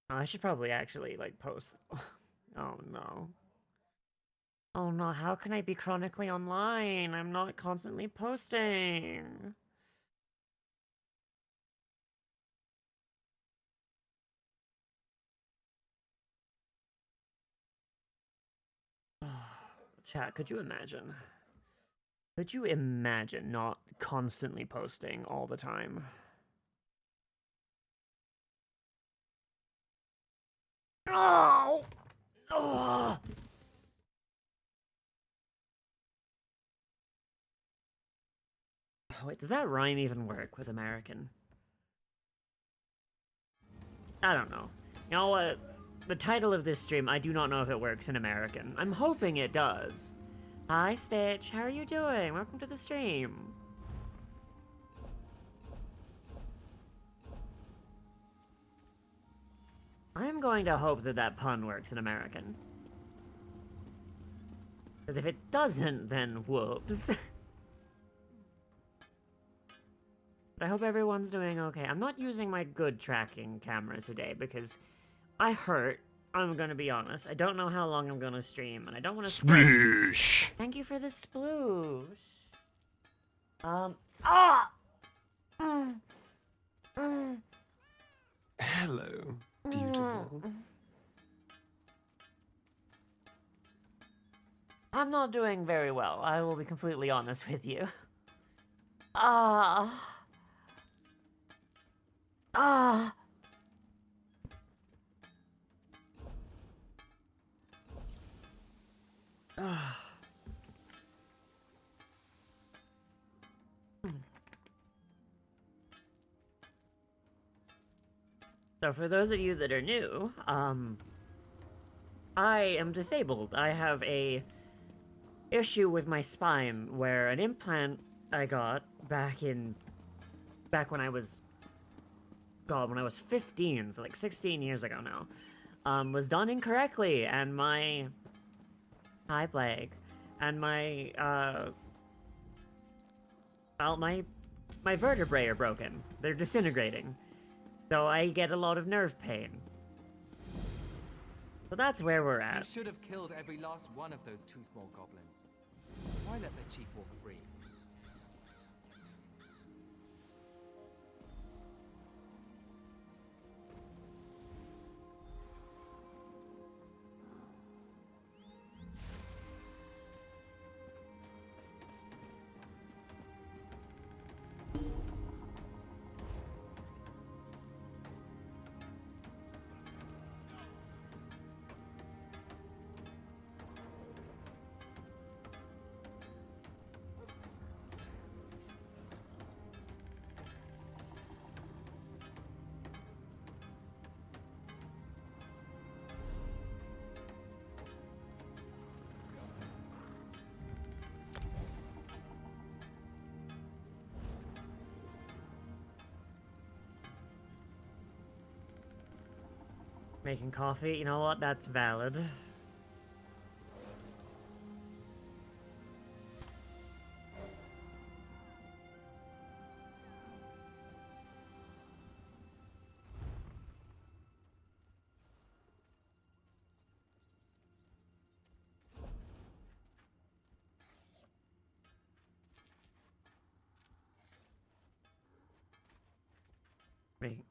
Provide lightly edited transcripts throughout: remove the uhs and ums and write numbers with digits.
I should probably actually, like, post. Oh no. Oh no, how can I be chronically online? I'm not constantly posting. Chat, could you imagine? Could you imagine not constantly posting all the time? Oh! Oh! Wait, does that rhyme even work with American? I don't know. You know what? The title of this stream, I do not know if it works in American. I'm hoping it does. Hi, Stitch. How are you doing? Welcome to the stream. I'm going to hope that that pun works in American. Because if it doesn't, then whoops. But I hope everyone's doing okay. I'm not using my good tracking camera today because I hurt. I'm gonna be honest. I don't know how long I'm gonna stream, and I don't want to set. Sploosh! Thank you for the sploosh. Ah! Mm, mm, Hello, beautiful. I'm not doing very well. I will be completely honest with you. Ah. Ah. Ah. So for those of you that are new, I am disabled. I have a issue with my spine where an implant I got back when I was when I was 15, so like 16 years ago now, was done incorrectly, and my high plague, and well, my vertebrae are broken. They're disintegrating, so I get a lot of nerve pain. So that's where we're You at. should have killed every last one of those two small goblins. Why let the chief walk free? Making coffee, you know what? That's valid. Making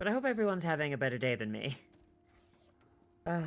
But I hope everyone's having a better day than me. Oh.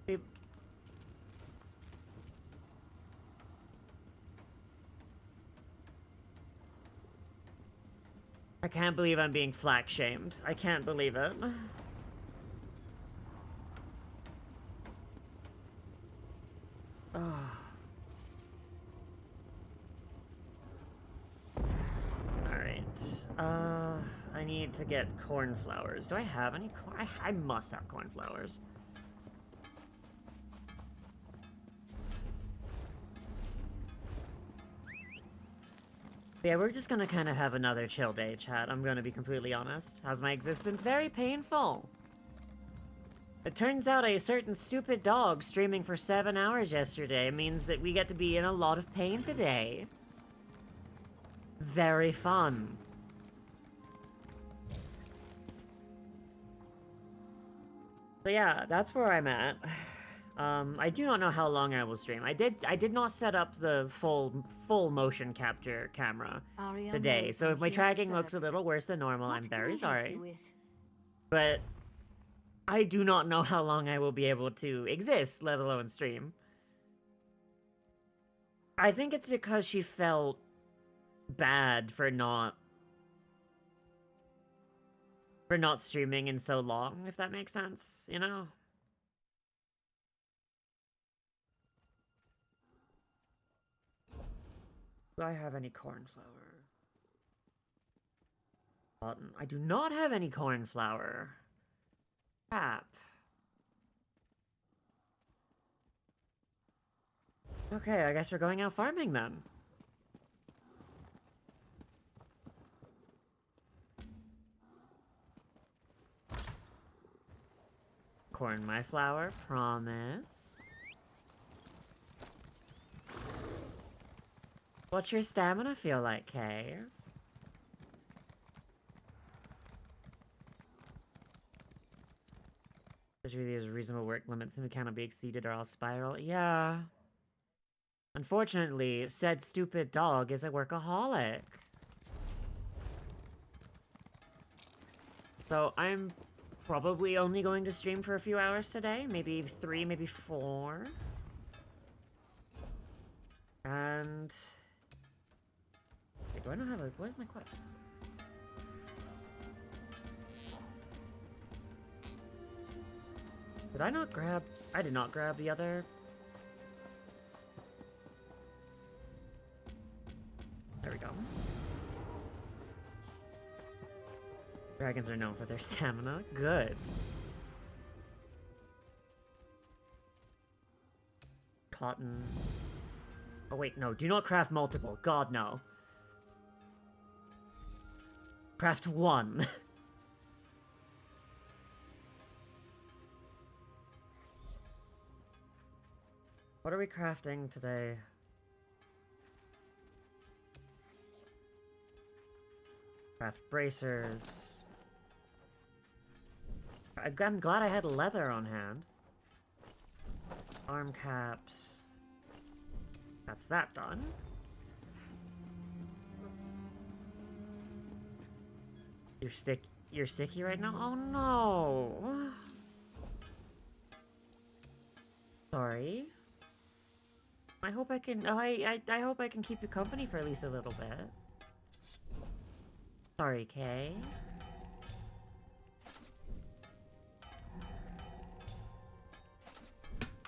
Beep. I can't believe I'm being flack shamed. I can't believe it. Oh. Alright. I need to get cornflowers. Do I have any corn? I must have cornflowers. Yeah, we're just gonna kind of have another chill day, chat. I'm gonna be completely honest. How's my existence? Very painful. It turns out a certain stupid dog streaming for 7 hours yesterday means that we get to be in a lot of pain today. Very fun. So yeah, that's where I'm at. I do not know how long I will stream. I did not set up the full motion capture camera today, so if my tracking looks a little worse than normal, I'm very sorry. But I do not know how long I will be able to exist, let alone stream. I think it's because she felt bad for not streaming in so long, if that makes sense, you know? Do I have any cornflower? Cotton. I do not have any cornflower. Crap. Okay, I guess we're going out farming then. Corn my flour, promise. What's your stamina feel like, Kay? Especially there's reasonable work limits and we cannot be exceeded or I'll spiral. Yeah. Unfortunately, said stupid dog is a workaholic. So I'm probably only going to stream for a few hours today. Maybe 3, maybe 4. And... Wait, do I not have a... What is my quest? Did I not grab... I did not grab the other... There we go. Dragons are known for their stamina. Good. Cotton. Oh wait, no. Do not craft multiple. God, no. Craft 1. What are we crafting today? Craft bracers. I'm glad I had leather on hand. Arm caps. That's that done. You're sticky right now? Oh no! Sorry. I hope I can... Oh, I hope I can keep you company for at least a little bit. Sorry, Kay.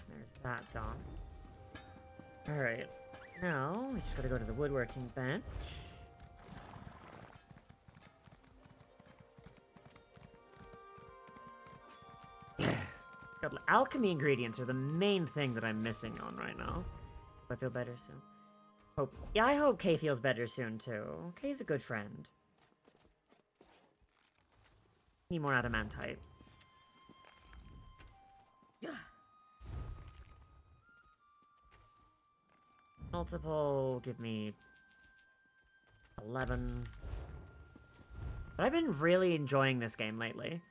There's that done. Alright. Now, we just gotta go to the woodworking bench. God, alchemy ingredients are the main thing that I'm missing on right now. I feel better soon. Yeah, I hope Kay feels better soon, too. Kay's a good friend. Need more adamantite. Multiple, give me 11. But I've been really enjoying this game lately.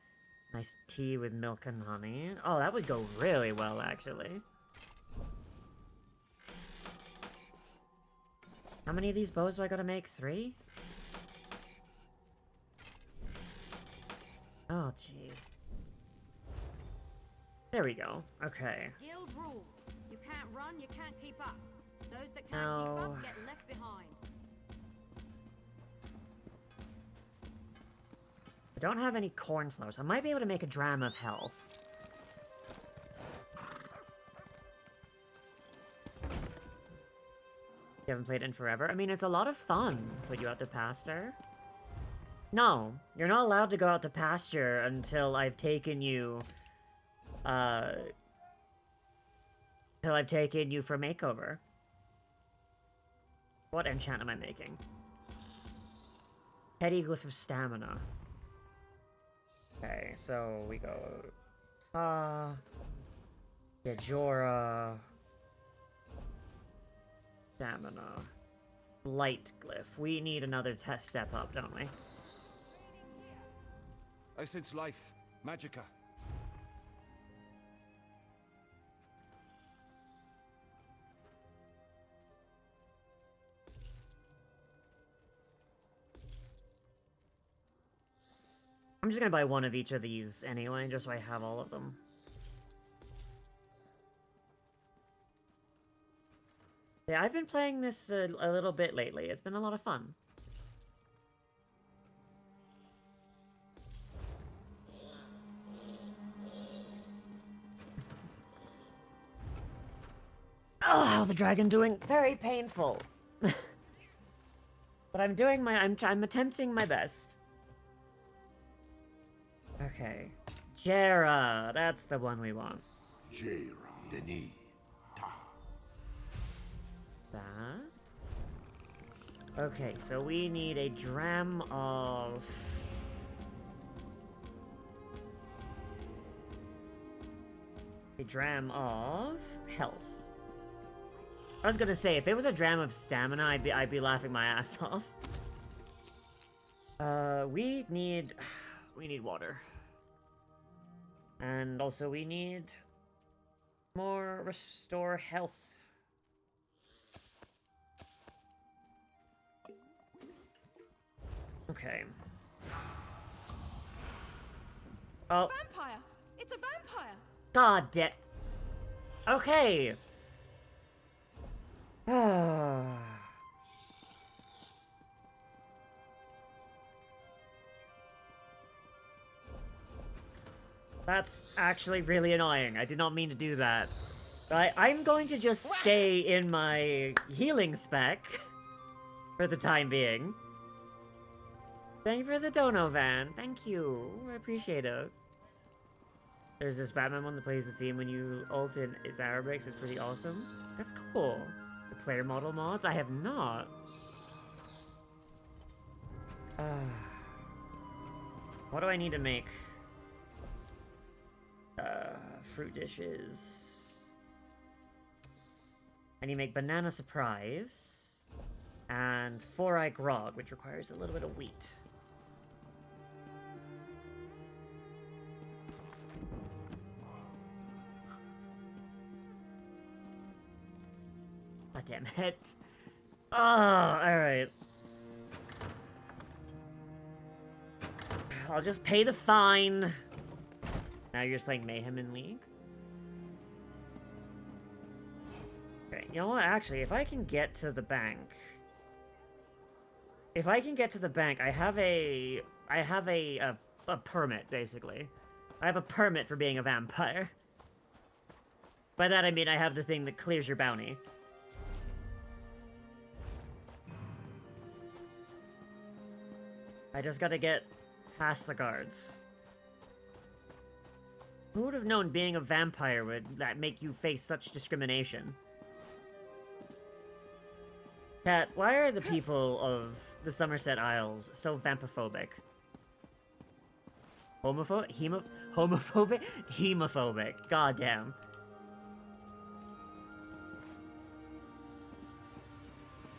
Nice tea with milk and honey. Oh, that would go really well, actually. How many of these bows do I gotta make? 3? Oh, jeez. There we go. Okay. Guild rule. You can't run, you can't keep up. Those that can't keep No. up get left behind. I don't have any cornflowers. I might be able to make a dram of health. You haven't played it in forever? I mean, it's a lot of fun. Put you out to pasture? No, you're not allowed to go out to pasture until I've taken you, till I've taken you for makeover. What enchant am I making? Petty Glyph of Stamina. Okay, so we go... Yajora... Stamina. Slight Glyph. We need another test step up, don't we? I sense life. Magicka. I'm just gonna buy one of each of these anyway, just so I have all of them. Yeah, I've been playing this a little bit lately. It's been a lot of fun. Oh, the dragon doing very painful. But I'm doing my I'm attempting my best. Okay. Jera, that's the one we want. Jera. Denis. Ta. That. Okay, so we need a dram of... A dram of health. I was gonna say, if it was a dram of stamina, I'd be laughing my ass off. We need water. And also we need more restore health. Okay. Oh. Vampire! It's a vampire! God damn. Okay. That's actually really annoying. I did not mean to do that. I'm going to just stay in my healing spec for the time being. Thank you for the dono, Van. Thank you. I appreciate it. There's this Batman one that plays the theme when you ult in its arrow breaks. It's pretty awesome. That's cool. The player model mods? I have not. What do I need to make? Fruit dishes. I need to make banana surprise. And 4-eye grog, which requires a little bit of wheat. God damn it. Oh, alright. I'll just pay the fine. Now you're just playing Mayhem in League? Okay, you know what? Actually, if I can get to the bank... If I can get to the bank, I have a permit, basically. I have a permit for being a vampire. By that I mean I have the thing that clears your bounty. I just gotta get past the guards. Who would have known being a vampire would make you face such discrimination? Cat, why are the people of the Somerset Isles so vampophobic? Homophobic? Hemophobic. Goddamn.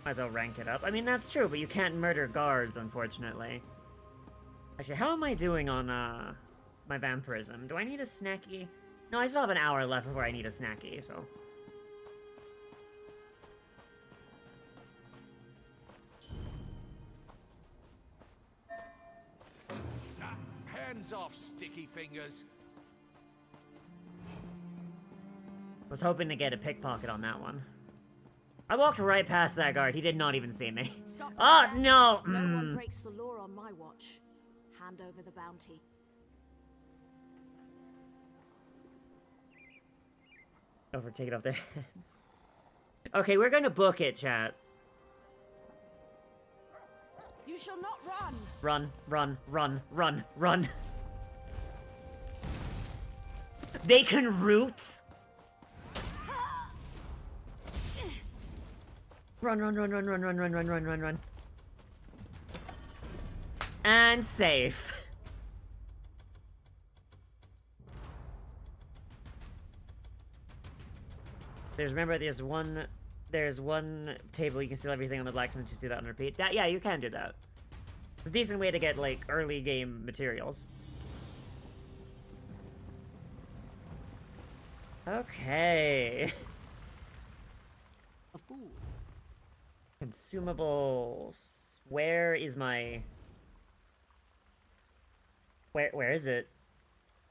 Might as well rank it up. I mean, that's true, but you can't murder guards, unfortunately. Actually, how am I doing on, my vampirism? Do I need a snacky? No, I still have an hour left before I need a snacky, so... Hands off, sticky fingers. Was hoping to get a pickpocket on that one. I walked right past that guard. He did not even see me. Stop Oh, there. no! No one breaks the law on my watch. Hand over the bounty. Over, take it off their heads. Okay, we're gonna book it, chat. You shall not run. Run, run, run, run, run. They can root? Run, run, run, run, run, run, run, run, run, run, run. And safe. Remember, there's one table you can steal everything on the blacksmith, just do that on repeat. Yeah, you can do that. It's a decent way to get, like, early game materials. Okay. A fool. Consumables. Where is my... Where is it?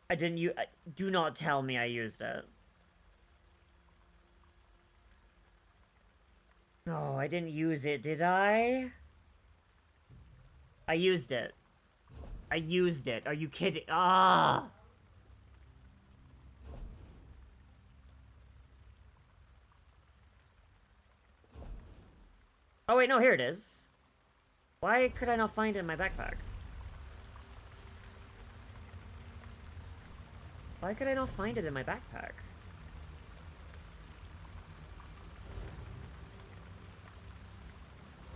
I didn't do not tell me I used it. No, I didn't use it, did I? I used it. I used it. Are you kidding? Ah! Oh wait, no, here it is. Why could I not find it in my backpack? Why could I not find it in my backpack?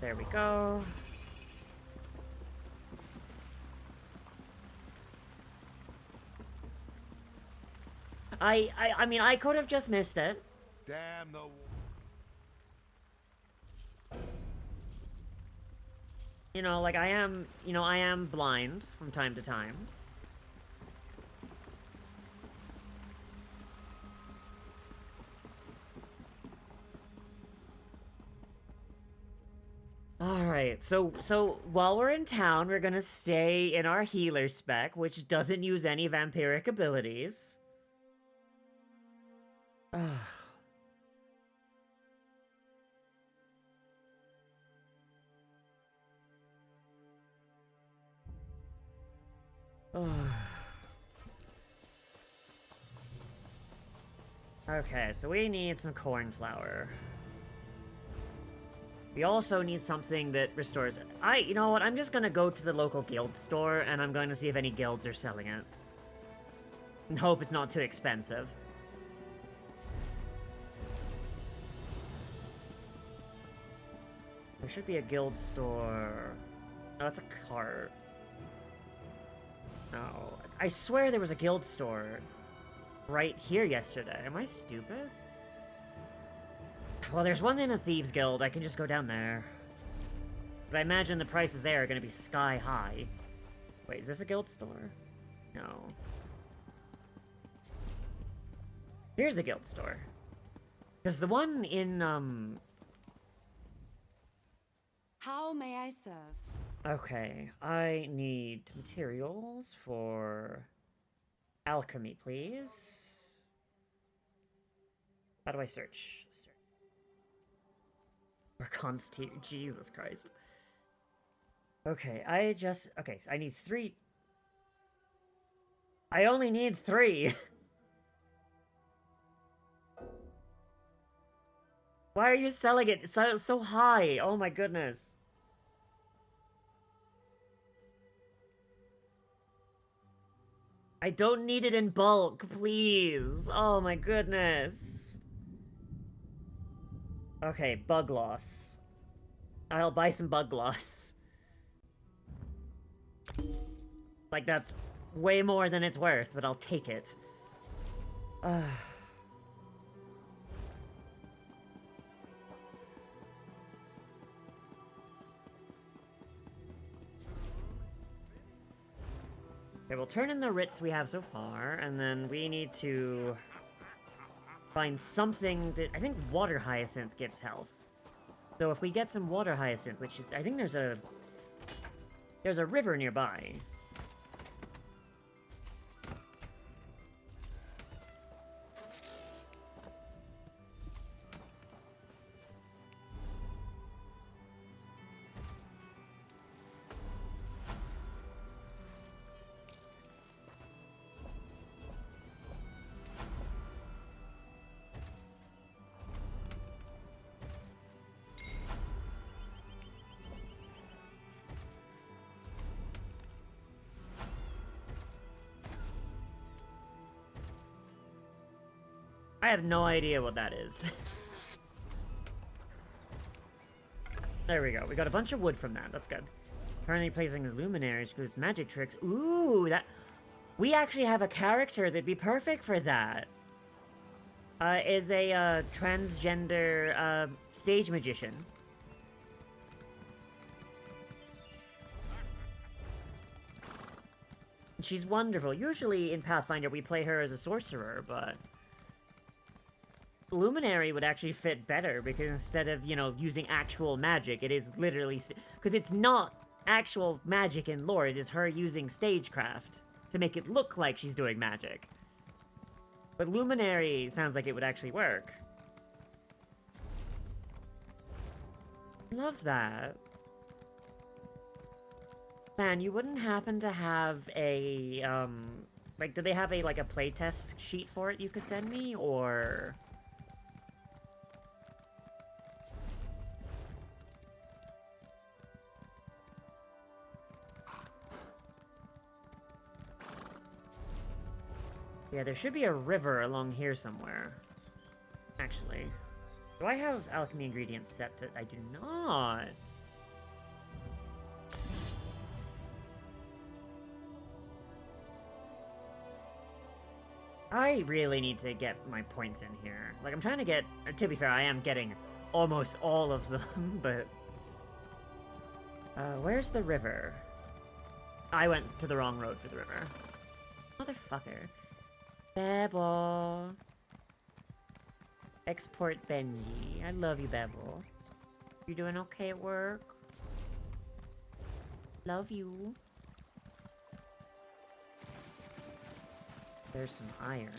There we go. I mean, I could have just missed it. Damn the... You know, like, I am blind from time to time. Alright, so while we're in town, we're gonna stay in our healer spec, which doesn't use any vampiric abilities. Okay, so we need some cornflower. We also need something that restores... You know what, I'm just gonna go to the local guild store, and I'm going to see if any guilds are selling it. And hope it's not too expensive. There should be a guild store... Oh, it's a cart. No. I swear there was a guild store right here yesterday. Am I stupid? Well, there's one in a Thieves Guild. I can just go down there. But I imagine the prices there are going to be sky high. Wait, is this a guild store? No. Here's a guild store. Because the one in, How may I serve? Okay, I need materials for alchemy, please. How do I search? Or constitute, Jesus Christ. Okay, okay, I need 3. I only need 3. Why are you selling it so high? Oh my goodness. I don't need it in bulk, please. Oh my goodness. Okay, bug loss. I'll buy some bug gloss. Like, that's way more than it's worth, but I'll take it. Okay, we'll turn in the writs we have so far, and then we need to find something that... I think water hyacinth gives health. So if we get some water hyacinth, which is... I think there's a river nearby. I have no idea what that is. There we go. We got a bunch of wood from that. That's good. Currently placing his luminaries, screws magic tricks. Ooh, that... We actually have a character that'd be perfect for that. Is a, transgender, stage magician. She's wonderful. Usually in Pathfinder we play her as a sorcerer, but... Luminary would actually fit better, because instead of, you know, using actual magic, it is literally... Because it's not actual magic in lore, it is her using stagecraft to make it look like she's doing magic. But Luminary sounds like it would actually work. Love that. Man, you wouldn't happen to have a, like, do they have a, like, a playtest sheet for it you could send me, or... Yeah, there should be a river along here somewhere. Actually. Do I have alchemy ingredients set to... I do not! I really need to get my points in here. Like, I'm trying to get... To be fair, I am getting almost all of them, but... where's the river? I went to the wrong road for the river. Motherfucker. Babble. Export Benji. I love you, Babble. You doing okay at work? Love you. There's some iron.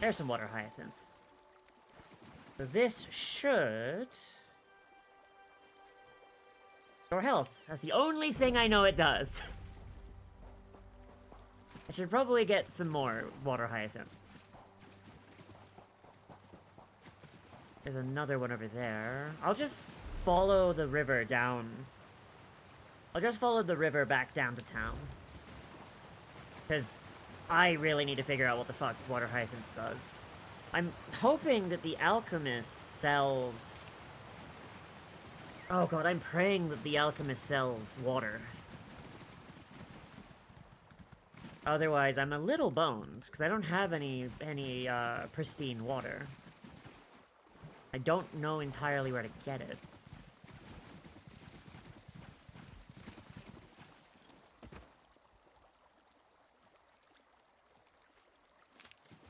There's some water hyacinth. So this should... Restore health. That's the only thing I know it does. I should probably get some more water hyacinth. There's another one over there. I'll just follow the river down. I'll just follow the river back down to town. Because I really need to figure out what the fuck water hyacinth does. I'm hoping that the alchemist sells... Oh god, I'm praying that the alchemist sells water. Otherwise, I'm a little boned, because I don't have any pristine water. I don't know entirely where to get it.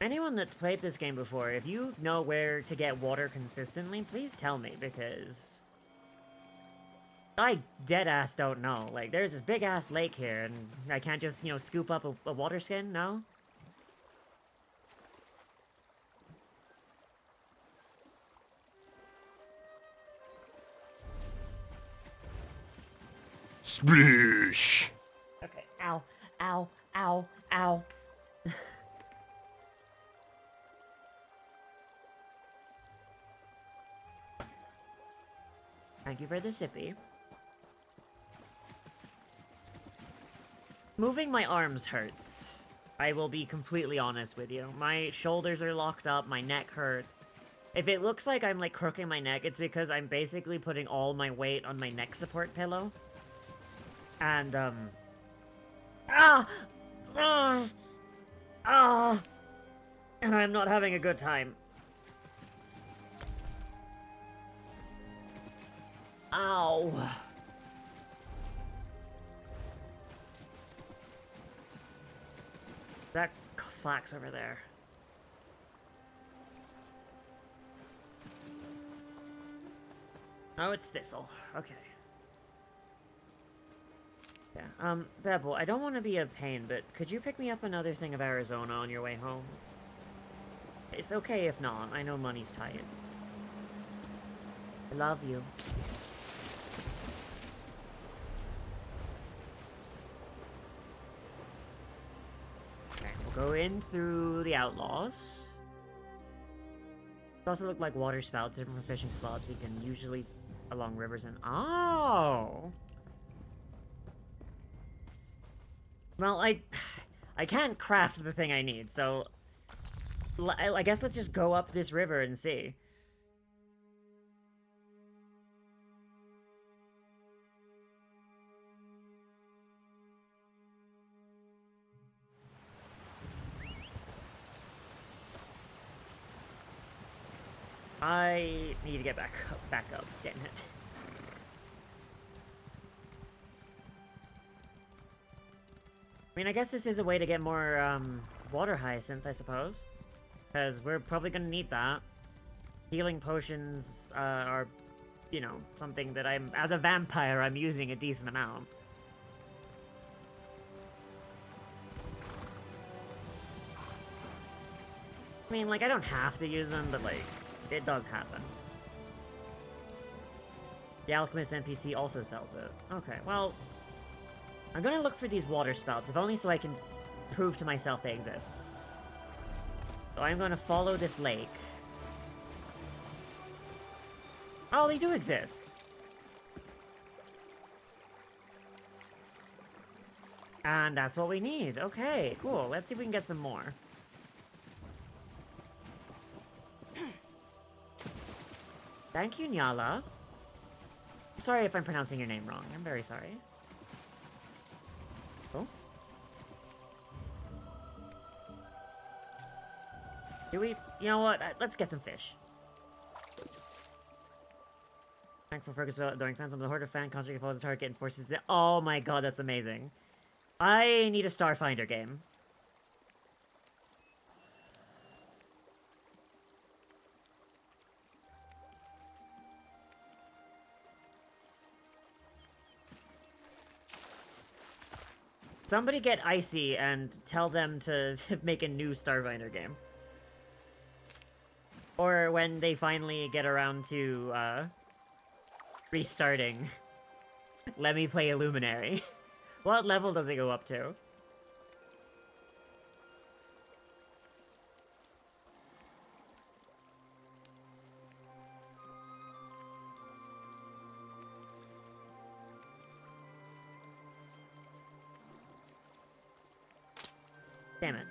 Anyone that's played this game before, if you know where to get water consistently, please tell me, because... I dead-ass don't know. Like, there's this big-ass lake here, and I can't just, you know, scoop up a water skin, no? Sploosh! Okay, ow, ow, ow, ow. Thank you for the sippy. Moving my arms hurts. I will be completely honest with you. My shoulders are locked up, my neck hurts. If it looks like I'm, like, crooking my neck, it's because I'm basically putting all my weight on my neck support pillow. And, and I'm not having a good time. Ow. That flax over there. Oh, it's thistle. Okay. Yeah, Bebel, I don't want to be a pain, but could you pick me up another thing of Arizona on your way home? It's okay if not. I know money's tight. I love you. Okay, we'll go in through the outlaws. They also look like water spouts, different from fishing spots. You can usually along rivers and... Oh! Well, I can't craft the thing I need, so I guess let's just go up this river and see. I need to get back up, damn it. I mean, I guess this is a way to get more, water hyacinth, I suppose. Because we're probably gonna need that. Healing potions, are, you know, something that as a vampire, I'm using a decent amount. I mean, like, I don't have to use them, but, like, it does happen. The Alchemist NPC also sells it. Okay, well, I'm gonna look for these water spouts, if only so I can prove to myself they exist. So I'm gonna follow this lake. Oh, they do exist! And that's what we need. Okay, cool. Let's see if we can get some more. Thank you, Nyala. I'm sorry if I'm pronouncing your name wrong. I'm very sorry. Oh. Do we... You know what? Let's get some fish. Thankful focus about adoring fans. I'm the Horde of fan. Constantly follows the target and forces the... Oh my god, that's amazing. I need a Starfinder game. Somebody get Icy and tell them to make a new Starfinder game. Or when they finally get around to, restarting, let me play Illuminary. What level does it go up to? Damn it.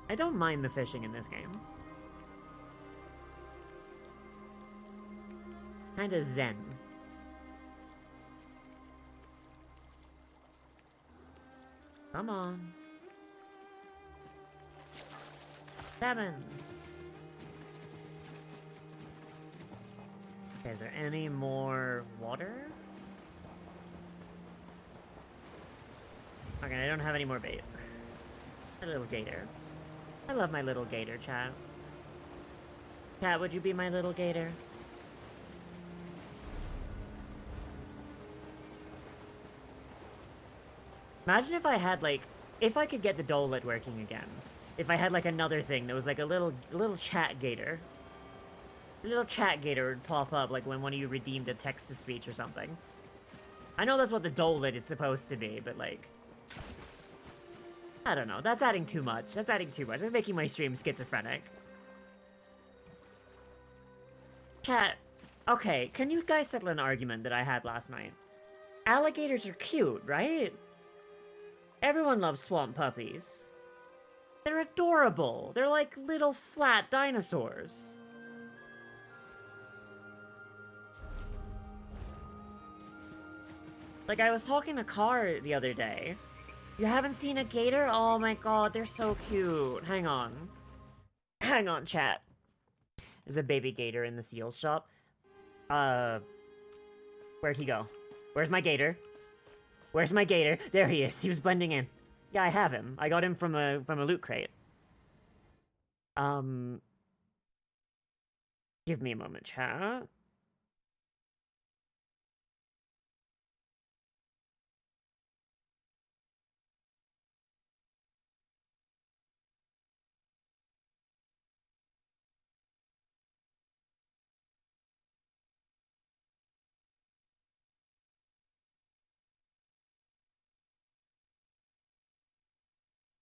I don't mind the fishing in this game. Kinda zen. Come on. Salmon! Okay, is there any more water? Okay, I don't have any more bait. A little gator. I love my little gator, chat. Chat, would you be my little gator? Imagine if I had, like, if I could get the Dolet working again. If I had, like, another thing that was, like, a little chat gator. A little chat gator would pop up, like, when one of you redeemed a text-to-speech or something. I know that's what the Dolet is supposed to be, but, like... I don't know. That's adding too much. That's adding too much. That's making my stream schizophrenic. Chat. Okay, can you guys settle an argument that I had last night? Alligators are cute, right? Everyone loves swamp puppies. They're adorable. They're like little flat dinosaurs. Like, I was talking to Car the other day. You haven't seen a gator? Oh my god, they're so cute. Hang on. Hang on, chat. There's a baby gator in the seals shop. Where'd he go? Where's my gator? Where's my gator? There he is. He was blending in. Yeah, I have him. I got him from a loot crate. Give me a moment, chat.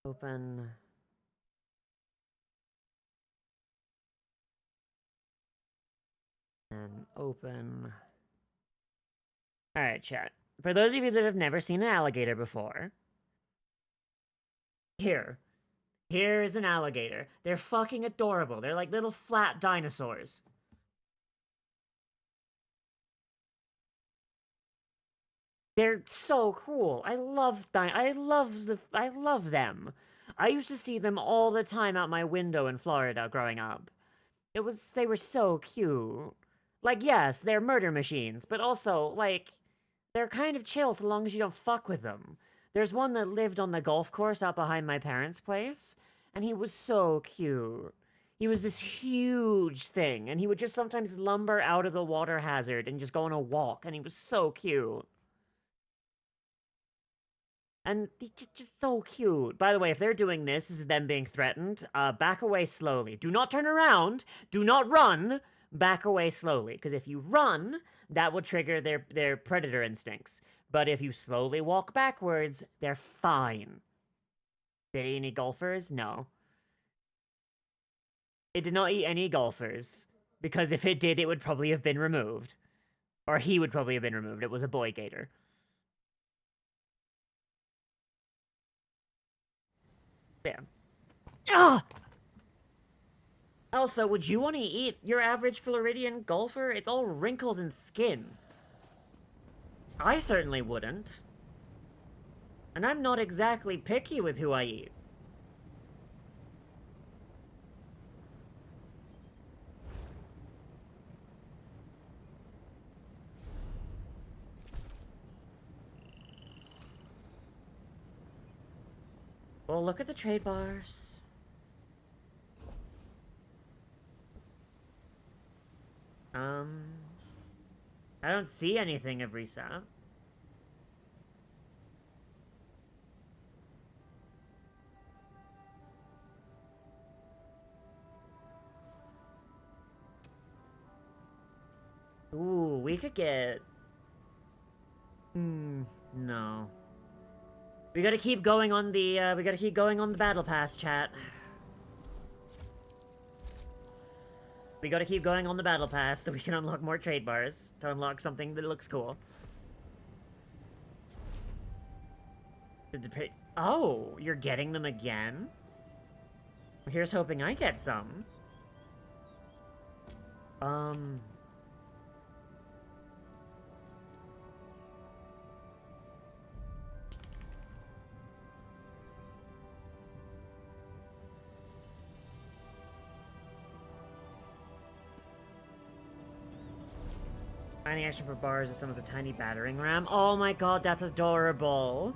Open. And open. Alright, chat. For those of you that have never seen an alligator before, here's an alligator. They're fucking adorable. They're like little flat dinosaurs. They're so cool. I love them. I used to see them all the time out my window in Florida growing up. They were so cute. Like, yes, they're murder machines, but also, like, they're kind of chill so long as you don't fuck with them. There's one that lived on the golf course out behind my parents' place, and he was so cute. He was this huge thing, and he would just sometimes lumber out of the water hazard and just go on a walk, and he was so cute. And just so cute. By the way, if they're doing this is them being threatened, back away slowly. Do not turn around. Do not run. Back away slowly. Because if you run, that will trigger their predator instincts. But if you slowly walk backwards, they're fine. Did it eat any golfers? No. It did not eat any golfers. Because if it did, it would probably have been removed. Or he would probably have been removed. It was a boy gator. Yeah. Ah! Also, would you want to eat your average Floridian golfer? It's all wrinkles and skin. I certainly wouldn't. And I'm not exactly picky with who I eat. Well, look at the trade bars. I don't see anything of reset. Ooh, we could get... no. We gotta keep going on the battle pass, chat. We gotta keep going on the battle pass so we can unlock more trade bars to unlock something that looks cool. Oh, you're getting them again? Here's hoping I get some. Finding action for bars as someone's a tiny battering ram. Oh my god, that's adorable.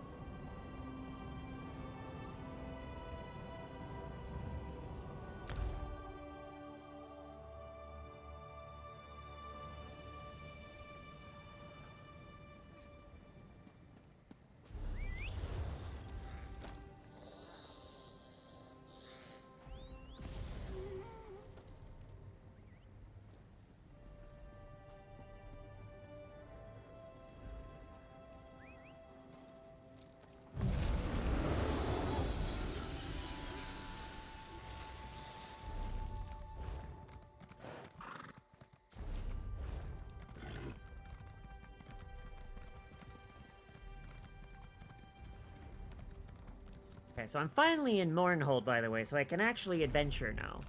Okay, so I'm finally in Mournhold, by the way, so I can actually adventure now.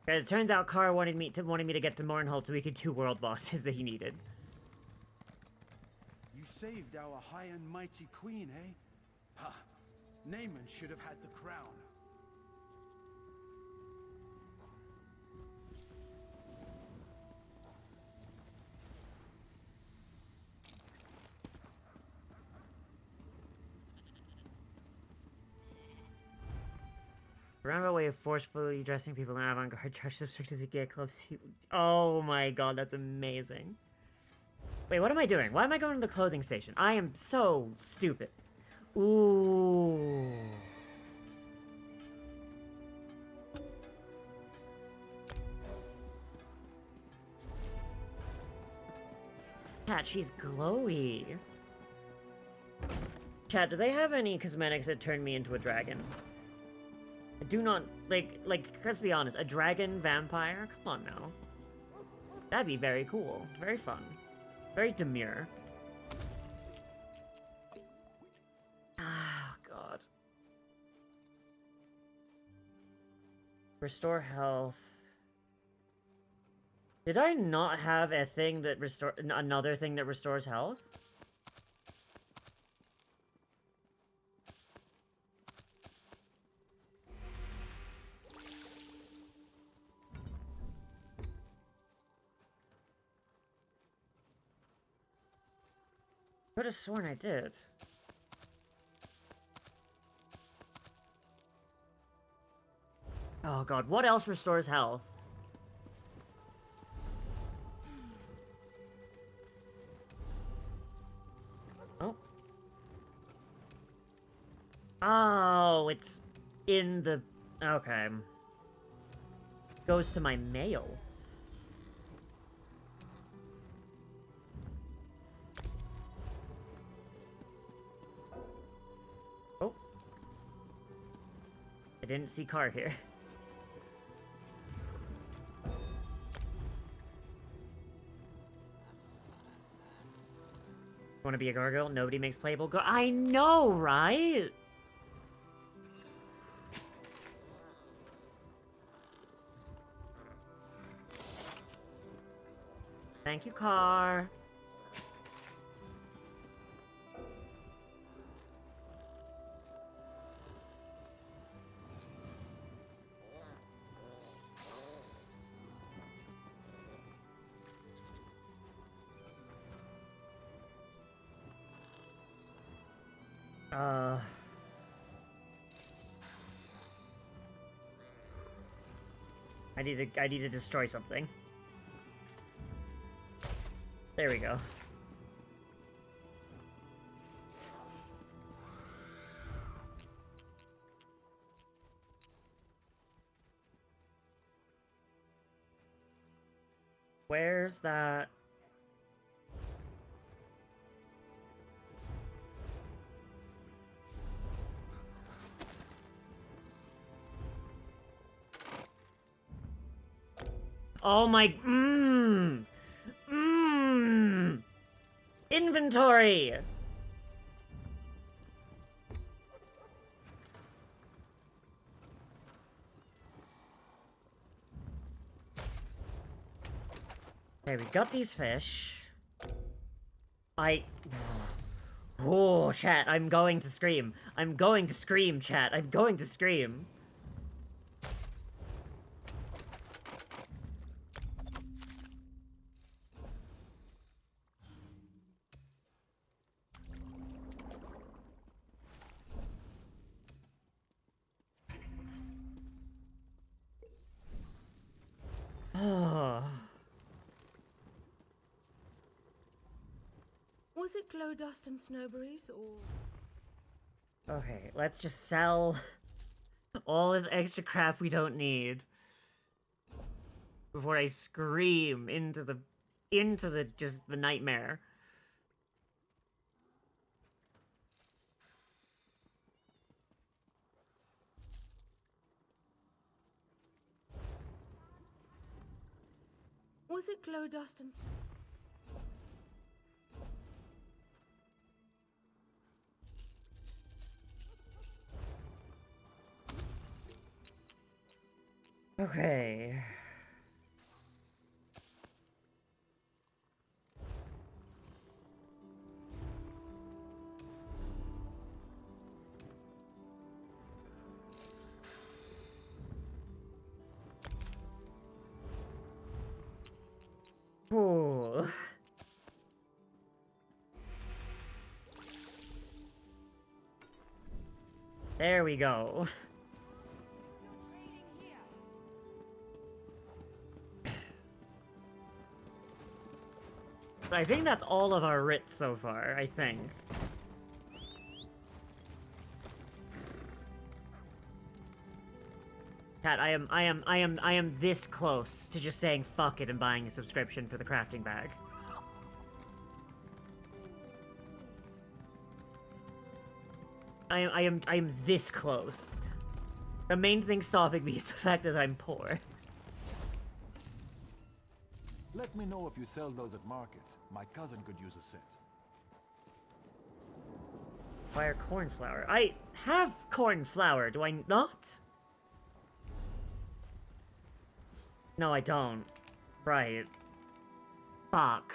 Because it turns out Carr wanted me to get to Mournhold so he could do world bosses that he needed. You saved our high and mighty queen, eh? Ha! Naaman should have had the crown. A roundabout way of forcefully dressing people in avant-garde trash subject to get clubs. Oh my god, that's amazing. Wait, what am I doing? Why am I going to the clothing station? I am so stupid. Ooh. Chat, she's glowy. Chat, do they have any cosmetics that turn me into a dragon? I do not, let's be honest, a dragon vampire? Come on now. That'd be very cool. Very fun. Very demure. Ah, God. Restore health. Did I not have a thing that another thing that restores health? Could have sworn I did. Oh god, what else restores health? Oh. Oh, it's in the... Okay. Goes to my mail. Oh. I didn't see car here. Want to be a gargoyle? Nobody makes playable go- I know, right? Thank you, car. I need to destroy something. There we go. Where's that? Oh my... Inventory! Okay, we got these fish. Oh, chat, I'm going to scream. I'm going to scream, chat. I'm going to scream. Was it glow dust and snowberries, or...? Okay, let's just sell all this extra crap we don't need before I scream into the just the nightmare. Was it glow dust and... Okay. Ooh. There we go. I think that's all of our writs so far, I think. Cat, I am this close to just saying fuck it and buying a subscription for the crafting bag. I am this close. The main thing stopping me is the fact that I'm poor. Let me know if you sell those at market. My cousin could use a set. Fire cornflower. I have cornflower, do I not? No, I don't. Right. Fuck.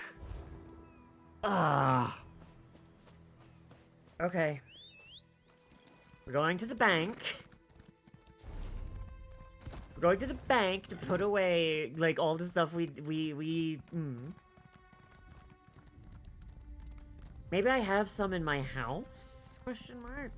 Ugh. Okay. We're going to the bank. We're going to the bank to put away, like, all the stuff Maybe I have some in my house? Question mark.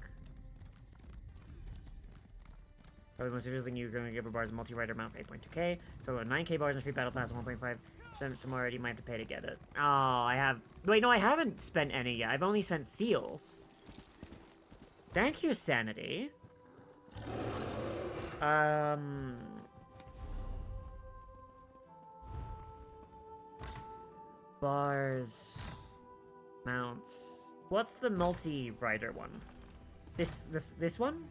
Probably the most useful thing you're going to give a bar is a multi-rider mount for 8.2k. So 9k bars and free battle pass 1.5. Some already might have to pay to get it. Oh, I have... Wait, no, I haven't spent any yet. I've only spent seals. Thank you, Sanity. Bars... Mounts... What's the multi-rider one? This one?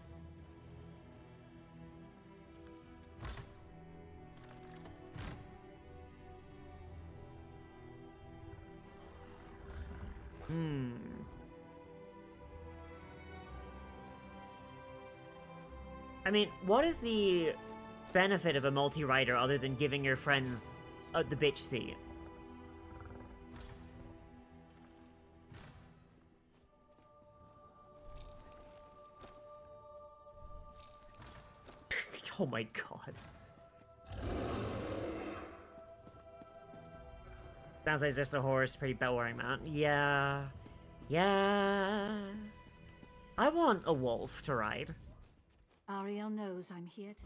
I mean, what is the benefit of a multi-rider other than giving your friends the bitch seat? Oh my god. Sounds like it's just a horse, pretty boring mount. Yeah. Yeah. I want a wolf to ride. Ariel knows I'm here to...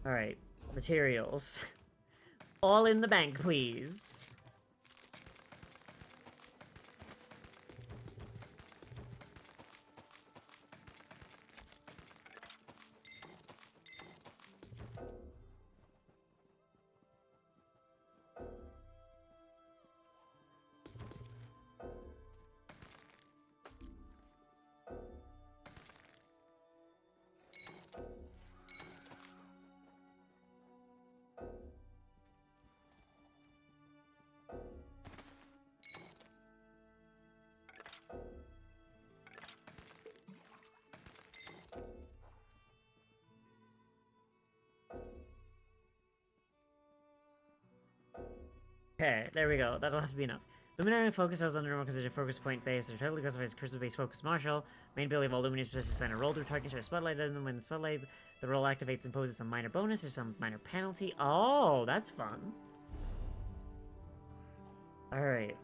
Alright. Materials. All in the bank, please. Okay, there we go. That'll have to be enough. Luminary focus, I was under normal considered focus point base. They're totally classified as crystal based focus martial. Main ability of all luminaries possesses assign a roll to a target, share a spotlight on them. When the spotlight, the roll activates and imposes some minor bonus or some minor penalty. Oh, that's fun. Alright.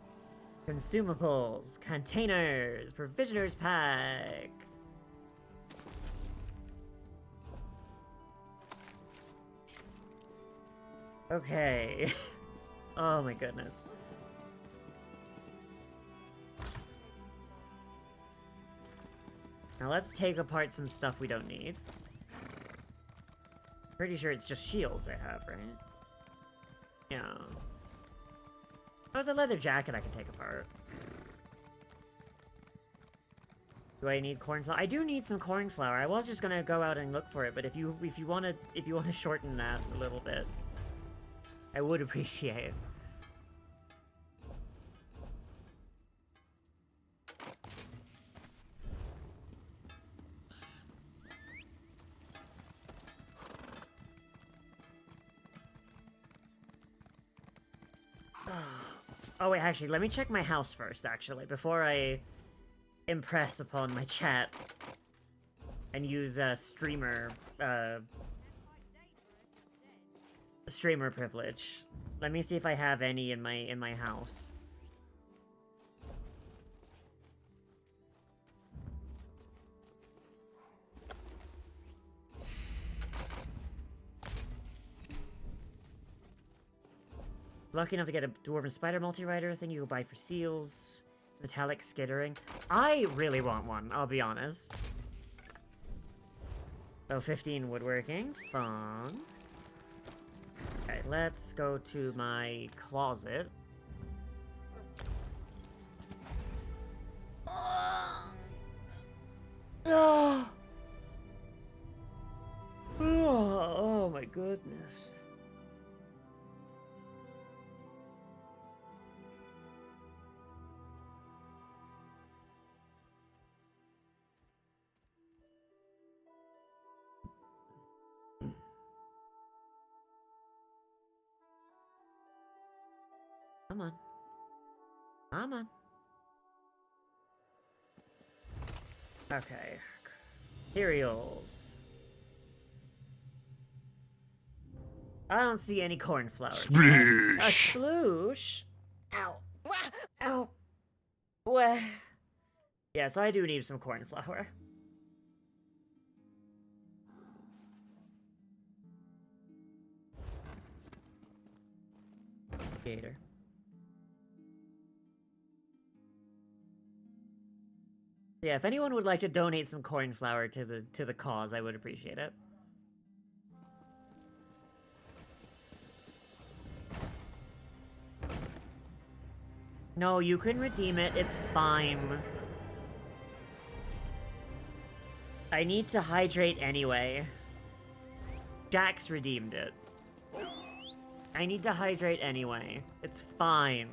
Consumables, containers, provisioners pack. Okay. Oh my goodness. Now let's take apart some stuff we don't need. Pretty sure it's just shields I have, right? Yeah. There's a leather jacket I can take apart. Do I need cornflower? I do need some cornflower. I was just gonna go out and look for it, but if you wanna shorten that a little bit, I would appreciate it. Oh wait, actually, let me check my house first, actually, before I impress upon my chat and use streamer privilege. Let me see if I have any in my house. Lucky enough to get a Dwarven Spider multi-rider thing you can buy for seals. Metallic skittering. I really want one, I'll be honest. So 15 woodworking. Fun. Okay, let's go to my closet. Oh, oh my goodness. Come on. Come on. Okay. Cereals. I don't see any cornflower. A Sploosh. sploosh? Ow. Ow. Wah. Yeah, so I do need some cornflower. Gator. Yeah, if anyone would like to donate some cornflower to the cause, I would appreciate it. No, you can redeem it. It's fine. I need to hydrate anyway. Jax redeemed it. I need to hydrate anyway. It's fine.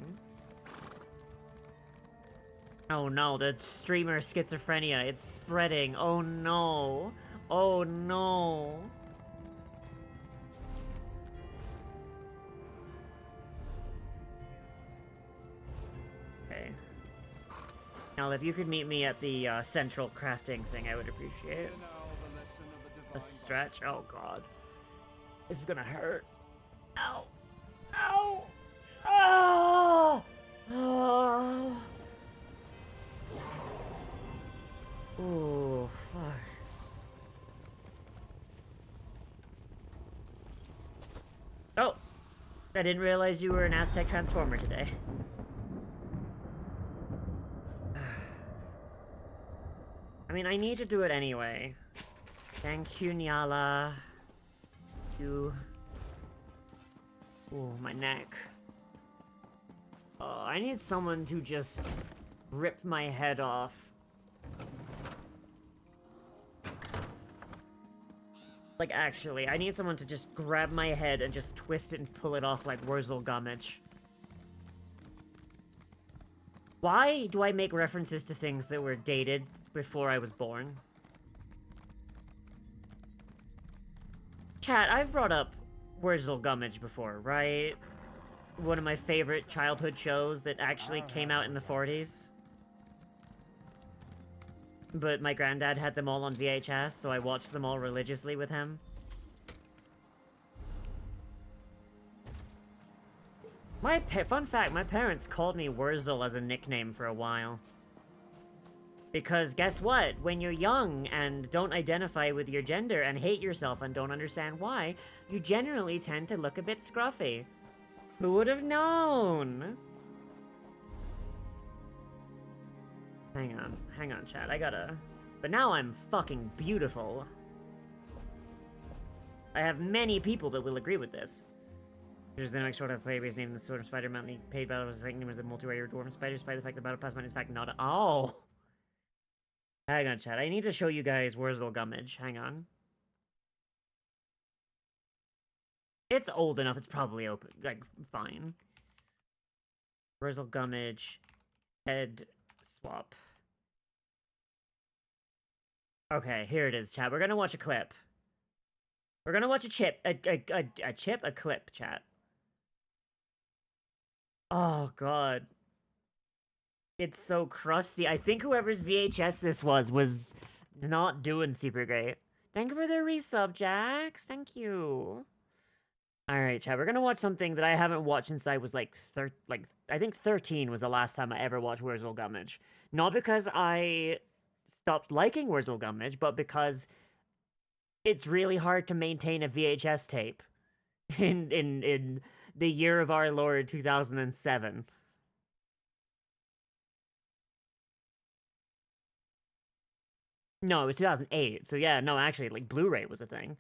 Oh no, the streamer schizophrenia. It's spreading. Oh no. Oh no. Okay. Now, if you could meet me at the central crafting thing, I would appreciate it. A stretch? Oh god. This is gonna hurt. Ow. Ow. Oh. Oh. Oh, fuck. Oh! I didn't realize you were an Aztec Transformer today. I mean, I need to do it anyway. Thank you, Nyala. You. Oh, my neck. I need someone to just rip my head off. Like, actually, I need someone to just grab my head and just twist it and pull it off like Wurzel Gummidge. Why do I make references to things that were dated before I was born? Chat, I've brought up Wurzel Gummidge before, right? One of my favorite childhood shows that actually came out in the 40s. But my granddad had them all on VHS, so I watched them all religiously with him. Fun fact, my parents called me Wurzel as a nickname for a while. Because guess what? When you're young and don't identify with your gender and hate yourself and don't understand why, you generally tend to look a bit scruffy. Who would have known? Hang on, chat. I gotta... But now I'm fucking beautiful. I have many people that will agree with this. There's the next sort of play based name the Sword of Spider Mountain paid battle was like name was a multi-warrior dwarf spider, despite the fact the battle pass might in fact not a... Oh! Hang on, chat. I need to show you guys Wurzel Gummidge. Hang on. It's old enough, it's probably open, like, fine. Wurzel Gummidge. Head swap. Okay, here it is, chat. We're gonna watch a clip. We're gonna watch a clip, chat. Oh, God. It's so crusty. I think whoever's VHS this was not doing super great. Thank you for the resub, Jax. Thank you. Alright, chat. We're gonna watch something that I haven't watched since I was, like, I think 13 was the last time I ever watched Wurzel Gummidge. Not because I stopped liking Wurzel Gummidge, but because it's really hard to maintain a VHS tape in the year of our Lord 2007. No, it was 2008. So yeah, no, actually, like, Blu-ray was a thing.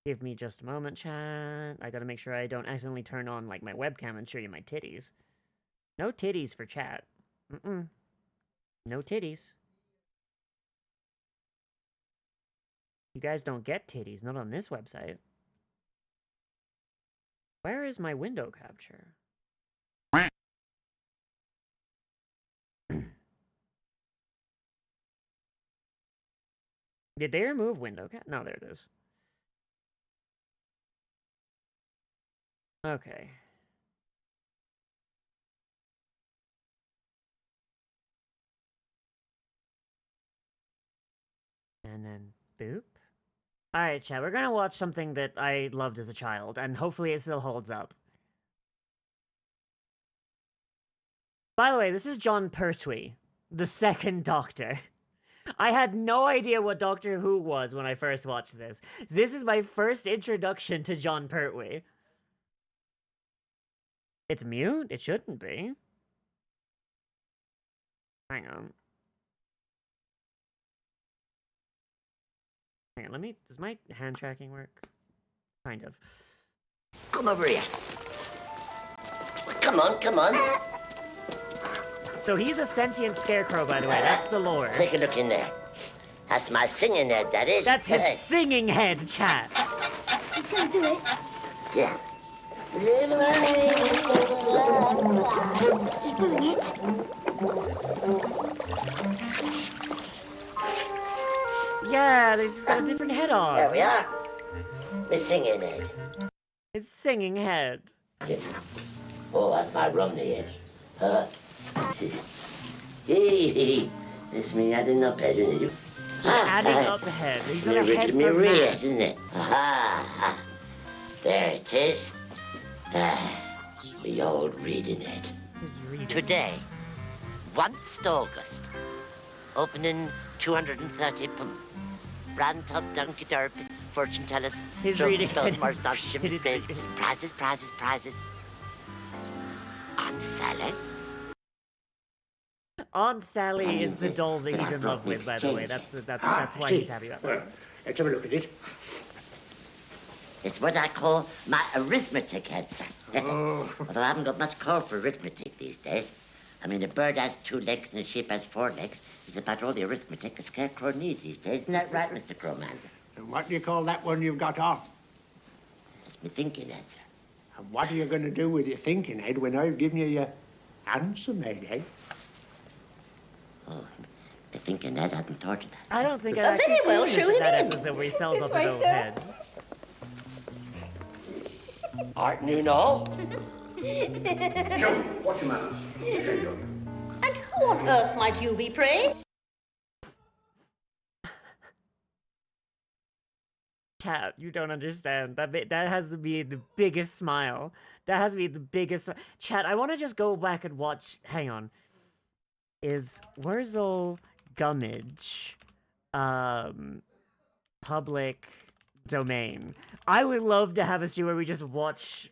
Give me just a moment, chat. I gotta make sure I don't accidentally turn on, like, my webcam and show you my titties. No titties for chat. Mm-mm. No titties. You guys don't get titties, not on this website. Where is my window capture? Did they remove window cap? No, there it is. Okay. And then boop. Alright, chat, we're gonna watch something that I loved as a child, and hopefully it still holds up. By the way, this is John Pertwee, the second Doctor. I had no idea what Doctor Who was when I first watched this. This is my first introduction to John Pertwee. It's mute? It shouldn't be. Hang on. Hang on, let me... Does my hand tracking work? Kind of. Come over here. Come on, come on. So he's a sentient scarecrow, by the way. That's the lore. Take a look in there. That's my singing head, that is. That's his singing head, chat. He's gonna do it. Yeah. He's doing it. Yeah, they just got a different head on. There we are. My singing head. His singing head. Oh, that's my rummy head. Hey, this me adding up head, isn't it? Adding up head. He's got a me, head me for rear math. head, isn't it? Aha. There it is. Me old reading head. His reading. Today, 1st August, opening 230 brand top donkey derby, fortune tellers, His shows reading spells, head more is stunts, Jimmy's shit. praise, prizes, prizes, prizes. On Sally. Aunt Sally That is means the this- doll that that he's I in brought love me with, by the way. exchange. That's why he's happy about that. Let's have a look at it. It's what I call my arithmetic head, sir. Although I haven't got much call for arithmetic these days. I mean, a bird has 2 legs and a sheep has 4 legs. It's about all the arithmetic a scarecrow needs these days. Isn't that right, Mr. Crowmancer? And what do you call that one you've got on? It's me thinking head, sir. And what are you going to do with your thinking head when I've given you your handsome head, eh? Oh, me thinking head, I hadn't thought of that. I don't think I've That's actually very well, seen this show in that him in. episode where he sells This off his way, own sir. heads. Art new all. Joe, what's your manners? And who on earth might you be, pray? Cat, you don't understand. That has to be the biggest smile. That has to be the biggest... Chat, I want to just go back and watch... Hang on. Is Wurzel Gummidge public domain? I would love to have a stream where we just watch...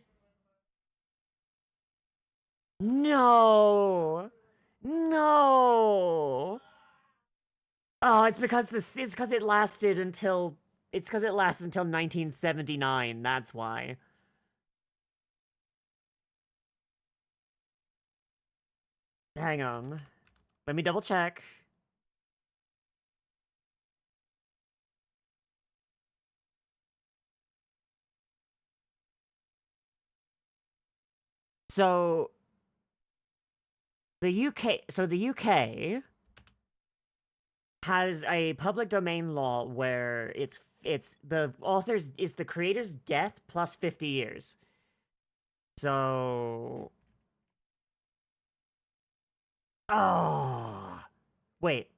No! No! Oh, it's because it lasted until... It's because it lasted until 1979, that's why. Hang on. Let me double check. So the UK has a public domain law where it's the author's is the creator's death plus 50 years. So wait.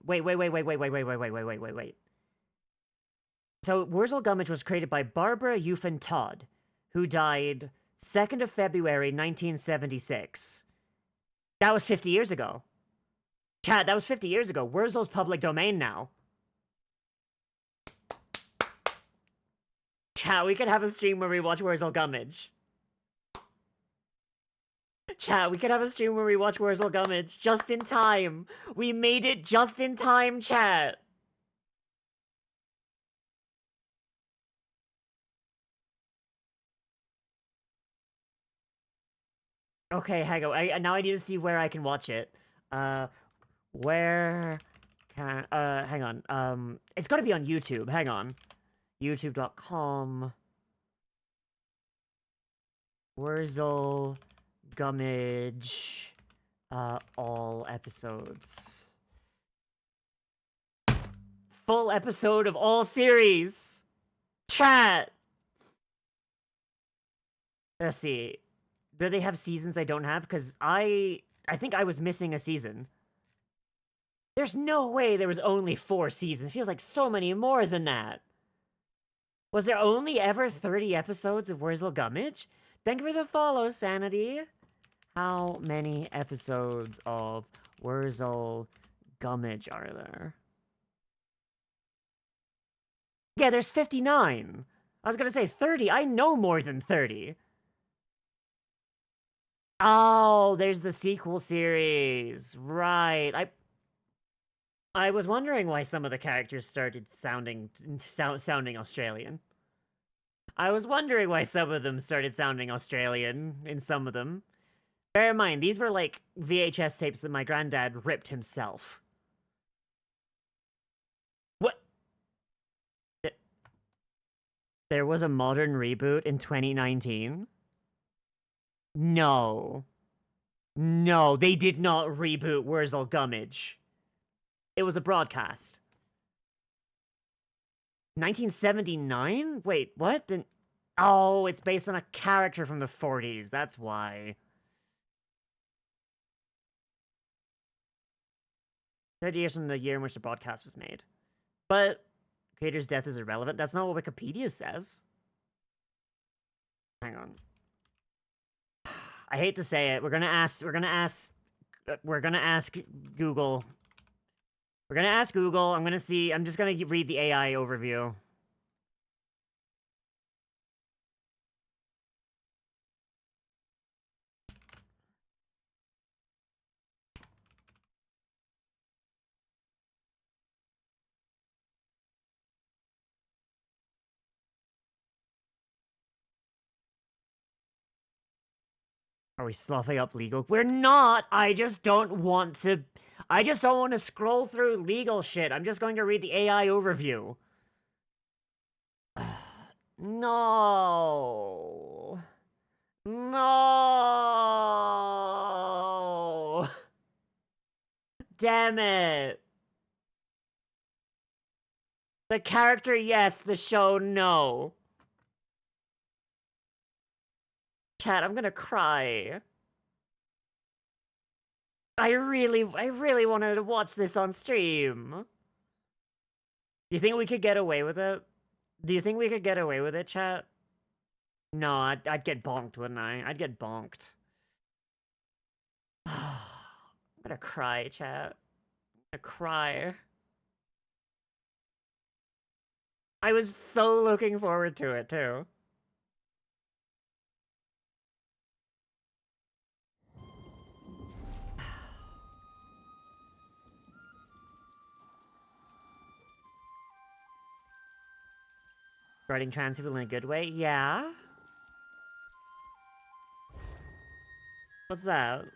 So Wurzel Gummidge was created by Barbara Eufen Todd, who died 2nd of February 1976. That was 50 years ago. Chad, that was 50 years ago. Wurzel's public domain now. Chat, we could have a stream where we watch Wurzel Gummidge. Chat, we could have a stream where we watch Wurzel Gummidge just in time. We made it just in time, chat. Okay, hang on. Now I need to see where I can watch it. Where can hang on. It's gotta be on YouTube. Hang on. YouTube.com. Wurzel Gummidge. All episodes. Full episode of all series. Chat. Let's see. Do they have seasons I don't have? Because I think I was missing a season. There's no way there was only 4 seasons. It feels like so many more than that. Was there only ever 30 episodes of Wurzel Gummidge? Thank you for the follow, Sanity. How many episodes of Wurzel Gummidge are there? Yeah, there's 59. I was gonna say 30. I know more than 30. Oh, there's the sequel series. Right. I was wondering why some of the characters started sounding Australian. I was wondering why some of them started sounding Australian in some of them. Bear in mind, these were like VHS tapes that my granddad ripped himself. What? There was a modern reboot in 2019? No. No, they did not reboot Wurzel Gummidge. It was a broadcast. 1979? Wait, what? Then, oh, it's based on a character from the 40s. That's why. 30 years from the year in which the broadcast was made. But creator's death is irrelevant. That's not what Wikipedia says. Hang on. I hate to say it. We're gonna ask Google. We're gonna ask Google. I'm just gonna read the AI overview. Are we sloughing up legal? We're not! I just don't want to scroll through legal shit. I'm just going to read the AI overview. No. No. Damn it. The character, yes. The show, no. Chat, I'm gonna cry. I really wanted to watch this on stream. You think we could get away with it? Do you think we could get away with it, chat? No, I'd get bonked, wouldn't I? I'd get bonked. I'm gonna cry, chat. I'm gonna cry. I was so looking forward to it, too. Regarding trans people in a good way? Yeah? What's that?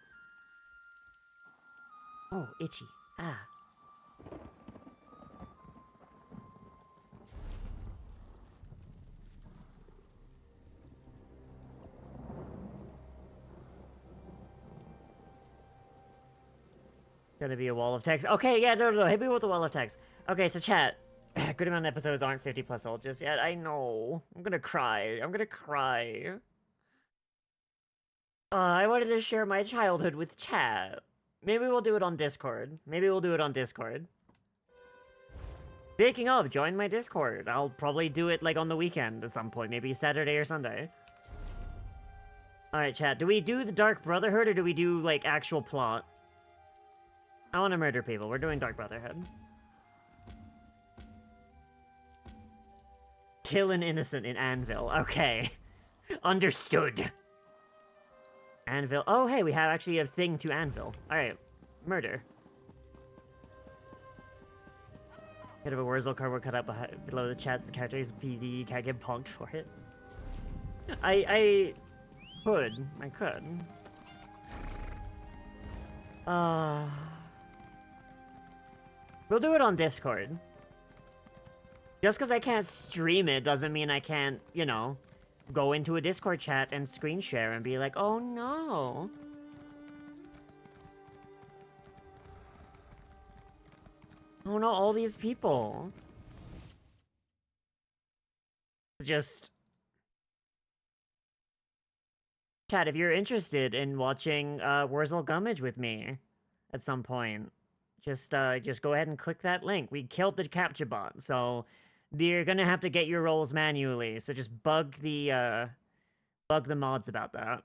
Oh, itchy. Ah. Gonna be a wall of text. Okay, yeah, no, hit me with the wall of text. Okay, so chat. Good amount of episodes aren't 50 plus old just yet. I know. I'm gonna cry. I'm gonna cry. I wanted to share my childhood with chat. Maybe we'll do it on Discord. Speaking of, join my Discord. I'll probably do it like on the weekend at some point. Maybe Saturday or Sunday. Alright, chat. Do we do the Dark Brotherhood or do we do like actual plot? I want to murder people. We're doing Dark Brotherhood. Kill an innocent in Anvil. Okay. Understood. Anvil. Oh, hey, we have actually a thing to Anvil. Alright. Murder. Bit of a Wurzel cardboard cut up below the chat's characters. PD can't get punked for it. I could. We'll do it on Discord. Just because I can't stream it doesn't mean I can't, you know, go into a Discord chat and screen share and be like, oh no. Oh no, all these people. Just... Chat, if you're interested in watching Wurzel Gummidge with me at some point, just go ahead and click that link. We killed the captcha bot, so you're gonna have to get your roles manually. So just bug the mods about that.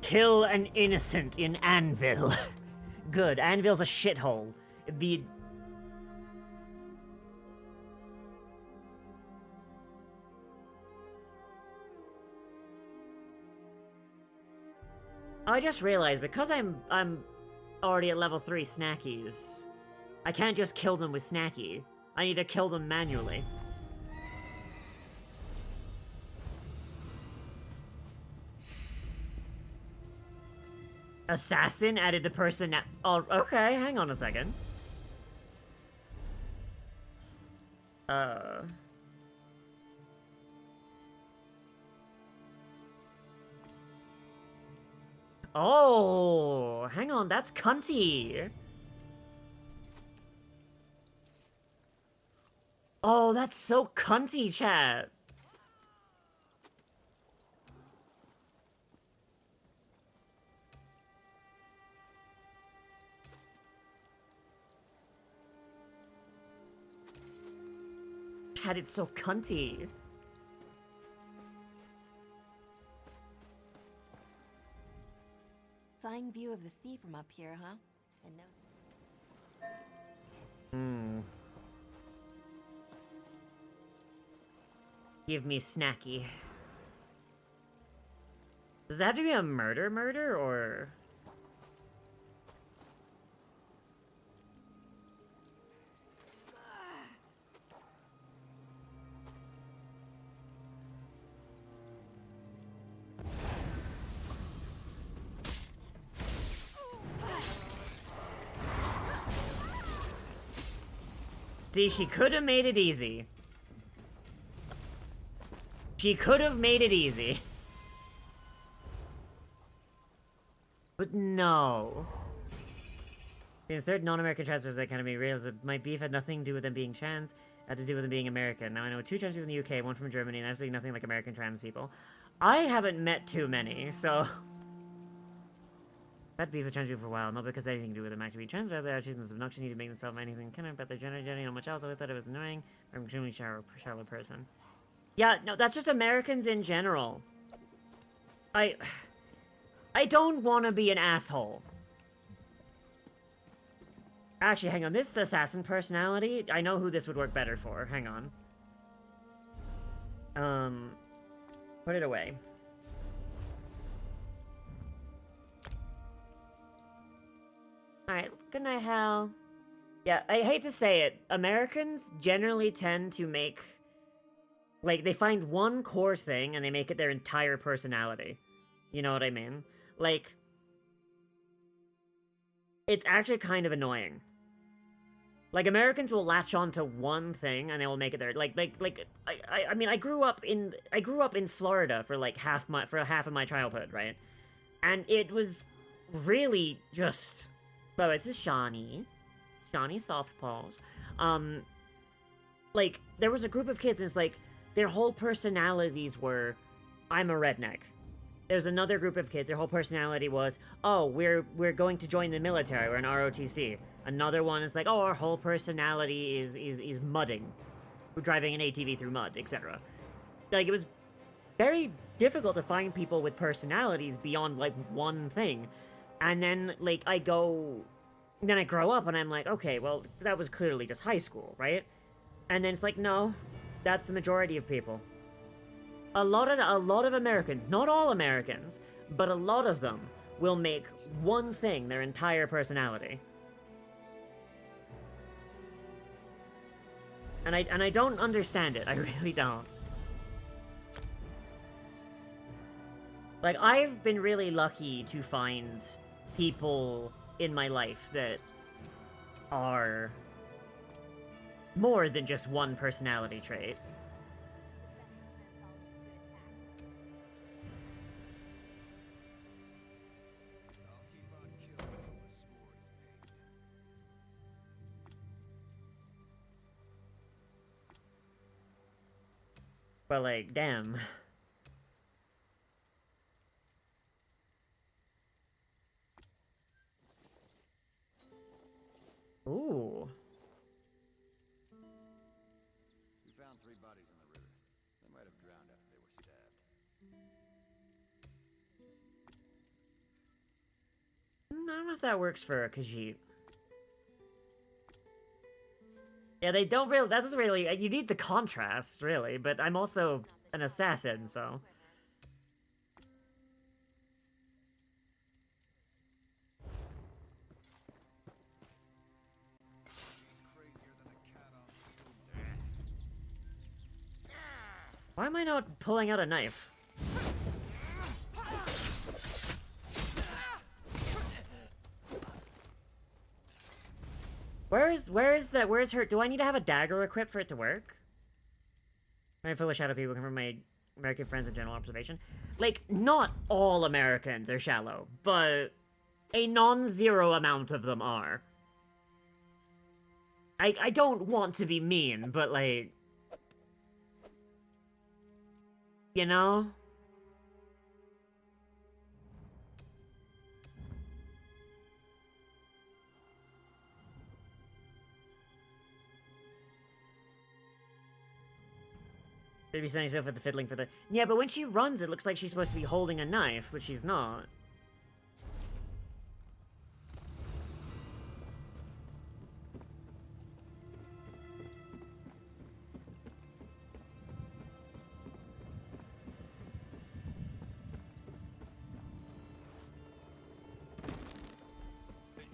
Kill an innocent in Anvil. Good. Anvil's a shithole. I just realized, because I'm already at level 3 snackies, I can't just kill them with snacky. I need to kill them manually. Assassin added the person now. Oh, okay, hang on a second. Oh, hang on, that's cunty. Oh, that's so cunty, chat. Chat, it's so cunty. Fine view of the sea from up here, huh? And no... Give me snacky. Does it have to be a murder, or...? See, she could have made it easy. She could have made it easy. But no. In the third non-American transfers that kind of made realize that my beef had nothing to do with them being trans, had to do with them being American. Now I know 2 trans people in the UK, 1 from Germany, and absolutely nothing like American trans people. I haven't met too many, so... I've had beef with trans people for a while, not because I had anything to do with them actually being trans, rather I choose this obnoxious need to make themselves anything kind of about their gender, not much else. I thought it was annoying. I'm an extremely shallow person. Yeah, no, that's just Americans in general. I don't want to be an asshole. Actually, hang on. This assassin personality, I know who this would work better for. Hang on. Put it away. Alright, good night, Hal. Yeah, I hate to say it. Americans generally tend to make... Like, they find one core thing and they make it their entire personality. You know what I mean? Like... It's actually kind of annoying. Like, Americans will latch on to one thing and they will make it their... I mean, I grew up in Florida for, like, half of my childhood, right? And it was really just... By the way, this is Shawnee. Shawnee Soft Paws. Like, there was a group of kids and it's like, their whole personalities were, I'm a redneck. There's another group of kids, their whole personality was, oh, we're going to join the military, we're an ROTC. Another one is like, oh, our whole personality is mudding. We're driving an ATV through mud, etc. Like, it was very difficult to find people with personalities beyond, like, one thing. And then, like, then I grow up and I'm like, okay, well, that was clearly just high school, right? And then it's like, no, that's the majority of people. A lot of Americans, not all Americans, but a lot of them will make one thing their entire personality. And I don't understand it, I really don't. Like, I've been really lucky to find people in my life that are more than just one personality trait. But, like, damn. Ooh. We found 3 bodies in the river. They might have drowned after they were stabbed. I don't know if that works for Khajiit. Yeah, they don't really, that doesn't really, you need the contrast, really, but I'm also an assassin, so. Why am I not pulling out a knife? Where's her, do I need to have a dagger equipped for it to work? I'm full of shadow people from my American friends and general observation. Like, not all Americans are shallow, but a non-zero amount of them are. I don't want to be mean, but like, you know? Maybe setting herself at the fiddling for the... Yeah, but when she runs, it looks like she's supposed to be holding a knife, but she's not.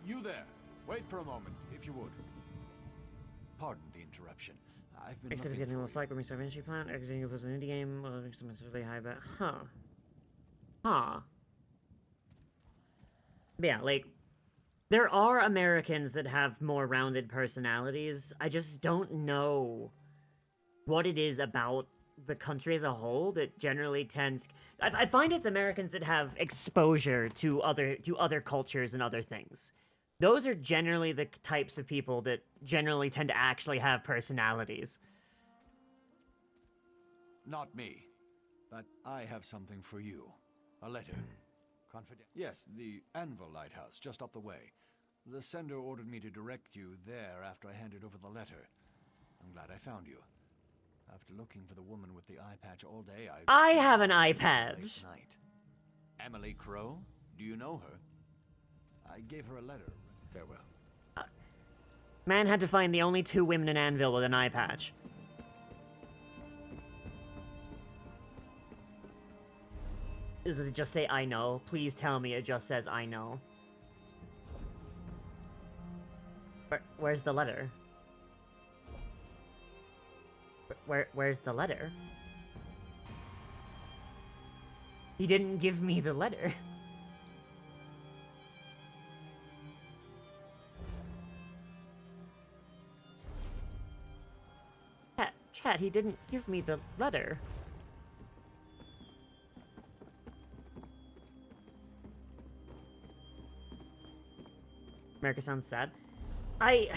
You there. Wait for a moment, if you would. Pardon the interruption. I've been Except he's getting a little flag when we start industry plant. Exiting was an indie game. Well, something's really high, but huh. But yeah, like, there are Americans that have more rounded personalities. I just don't know what it is about the country as a whole that generally tends... I find it's Americans that have exposure to other cultures and other things. Those are generally the types of people that generally tend to actually have personalities. Not me. But I have something for you. A letter. Confidential. Yes, the Anvil Lighthouse, just up the way. The sender ordered me to direct you there after I handed over the letter. I'm glad I found you. After looking for the woman with the eye patch all day, I have an eye patch! Night. Emily Crow? Do you know her? I gave her a letter. Farewell. Man had to find the only 2 women in Anvil with an eye patch. Does it just say, I know? Please tell me it just says, I know. Where's the letter? Where's the letter? He didn't give me the letter. Chat, he didn't give me the letter. America sounds sad. I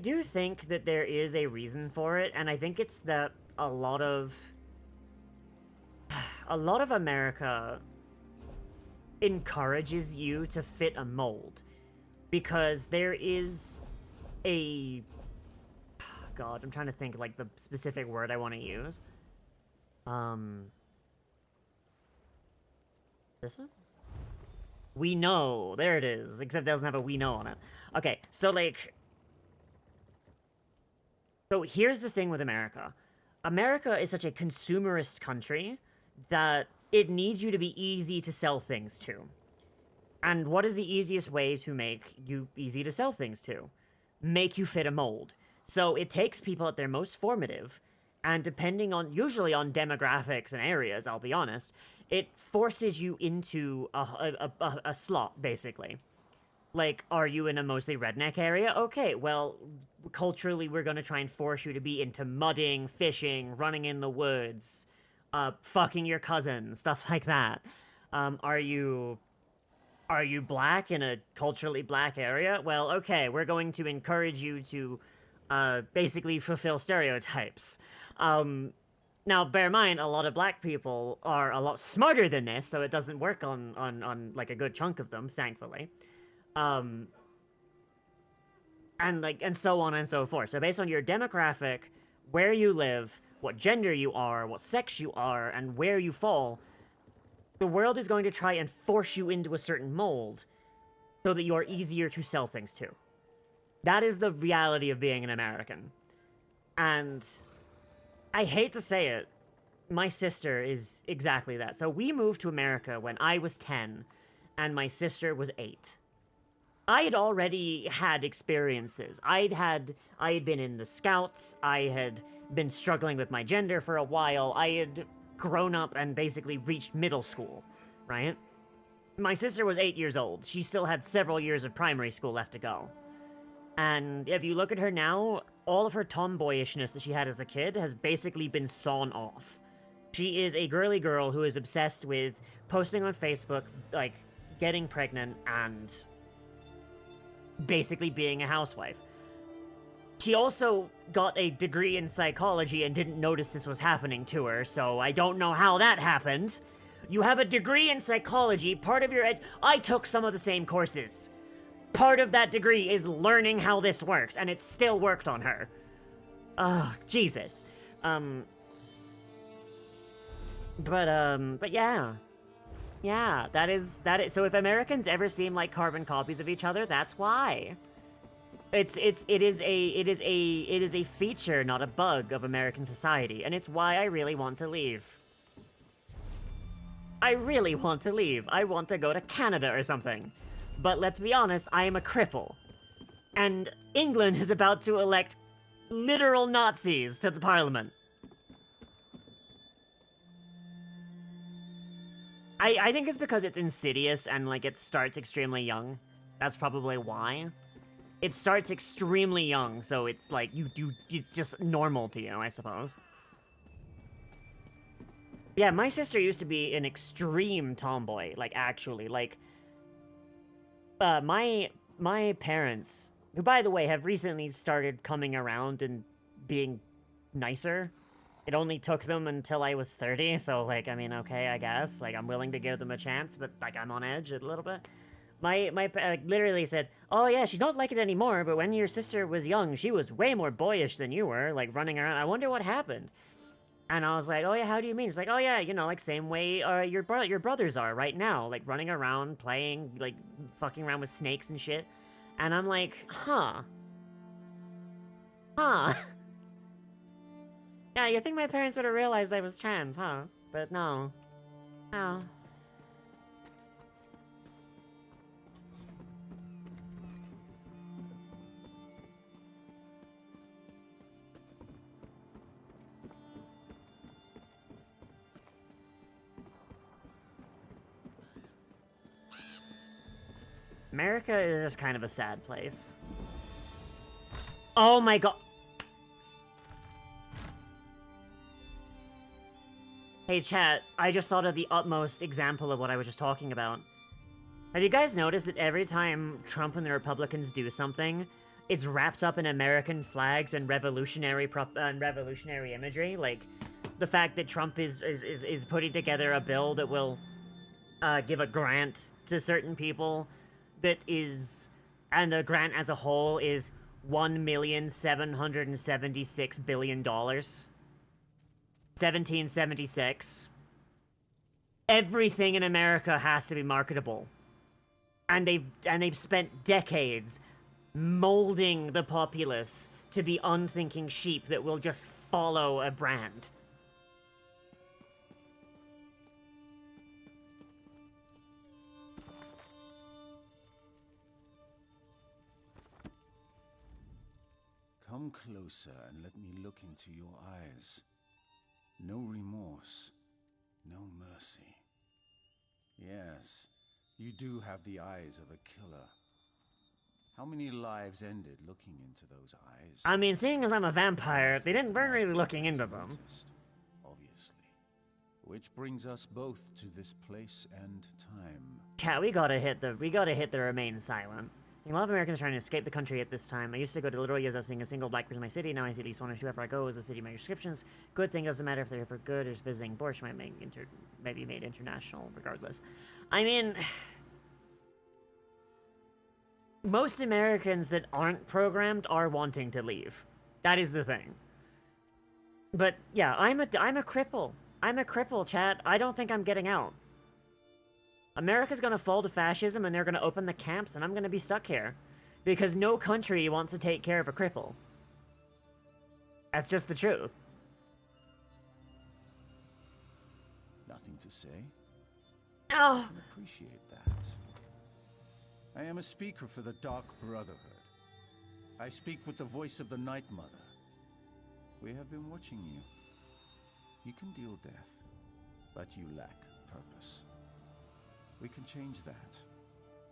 do think that there is a reason for it, and I think it's that a lot of America encourages you to fit a mold, because there is a... God, I'm trying to think, like, the specific word I want to use. This one? We know. There it is. Except it doesn't have a we know on it. Okay, so, like... So, here's the thing with America. America is such a consumerist country that it needs you to be easy to sell things to. And what is the easiest way to make you easy to sell things to? Make you fit a mold. So it takes people at their most formative, And depending on, usually on demographics and areas, I'll be honest, it forces you into a slot, basically. Like, are you in a mostly redneck area? Okay, well, culturally, we're gonna try and force you to be into mudding, fishing, running in the woods, fucking your cousin, stuff like that. Are you black in a culturally black area? Well, okay, we're going to encourage you to, basically fulfill stereotypes. Now, bear in mind, a lot of black people are a lot smarter than this, so it doesn't work on like, a good chunk of them, thankfully. And so on and so forth. So based on your demographic, where you live, what gender you are, what sex you are, and where you fall, the world is going to try and force you into a certain mold so that you are easier to sell things to. That is the reality of being an American. And I hate to say it, my sister is exactly that. So we moved to America when I was 10, and my sister was 8. I had already had experiences. I had been in the Scouts, I had been struggling with my gender for a while, I had grown up and basically reached middle school, right? My sister was 8 years old. She still had several years of primary school left to go. And if you look at her now, all of her tomboyishness that she had as a kid has basically been sawn off. She is a girly girl who is obsessed with posting on Facebook, like, getting pregnant and basically being a housewife. She also got a degree in psychology and didn't notice this was happening to her, so I don't know how that happened. You have a degree in psychology, part of your I took some of the same courses. Part of that degree is learning how this works, and it still worked on her. Ugh, Jesus. But yeah. Yeah, that is, so if Americans ever seem like carbon copies of each other, that's why. It is a feature, not a bug, of American society, and it's why I really want to leave. I really want to leave. I want to go to Canada or something. But let's be honest, I am a cripple. And England is about to elect literal Nazis to the parliament. I think it's because it's insidious and, like, it starts extremely young. That's probably why. It starts extremely young, so it's like, it's just normal to you, I suppose. Yeah, my sister used to be an extreme tomboy, like, actually, like, my parents, who, by the way, have recently started coming around and being nicer. It only took them until I was 30, so, like, I mean, okay, I guess. Like, I'm willing to give them a chance, but, like, I'm on edge a little bit. My literally said, oh, yeah, she's not like it anymore, but when your sister was young, she was way more boyish than you were, like, running around. I wonder what happened. And I was like, oh, yeah, how do you mean? It's like, oh, yeah, you know, like, same way your brothers are right now, like, running around, playing, like, fucking around with snakes and shit. And I'm like, huh. Yeah, you think my parents would have realized I was trans, huh? But no. No. America is just kind of a sad place. Oh my god. Hey chat, I just thought of the utmost example of what I was just talking about. Have you guys noticed that every time Trump and the Republicans do something, it's wrapped up in American flags and revolutionary imagery? Like, the fact that Trump is putting together a bill that will give a grant to certain people that is, and the grant as a whole is $1,776 billion. 1776. Everything in America has to be marketable. And they've spent decades molding the populace to be unthinking sheep that will just follow a brand. Come Come closer and let me look into your eyes. No remorse, no mercy. Yes, you do have the eyes of a killer. How many lives ended looking into those eyes? I mean, seeing as I'm a vampire, they didn't burn really looking into them. Obviously. Which brings us both to this place and time. Chat, we gotta hit the remain silent. A lot of Americans are trying to escape the country at this time. I used to go to literal years without seeing a single black person in my city. Now I see at least one or two after I go. Is the city my descriptions? Good thing doesn't matter if they're for good or just visiting. Borscht might be made international regardless. I mean, most Americans that aren't programmed are wanting to leave. That is the thing. But yeah, I'm a cripple. I'm a cripple, chat. I don't think I'm getting out. America's gonna fall to fascism and they're gonna open the camps and I'm gonna be stuck here. Because no country wants to take care of a cripple. That's just the truth. Nothing to say? Oh. I can appreciate that. I am a speaker for the Dark Brotherhood. I speak with the voice of the Night Mother. We have been watching you. You can deal death, but you lack purpose. We can change that,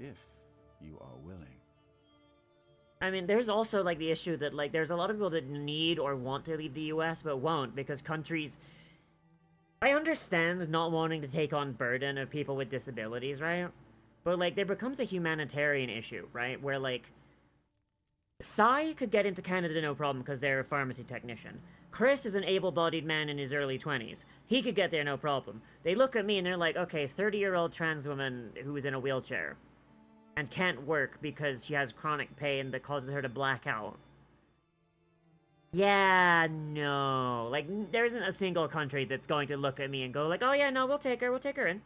if you are willing. I mean, there's also, like, the issue that, like, there's a lot of people that need or want to leave the US, but won't, because countries... I understand not wanting to take on burden of people with disabilities, right? But, like, there becomes a humanitarian issue, right? Where, like, Sai could get into Canada no problem because they're a pharmacy technician. Chris is an able-bodied man in his early 20s. He could get there no problem. They look at me and they're like, okay, 30-year-old trans woman who's in a wheelchair and can't work because she has chronic pain that causes her to black out. Yeah, no. Like, there isn't a single country that's going to look at me and go like, oh yeah, no, we'll take her in.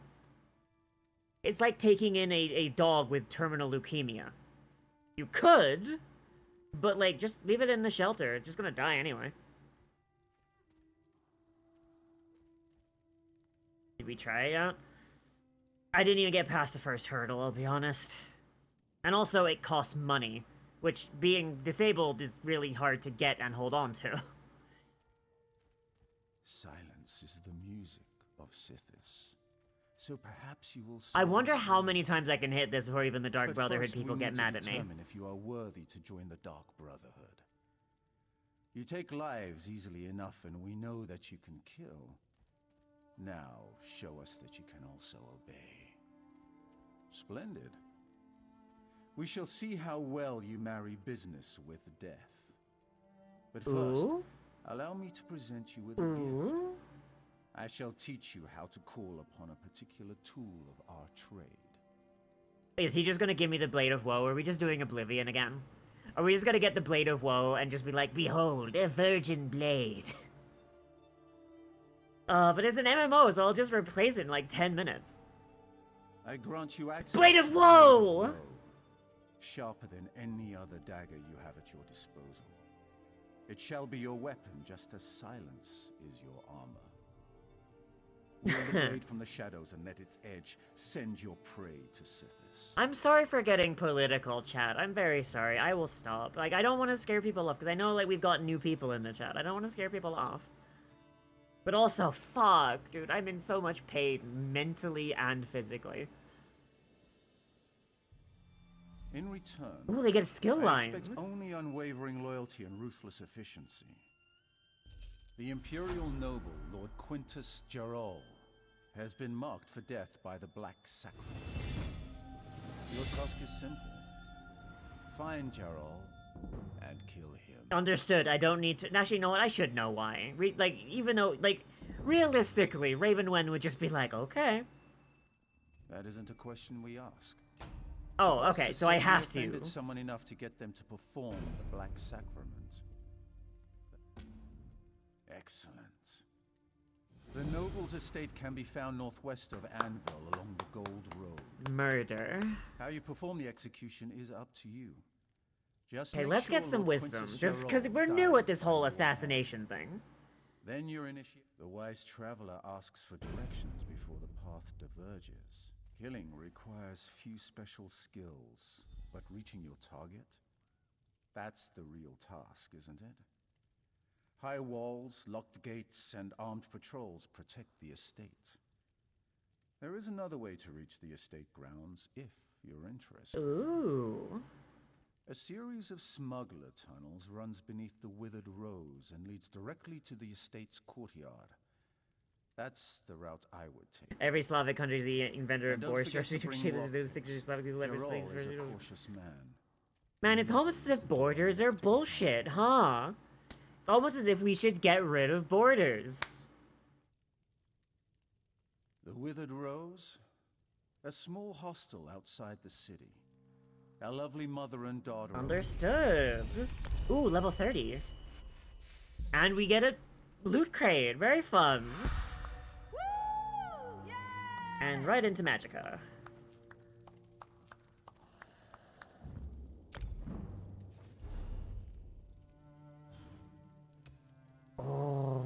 It's like taking in a dog with terminal leukemia. You could, but, like, just leave it in the shelter. It's just gonna die anyway. Did we try it out? I didn't even get past the first hurdle, I'll be honest. And also, it costs money, which, being disabled, is really hard to get and hold on to. Silence is the music of Sithis. So perhaps you will... I wonder how many times I can hit this before even the Dark Brotherhood people get mad at me. Determine if you are worthy to join the Dark Brotherhood. You take lives easily enough, and we know that you can kill. Now, show us that you can also obey. Splendid. We shall see how well you marry business with death. But first, allow me to present you with a gift. I shall teach you how to call upon a particular tool of our trade. Is he just gonna give me the Blade of Woe? Or are we just doing Oblivion again? Are we just gonna get the Blade of Woe and just be like, behold, a virgin blade? But it's an MMO, so I'll just replace it in like 10 minutes. I grant you access Blade of Woe! Sharper than any other dagger you have at your disposal. It shall be your weapon, just as silence is your armor. Wield the blade from the shadows and let its edge send your prey to Sithis. I'm sorry for getting political, chat. I'm very sorry. I will stop. Like, I don't want to scare people off, because I know, like, we've got new people in the chat. I don't want to scare people off. But also, fuck, dude, I'm in so much pain, mentally and physically. In return, ooh, they get a skill line. I expect only unwavering loyalty and ruthless efficiency. The Imperial noble, Lord Quintus Jarol, has been marked for death by the Black Sacrament. Your task is simple. Find Jarol and kill him. Understood. I don't need to... Actually, you know what? I should know why. Like, even though, like, realistically, Raven Wen would just be like, okay. That isn't a question we ask. Oh, okay, so I have to. Offended someone enough to get them to perform the Black Sacrament. Excellent. The noble's estate can be found northwest of Anvil along the Gold Road. Murder. How you perform the execution is up to you. Just okay, let's get some wisdom, just because we're new at this whole assassination thing. Then you're initiated. The wise traveler asks for directions before the path diverges. Killing requires few special skills, but reaching your target? That's the real task, isn't it? High walls, locked gates, and armed patrols protect the estate. There is another way to reach the estate grounds, if you're interested. Ooh. A series of smuggler tunnels runs beneath the Withered Rose and leads directly to the estate's courtyard. That's the route I would take. Every Slavic country is the inventor of And don't Boris forget to Strategy. bring This is rockets. 60 Slavic people ever Geralt things. is a cautious man. Man, it's almost as if borders are bullshit, huh? It's almost as if we should get rid of borders. The Withered Rose? A small hostel outside the city. Our lovely mother and daughter. Understood. Ooh, level 30. And we get a loot crate. Very fun. And right into Magicka. Oh.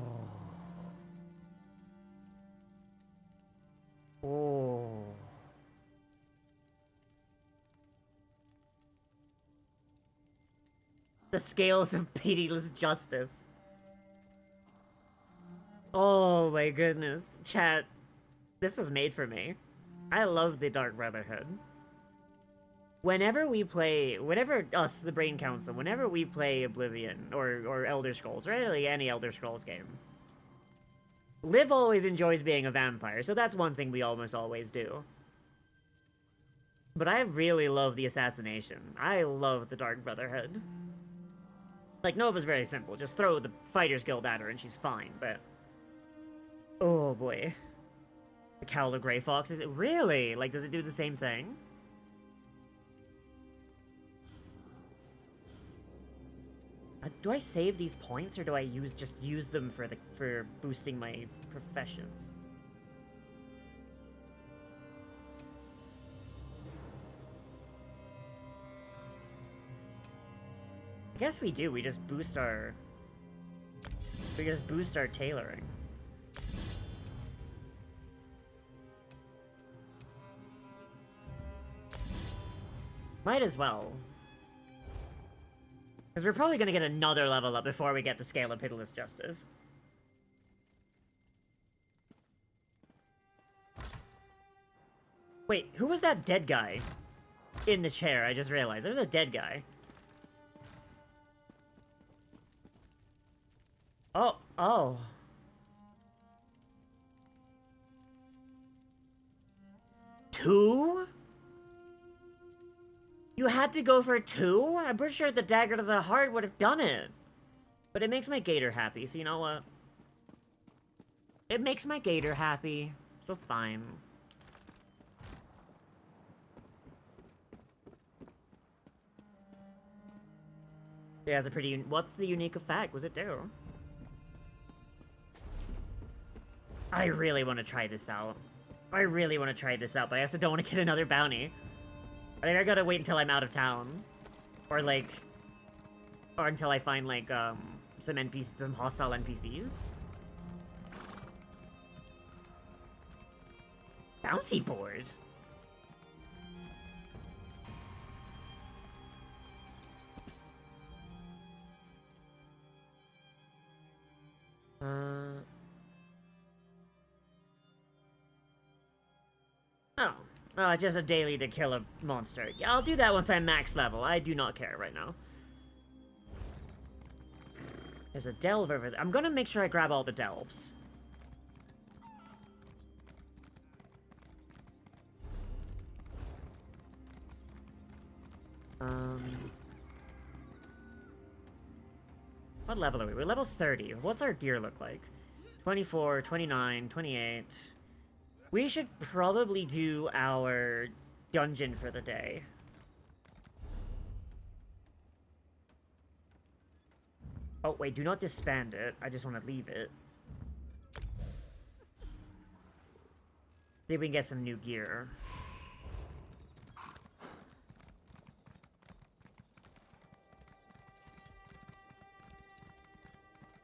Oh. The scales of pitiless justice. Oh my goodness. Chat, this was made for me. I love the Dark Brotherhood. Whenever us, the Brain Council, whenever we play Oblivion, or Elder Scrolls, or really any Elder Scrolls game, Liv always enjoys being a vampire, so that's one thing we almost always do. But I really love the assassination. I love the Dark Brotherhood. Like, Nova's very simple. Just throw the Fighters Guild at her and she's fine, but... Oh boy. The Cowl of Grey Fox, is it really? Like, does it do the same thing? Do I save these points, or do I just use them for boosting my professions? I guess we do. We just boost our tailoring. Might as well. Because we're probably going to get another level up before we get the Scale of Pitiless Justice. Wait, who was that dead guy in the chair? I just realized. There's a dead guy. Oh, oh. Two? You had to go for two? I'm pretty sure the dagger to the heart would have done it. But it makes my gator happy, so you know what? It makes my gator happy, so fine. It has a pretty... What's the unique effect? What's it do? I really want to try this out. But I also don't want to get another bounty. I think I gotta wait until I'm out of town. Or until I find, some hostile NPCs. Bounty board? Oh, it's just a daily to kill a monster. Yeah, I'll do that once I'm max level. I do not care right now. There's a delve over there. I'm gonna make sure I grab all the delves. What level are we? We're level 30. What's our gear look like? 24, 29, 28... We should probably do our dungeon for the day. Oh, wait, do not disband it. I just want to leave it. See if we can get some new gear.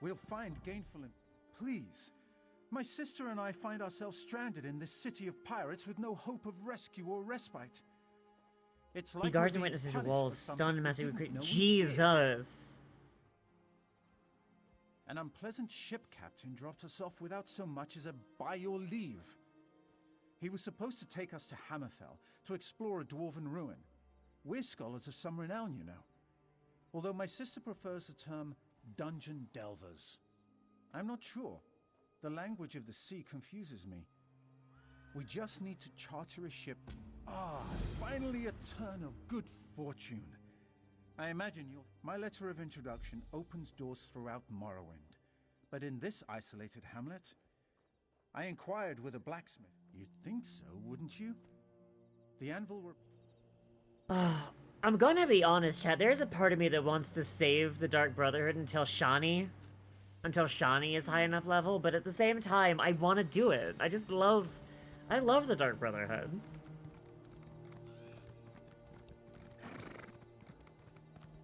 We'll find gainful and... Please. My sister and I find ourselves stranded in this city of pirates with no hope of rescue or respite. It's He like guards we're and being witnesses to punished walls, for something stunned we massive. didn't know we did. Jesus. An unpleasant ship captain dropped us off without so much as a by your leave. He was supposed to take us to Hammerfell to explore a dwarven ruin. We're scholars of some renown, you know. Although my sister prefers the term dungeon delvers. I'm not sure. The language of the sea confuses me. We just need to charter a ship. Ah, finally a turn of good fortune. I imagine my letter of introduction opens doors throughout Morrowind. But in this isolated hamlet, I inquired with a blacksmith. You'd think so, wouldn't you? The anvil were... I'm gonna be honest, chat. There's a part of me that wants to save the Dark Brotherhood until Shani is high enough level, but at the same time, I want to do it. I love the Dark Brotherhood.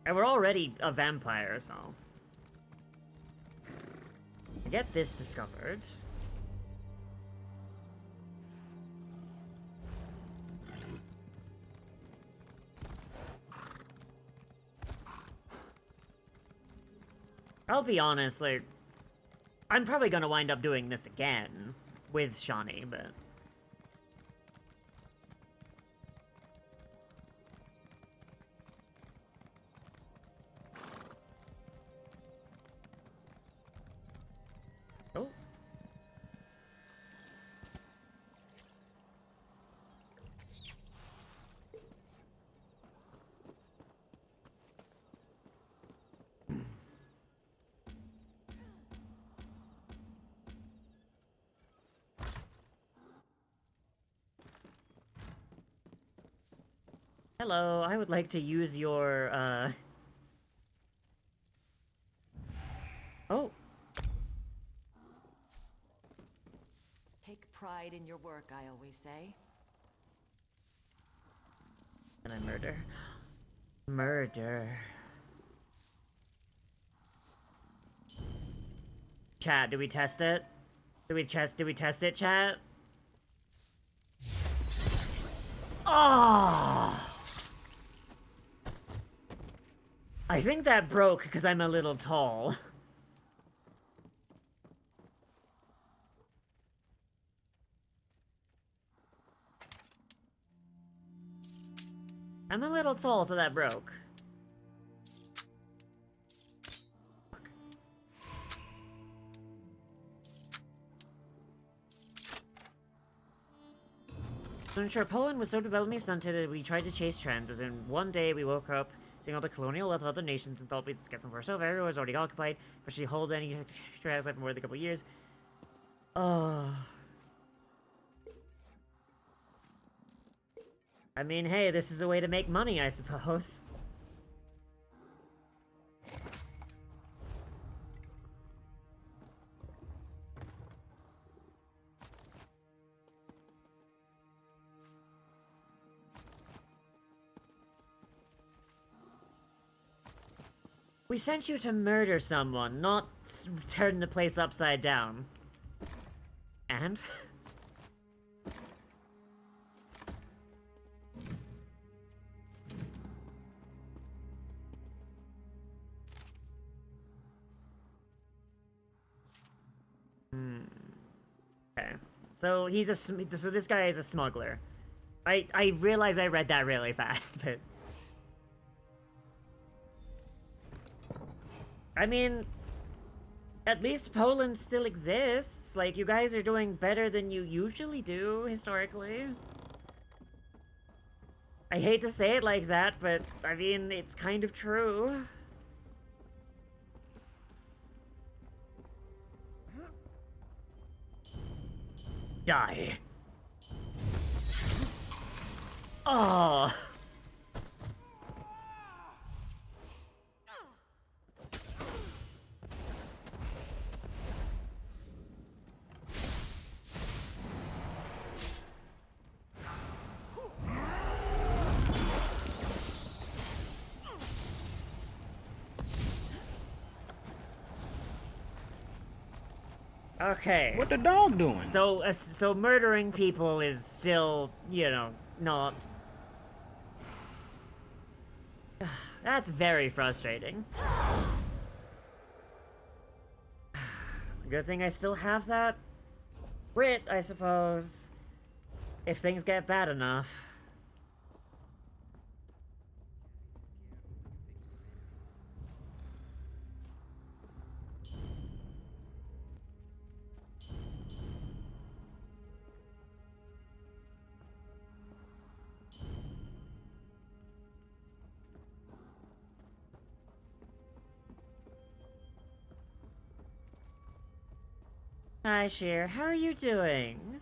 And we're already a vampire, so... I get this discovered. I'll be honest, like, I'm probably gonna wind up doing this again with Shani, but... Oh. Hello, I would like to use your, Oh. Take pride in your work, I always say. And I murder. Murder. Chat, did we test it? Did we test it, chat? Oh! I think that broke because I'm a little tall. I'm a little tall, so that broke. Fuck. To ensure Poland was so developingly stunted that we tried to chase trends, as in one day we woke up seeing all the colonial wealth of other nations and thought we'd get some for ourselves. Everyone was already occupied, but she hold any extra house life for more than a couple of years. I mean, hey, this is a way to make money, I suppose. We sent you to murder someone, not turn the place upside down. And? Okay. So so this guy is a smuggler. I realize I read that really fast, but... I mean, at least Poland still exists. Like, you guys are doing better than you usually do, historically. I hate to say it like that, but, I mean, it's kind of true. Die. Oh. Okay. What the dog doing? So murdering people is still, you know, not... That's very frustrating. Good thing I still have that Brit, I suppose. If things get bad enough. Hi, Sheer. How are you doing?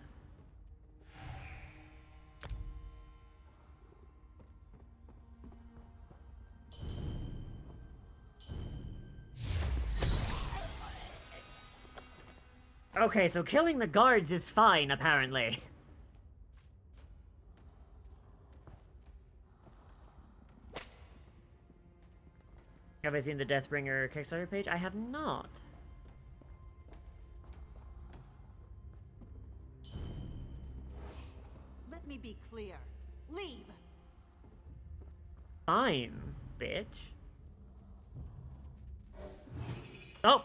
Okay, so killing the guards is fine, apparently. Have I seen the Deathbringer Kickstarter page? I have not. Let me be clear. Leave! Fine, bitch. Oh!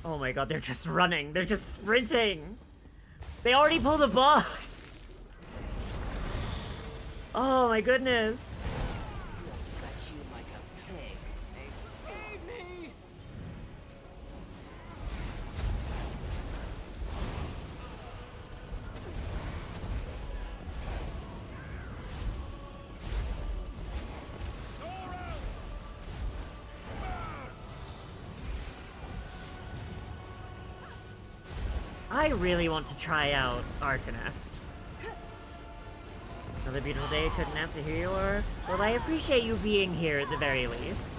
Oh my god, they're just running. They're just sprinting. They already pulled a boss. Oh my goodness. Got you like a pig. Feed me! I really want to try out Arcanist. Another beautiful day, couldn't have to hear you are. Well, I appreciate you being here at the very least.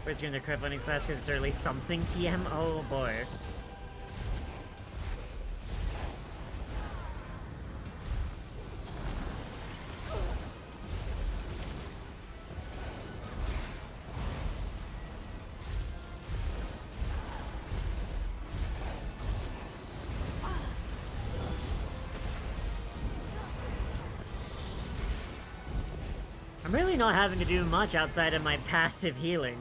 Where's your crowdfunding flash because it's early something TM? Oh boy. I'm really not having to do much outside of my passive healing.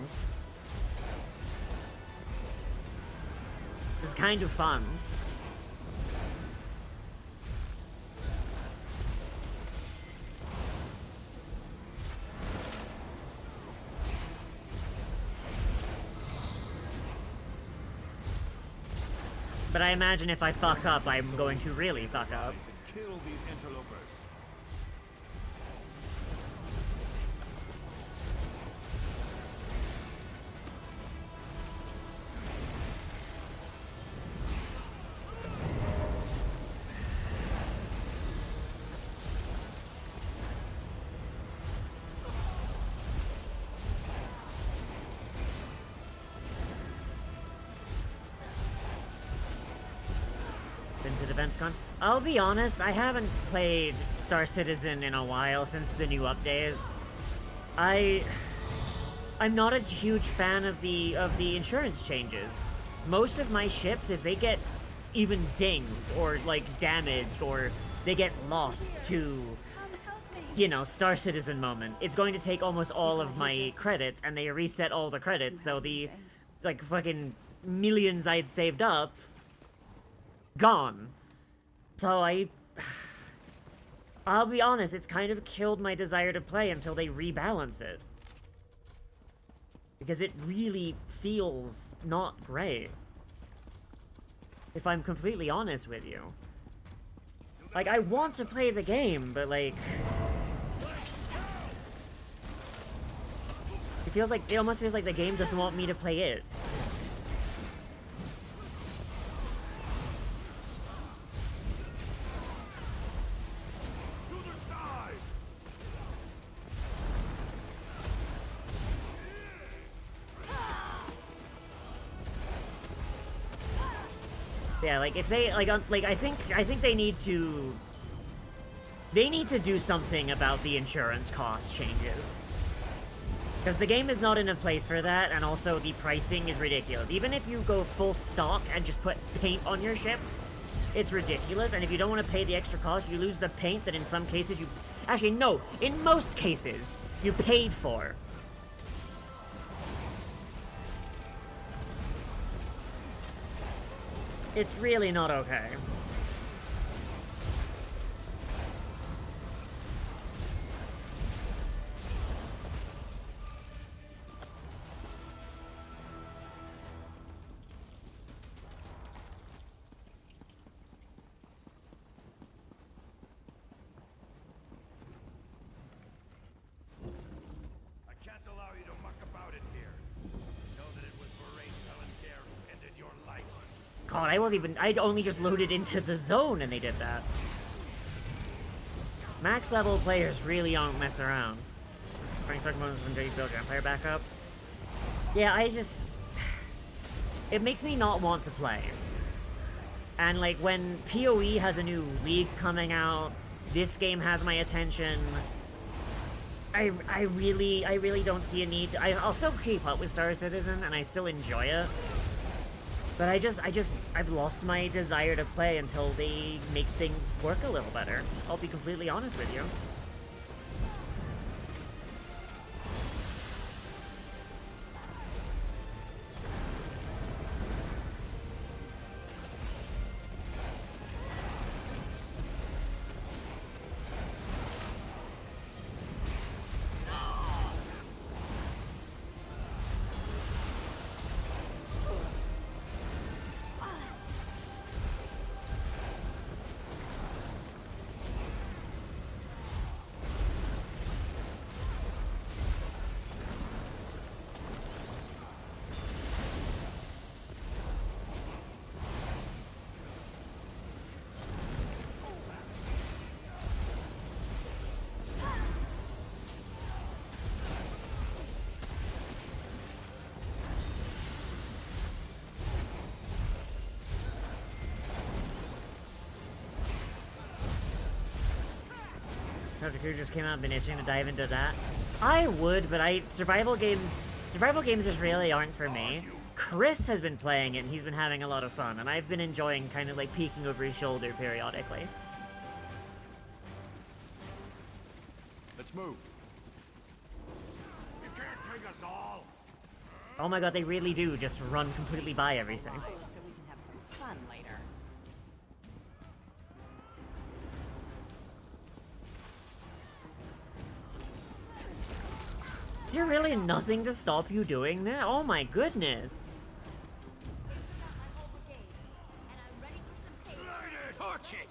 It's kind of fun. But I imagine if I fuck up, I'm going to really fuck up. Kill these interlopers. To DefenseCon. I'll be honest, I haven't played Star Citizen in a while since the new update. I'm not a huge fan of the insurance changes. Most of my ships, if they get even dinged or like damaged or they get lost to, you know, Star Citizen moment, it's going to take almost all of my credits, and they reset all the credits, so the like fucking millions I'd saved up gone. So I'll be honest, it's kind of killed my desire to play until they rebalance it. Because it really feels not great. If I'm completely honest with you. Like, I want to play the game, but like... it almost feels like the game doesn't want me to play it. Yeah, like if they like I think they need to do something about the insurance cost changes. Because the game is not in a place for that, and also the pricing is ridiculous. Even if you go full stock and just put paint on your ship, it's ridiculous, and if you don't want to pay the extra cost, you lose the paint that in some cases you... Actually, no, in most cases, you paid for. It's really not okay. God, I'd only just loaded into the zone and they did that. Max level players really don't mess around. Running certain moments when you build your empire back up. Yeah, it makes me not want to play. And like when PoE has a new league coming out, this game has my attention. I really don't see a need. I'll still keep up with Star Citizen and I still enjoy it. But I've lost my desire to play until they make things work a little better. I'll be completely honest with you. Dr. Crew just came out and been itching to dive into that. I would, but survival games just really aren't for me. Chris has been playing it and he's been having a lot of fun, and I've been enjoying kind of like peeking over his shoulder periodically. Let's move. You can't take us all. Oh my god, they really do just run completely by everything. So we can have some fun later. There's really nothing to stop you doing that? Oh my goodness. Torch it!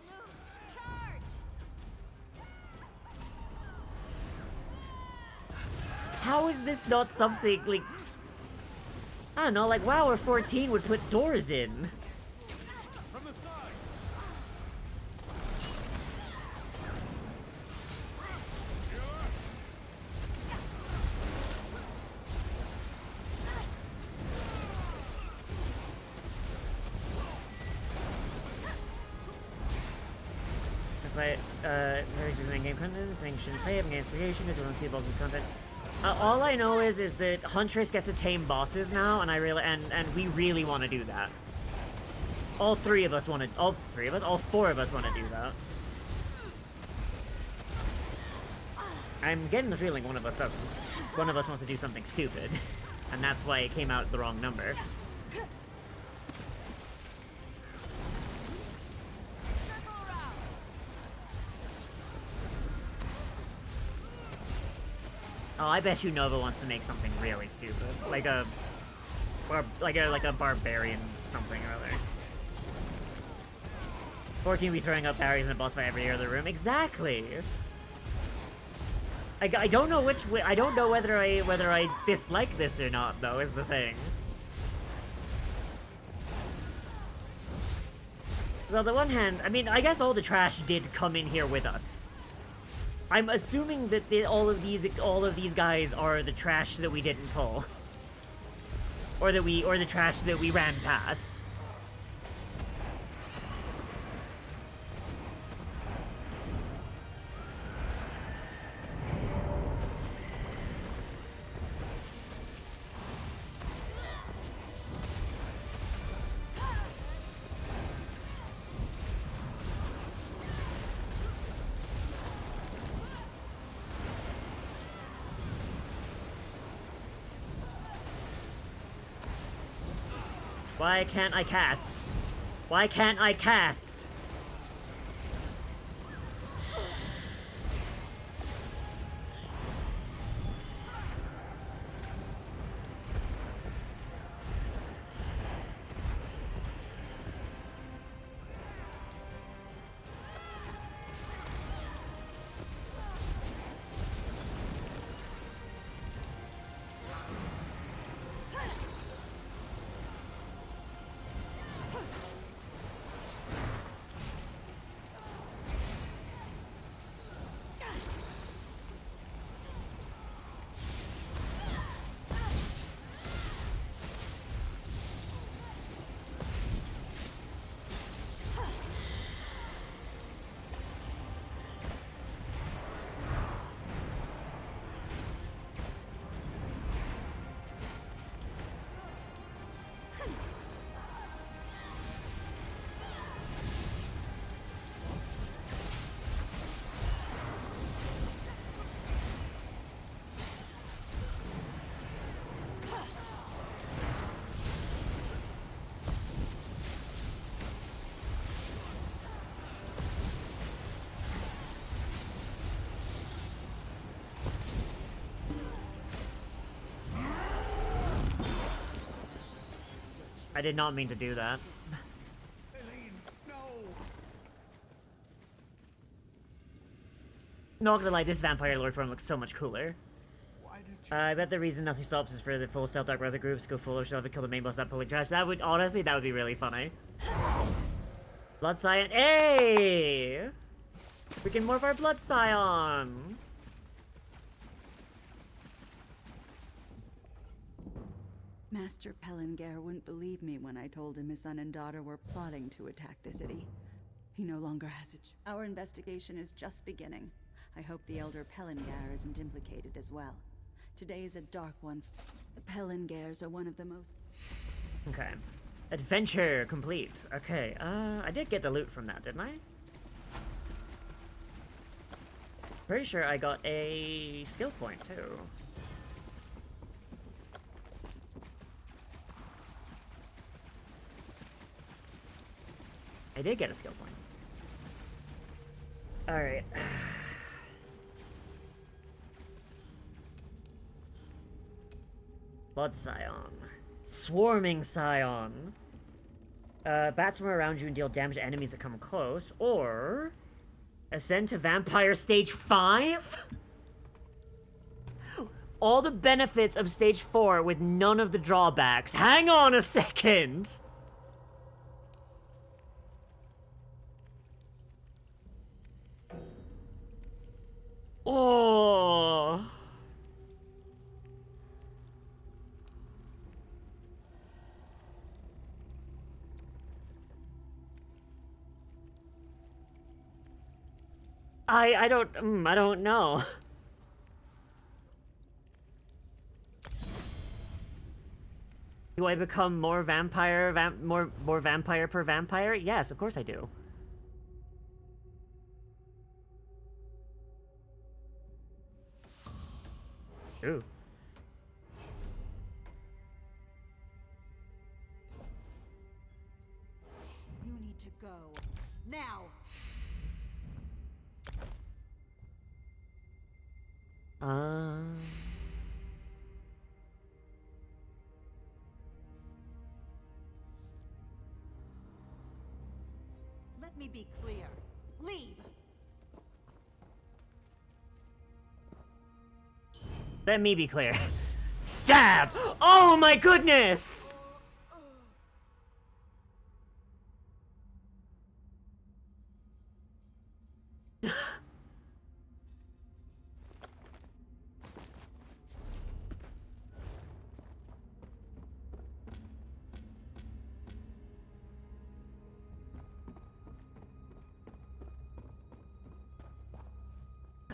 How is this not something, like... I don't know, like WoW or 14 would put doors in. From the side! Various in-game content, sanctioned play, game creation, is one of the bulk of content. All I know is that Huntress gets to tame bosses now, and we really want to do that. All four of us want to do that. I'm getting the feeling one of us doesn't. One of us wants to do something stupid, and that's why it came out the wrong number. Oh, I bet you Nova wants to make something really stupid, like a barbarian something or other. 14 be throwing up barriers in a boss fight every other room. Exactly. I don't know which way. I don't know whether I dislike this or not, though. Is the thing. So on the one hand, I mean, I guess all the trash did come in here with us. I'm assuming that all of these guys are the trash that we didn't pull, or the trash that we ran past. Why can't I cast? Why can't I cast? I did not mean to do that. Not gonna lie, this Vampire Lord form looks so much cooler. I bet the reason nothing stops is for the full stealth Dark Brother groups go full or stealth to kill the main boss that pulling trash. That would, honestly, that would be really funny. Blood Scion, hey! We can morph our Blood Scion! Master Pellinger wouldn't believe me when I told him his son and daughter were plotting to attack the city. He no longer has it. Our investigation is just beginning. I hope the Elder Pellinger isn't implicated as well. Today is a dark one. The Pellingers are one of the most... Okay. Adventure complete. Okay, I did get the loot from that, didn't I? Pretty sure I got a skill point, too. I did get a skill point. Alright. Blood Scion. Swarming Scion. Bats from around you and deal damage to enemies that come close. Or... Ascend to Vampire Stage 5? All the benefits of Stage 4 with none of the drawbacks. Hang on a second! Oh. I don't know. Do I become more vampire, more vampire per vampire? Yes, of course I do. Ooh. You need to go. Now! Let me be clear. Leave! Let me be clear. Stab! Oh my goodness!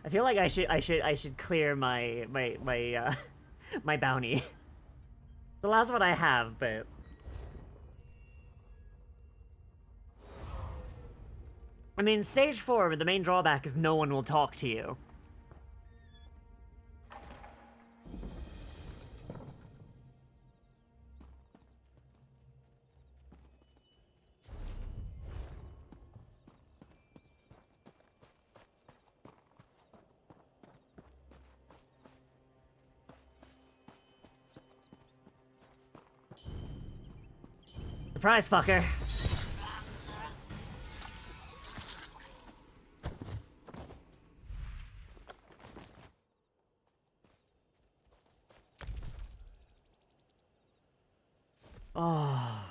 I feel like I should clear my my bounty. The last one I have, but I mean, stage 4, the main drawback is no one will talk to you. Surprise, fucker. Oh.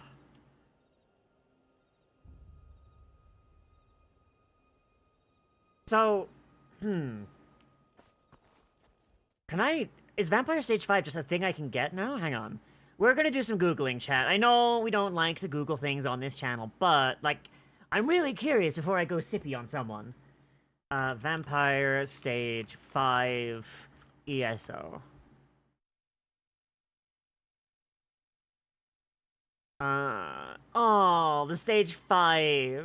So, can is Vampire Stage 5 just a thing I can get now? Hang on. We're gonna do some Googling, chat. I know we don't like to Google things on this channel, but, like, I'm really curious before I go sippy on someone. Vampire Stage 5 ESO. Oh, the Stage 5.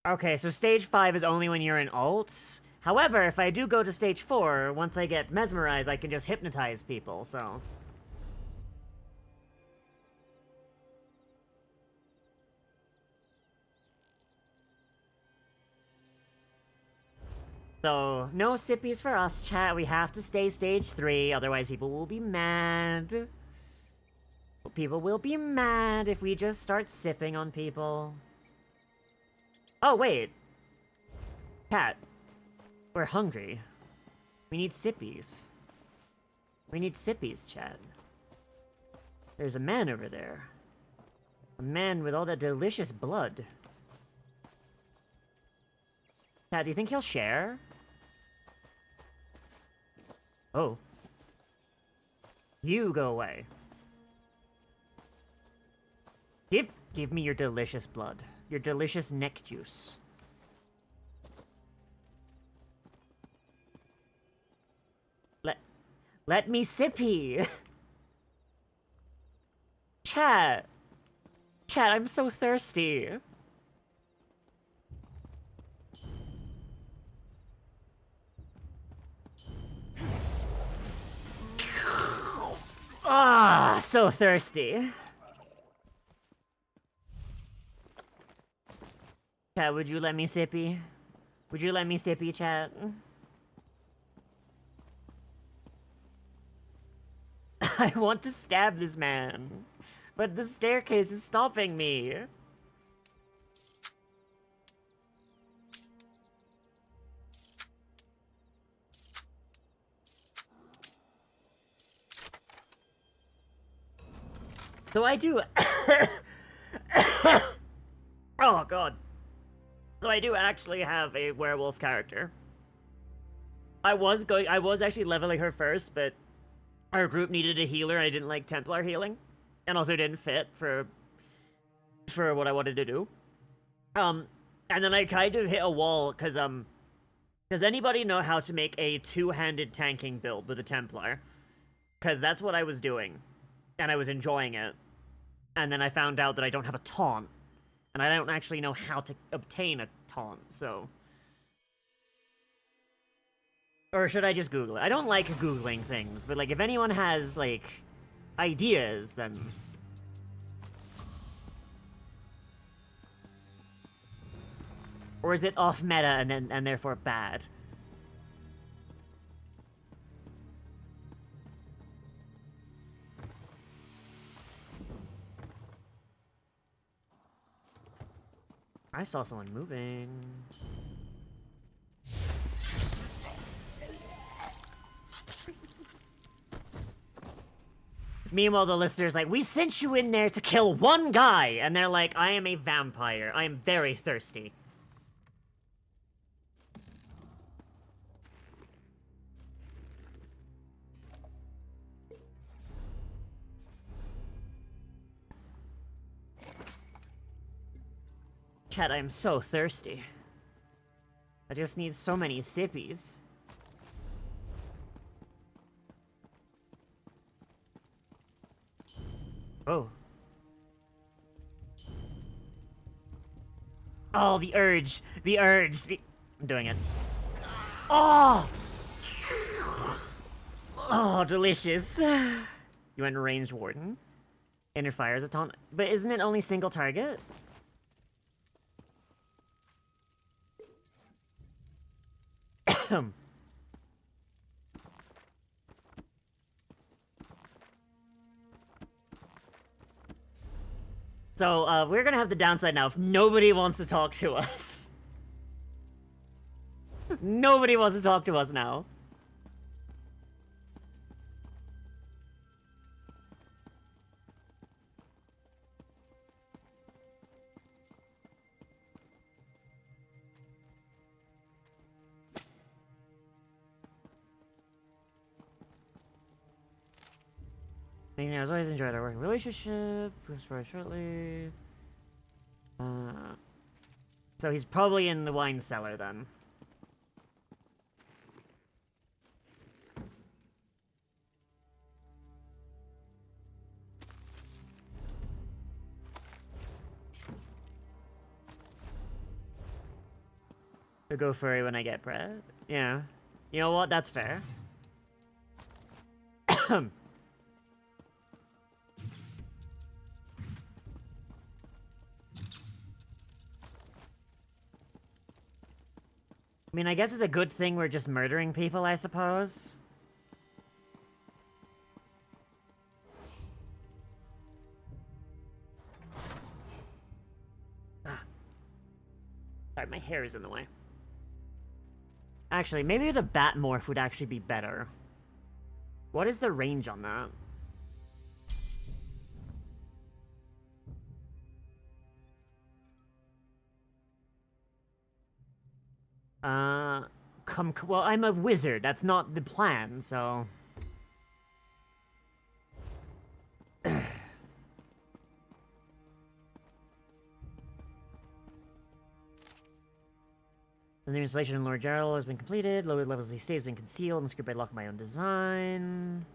Okay, so stage 5 is only when you're in alt. However, if I do go to stage 4, once I get mesmerized, I can just hypnotize people, so... So, no sippies for us, chat. We have to stay stage 3, otherwise people will be mad. People will be mad if we just start sipping on people. Oh, wait. Cat. We're hungry. We need sippies. We need sippies, chat. There's a man over there. A man with all that delicious blood. Cat, do you think he'll share? Oh. You go away. Give me your delicious blood. Your delicious neck juice. Let me sippy. Chat. Chat, I'm so thirsty. Ah, so thirsty. Chat, would you let me sippy? Would you let me sippy, chat? I want to stab this man, but the staircase is stopping me. So I do... Oh, God. So I do actually have a werewolf character. I was actually leveling her first, but our group needed a healer, and I didn't like Templar healing. And also didn't fit for what I wanted to do. And then I kind of hit a wall, because, does anybody know how to make a two-handed tanking build with a Templar? Because that's what I was doing. And I was enjoying it. And then I found out that I don't have a taunt. And I don't actually know how to obtain a taunt, so... Or should I just Google it? I don't like Googling things, but, like, if anyone has, like, ideas, then... Or is it off meta and therefore bad? I saw someone moving. Meanwhile, the listener's like, we sent you in there to kill one guy! And they're like, I am a vampire. I am very thirsty. Chat, I am so thirsty. I just need so many sippies. Oh. Oh, the urge. The urge. I'm doing it. Oh! Oh, delicious. You went range warden. Inner fire is a taunt. But isn't it only single target? So, we're gonna have the downside now if nobody wants to talk to us. Nobody wants to talk to us now. I was always enjoyed our working relationship. Very shortly. So he's probably in the wine cellar then. I'll go furry when I get bread. Yeah. You know what? That's fair. I mean, I guess it's a good thing we're just murdering people, I suppose. Ah. Sorry, my hair is in the way. Actually, maybe the bat morph would actually be better. What is the range on that? Well, I'm a wizard. That's not the plan, so... The new installation in Lord Jarl has been completed. Lower levels of the estate has been concealed and secured by lock of my own design.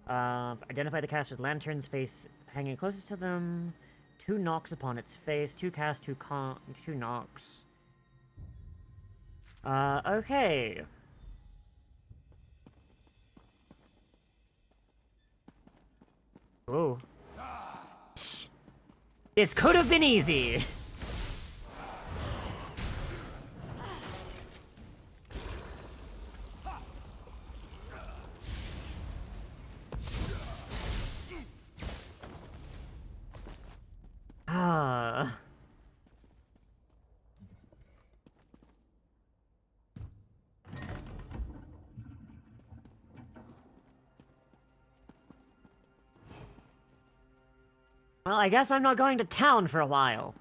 Identify the caster's lantern's face hanging closest to them. 2 knocks upon its face. 2 cast, 2 knocks. Okay. Whoa. This could have been easy! Ah. Well, I guess I'm not going to town for a while.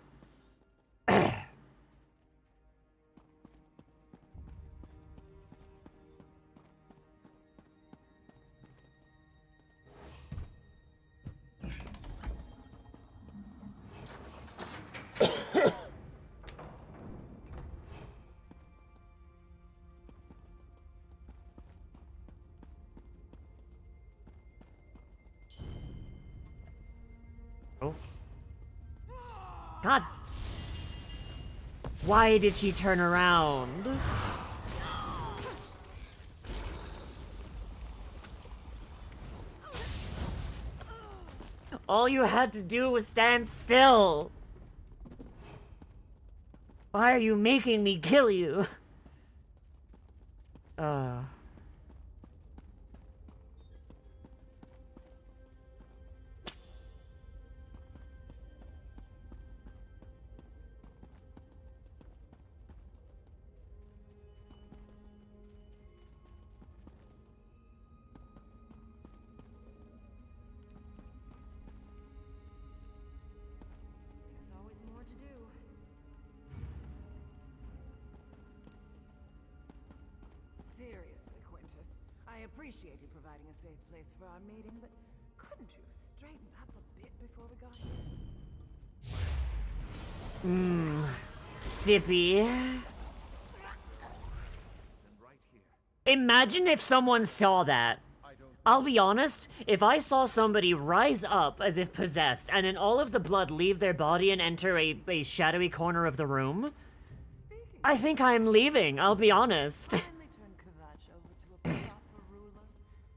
Oh. God. Why did she turn around? All you had to do was stand still. Why are you making me kill you? There's always more to do. Seriously, Quintus. I appreciate you providing a safe place for our meeting, but couldn't you have straightened up a bit before we got here? Sippy. Imagine if someone saw that. I'll be honest, if I saw somebody rise up as if possessed, and then all of the blood leave their body and enter a shadowy corner of the room, I think I'm leaving, I'll be honest. Finally turn Kvatch over to a proper ruler.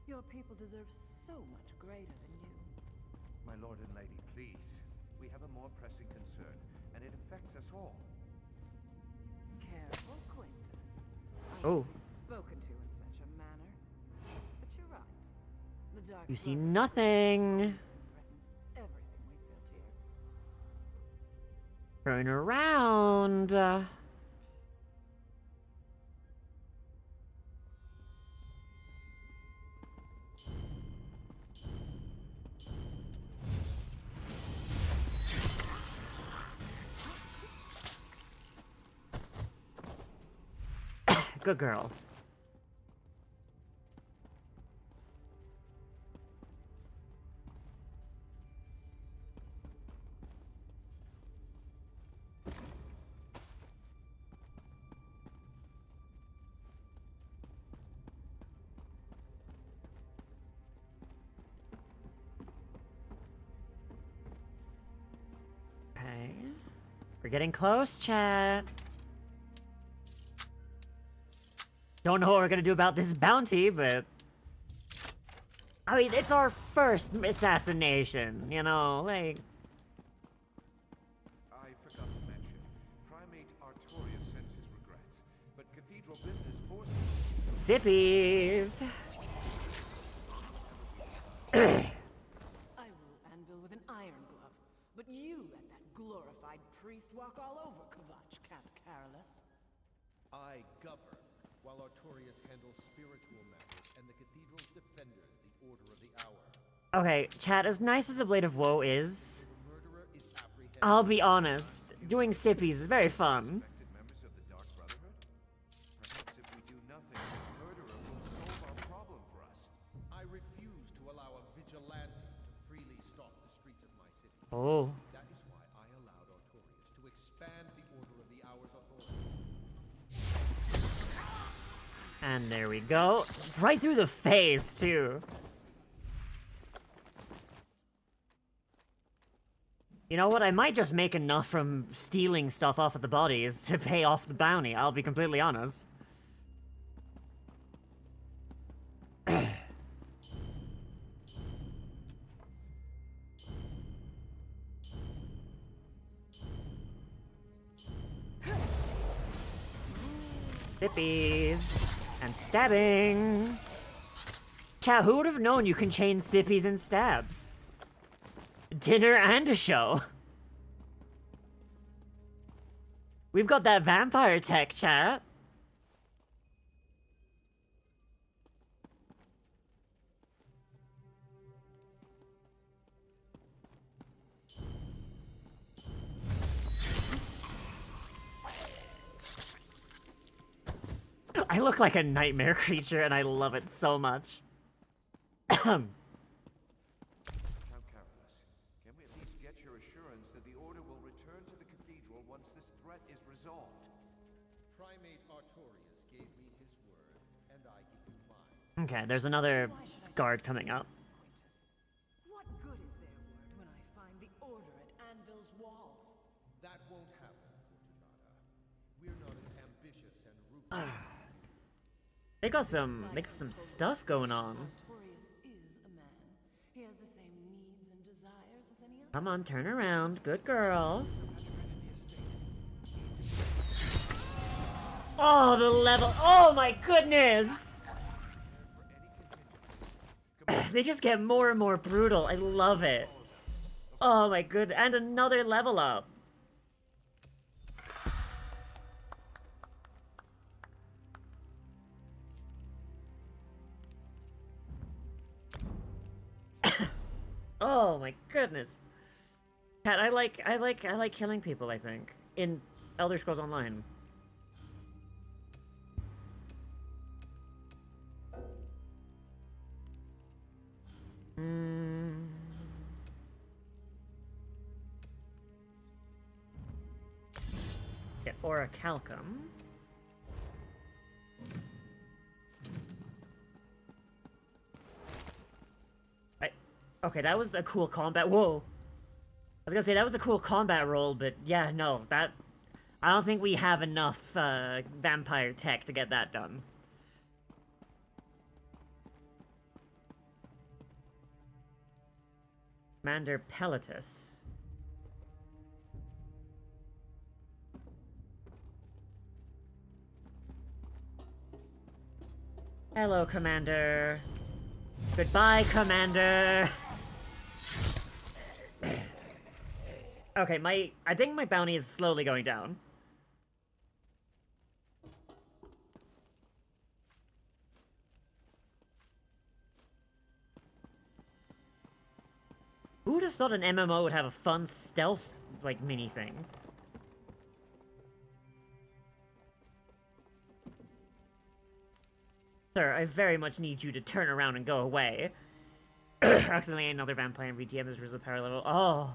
Your people deserve so much greater than you. My lord and lady, please. We have a more pressing concern, and it affects us all. Careful, Quintus. Oh. Spoken to in such a manner. But you're right. The Dark You see Brotherhood nothing. threatens everything we've built here. Turn around. Good girl. Okay. We're getting close, chat. Don't know what we're gonna do about this bounty, but... I mean, it's our first assassination, you know, like... I forgot to mention, Primate Artorius sends his regrets, but Cathedral business forces... Sippies! I rule Anvil with an iron glove, but you let that glorified priest walk all over Kvatch, Count Carolus. I govern, while Artorius handles spiritual matters and the Cathedral's defenders, the Order of the Hour. Okay, chat, as nice as the Blade of Woe is, The murderer is apprehended. I'll be honest, doing Sippies is very fun. Suspected members of the Dark Brotherhood? Perhaps if we do nothing, this murderer will solve our problem for us. I refuse to allow a vigilante to freely stalk the streets of my city. Oh. That is why I allowed Artorius to expand the Order of the Hour's authority. And there we go. Right through the face, too. You know what? I might just make enough from stealing stuff off of the bodies to pay off the bounty, I'll be completely honest. Sippies. And stabbing. Chat, who would have known you can chain sippies and stabs? Dinner and a show. We've got that vampire tech, chat. I look like a nightmare creature and I love it so much. Count Carolus, can we at least get your assurance that the Order will return to the Cathedral once this threat is resolved? Primate Artorius gave me his word, and I give you mine. Okay, there's another guard coming up. Quintus, what good is their word when I find the Order at Anvil's walls? That won't happen, Fortunata. We're not as ambitious and ruthless. They got some stuff going on. Artorius is a man. He has the same needs and desires as any other. Come on, turn around. Good girl. Oh, the level. Oh my goodness! They just get more and more brutal. I love it. Oh my good. And another level up. Oh my goodness. Cat, I like killing people, I think. In Elder Scrolls Online. Get Orichalcum. Okay, that was a cool combat. Whoa. I was gonna say, that was a cool combat roll, but yeah, no, that... I don't think we have enough, vampire tech to get that done. Commander Pelletus. Hello, Commander. Goodbye, Commander. Okay, I think my bounty is slowly going down. Who would have thought an MMO would have a fun stealth, like, mini thing? Sir, I very much need you to turn around and go away. Accidentally another vampire VGM has risen power level. Oh.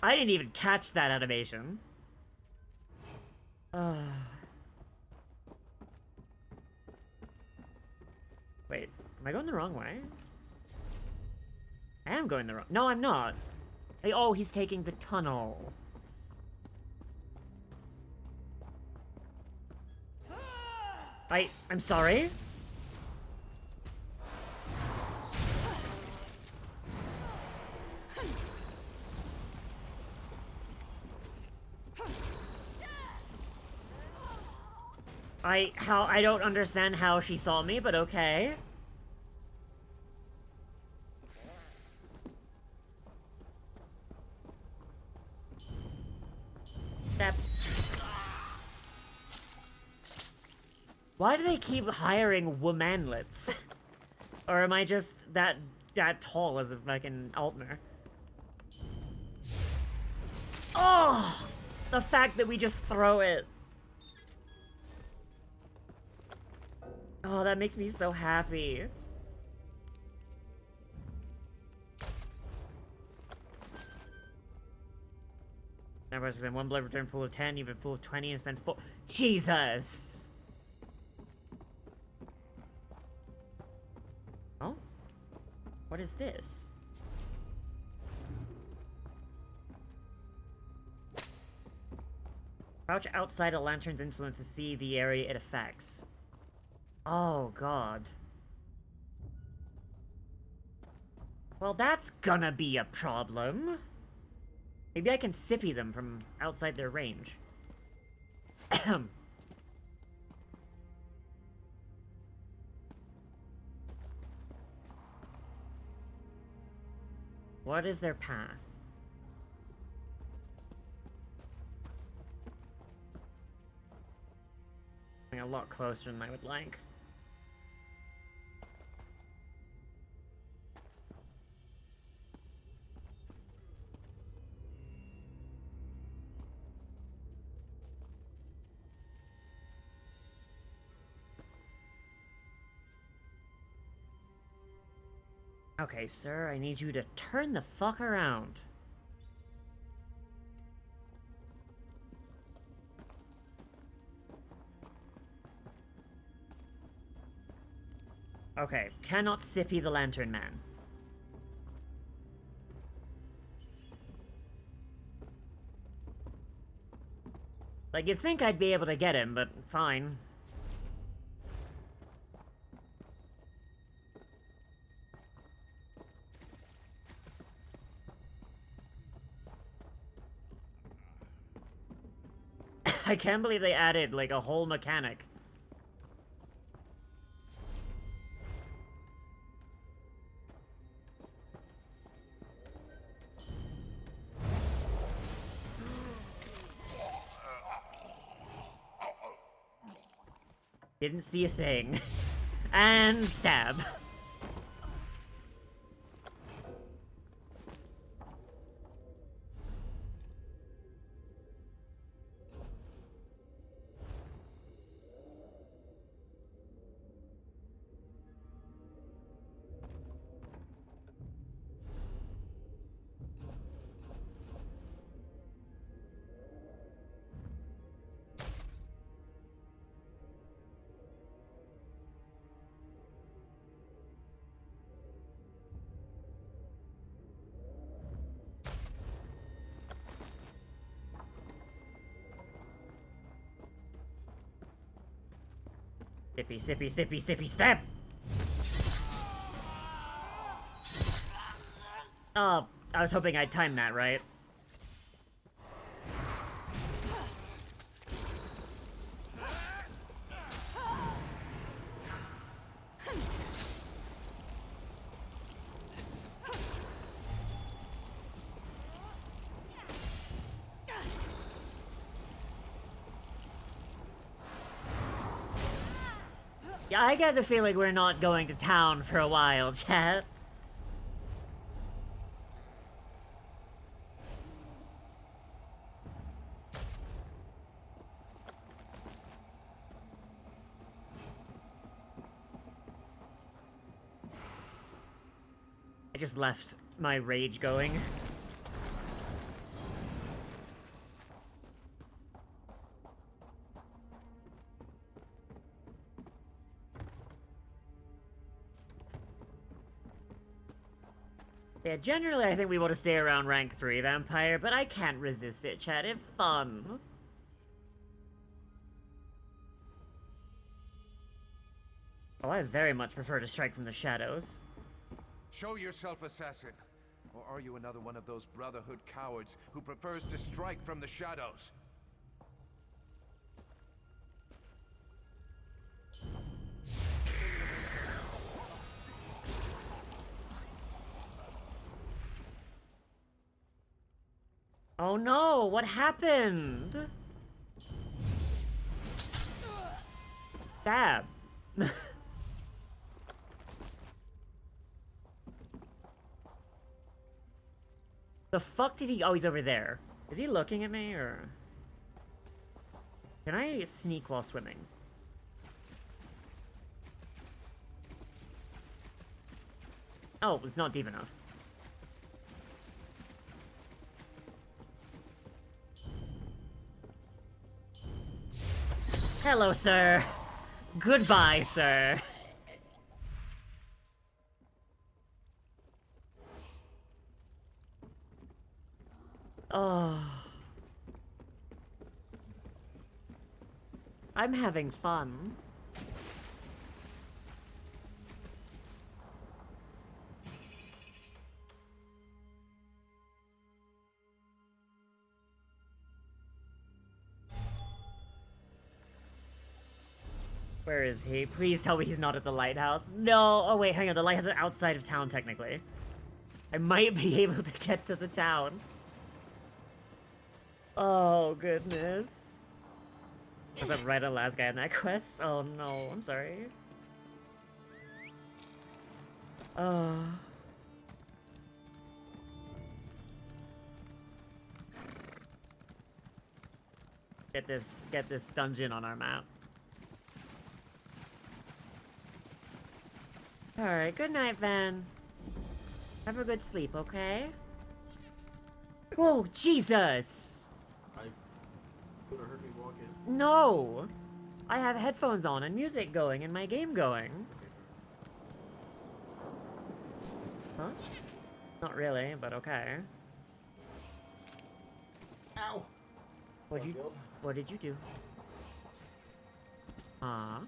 I didn't even catch that animation. Wait, am I going the wrong way? I am going the wrong... No, I'm not. Hey, oh, he's taking the tunnel. I'm sorry? I don't understand how she saw me, but okay. Step. Why do they keep hiring womanlets? Or am I just that tall as a fucking Altmer? Oh! The fact that we just throw it. Oh, that makes me so happy. Never has been 1 blood return pool of 10, you've been pool of 20 and spent 4. Jesus! Oh? What is this? Crouch outside a lantern's influence to see the area it affects. Oh, God. Well, that's gonna be a problem. Maybe I can sippy them from outside their range. What is their path? A lot closer than I would like. Okay, sir, I need you to turn the fuck around. Okay, cannot sippy the Lantern Man. Like, you'd think I'd be able to get him, but fine. I can't believe they added, like, a whole mechanic. Didn't see a thing. And stab. Sippy, sippy, sippy, sippy, stab! Oh, I was hoping I'd time that right. Yeah, I get the feeling we're not going to town for a while, chat. I just left my rage going. Yeah, generally I think we want to stay around rank 3 vampire, but I can't resist it, chat. It's fun. Oh, I very much prefer to strike from the shadows. Show yourself, assassin. Or are you another one of those Brotherhood cowards who prefers to strike from the shadows? Oh no, what happened? Stab. The fuck did he... Oh, he's over there. Is he looking at me, or... Can I sneak while swimming? Oh, it's not deep enough. Hello, sir. Goodbye, sir. Oh. I'm having fun. Where is he? Please tell me he's not at the lighthouse. No! Oh wait, hang on. The lighthouse is outside of town, technically. I might be able to get to the town. Oh, goodness. Was that right on last guy in that quest? Oh no, I'm sorry. Get this dungeon on our map. Alright, good night, Van. Have a good sleep, okay? Oh, Jesus! Would have heard me walk in. No! I have headphones on and music going and my game going. Huh? Not really, but okay. Ow! What did you do? Aw.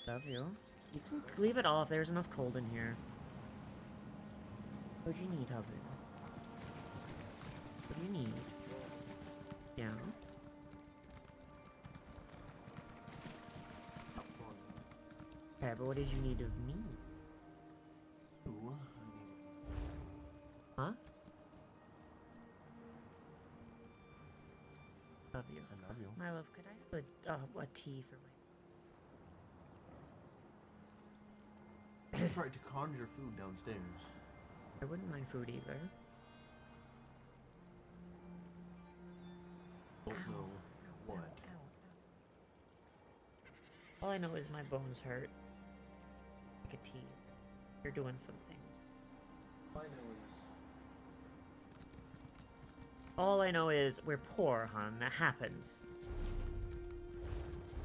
Love you. You can leave it off, there's enough cold in here. What do you need, hubby? What do you need? Yeah. Okay, but what did you need of me? Ooh. Huh? Love you. I love you. My love, could I have a tea for my... I tried to conjure food downstairs. I wouldn't mind food either. Don't know what. All I know is my bones hurt. Like a tea. You're doing something. All I know is we're poor, hon. That happens.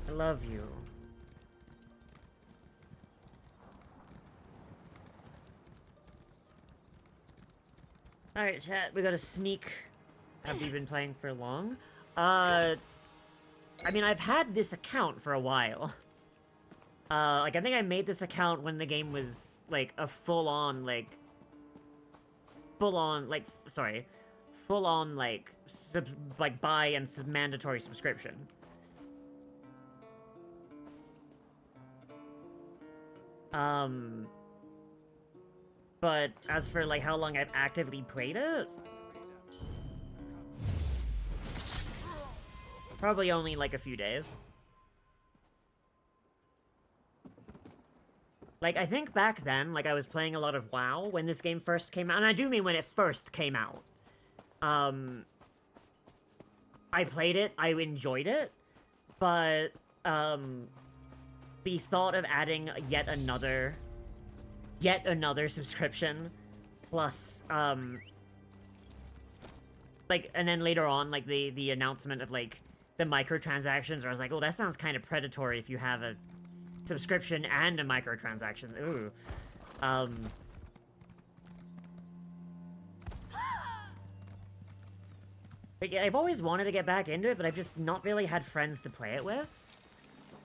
I love you. Alright, chat, we got a sneak. Have you been playing for long? I mean, I've had this account for a while. Like, I think I made this account when the game was, like, a full-on, like, buy and mandatory subscription. But as for, like, how long I've actively played it, probably only, like, a few days. Like, I think back then, like, I was playing a lot of WoW when this game first came out, and I do mean when it first came out. I played it, I enjoyed it, but, the thought of adding yet another subscription, plus, like, and then later on, like, the announcement of, like, the microtransactions, where I was like, oh, that sounds kind of predatory if you have a subscription and a microtransaction. Ooh. Like, I've always wanted to get back into it, but I've just not really had friends to play it with.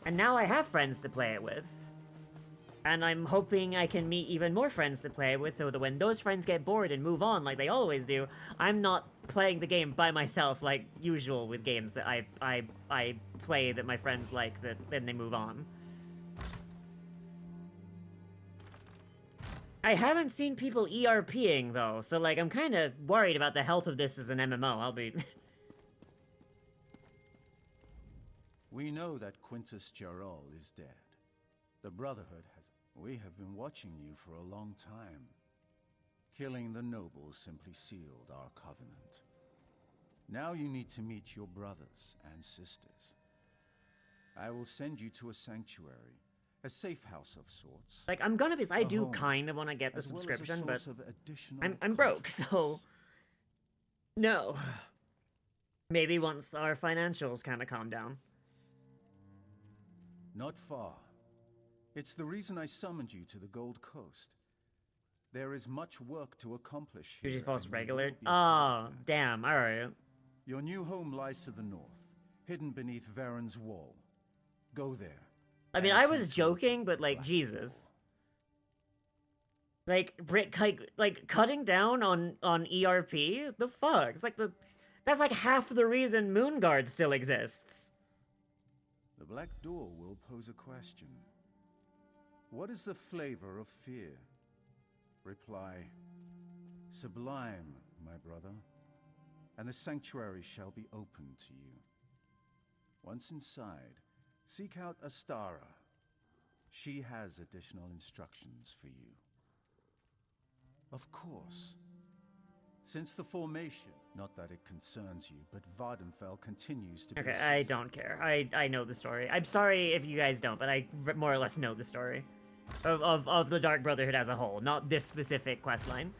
And now I have friends to play it with. And I'm hoping I can meet even more friends to play it with, so that when those friends get bored and move on like they always do, I'm not playing the game by myself like usual with games that I play that my friends like, that then they move on. I haven't seen people ERPing, though, so, like, I'm kind of worried about the health of this as an MMO, I'll be... We know that Quintus Gerol is dead. The Brotherhood has... We have been watching you for a long time. Killing the nobles simply sealed our covenant. Now you need to meet your brothers and sisters. I will send you to a sanctuary. A safe house of sorts. Like, I'm gonna be... I do kind of want to get the subscription, but... I'm broke, so... No. Maybe once our financials kind of calm down. Not far. It's the reason I summoned you to the Gold Coast. There is much work to accomplish here. Usually false regular? Oh, damn, alright. Your new home lies to the north, hidden beneath Varen's wall. Go there. I mean, I was joking, but, like, Jesus. Like, cutting down on ERP? The fuck? It's like that's like half the reason Moonguard still exists. The Black Door will pose a question. What is the flavor of fear? Reply, sublime, my brother, and the sanctuary shall be open to you. Once inside, seek out Astara. She has additional instructions for you. Of course. Since the formation, not that it concerns you, but Vardenfell continues to be... Okay, I don't care. I know the story. I'm sorry if you guys don't, but I more or less know the story. Of the Dark Brotherhood as a whole, not this specific questline.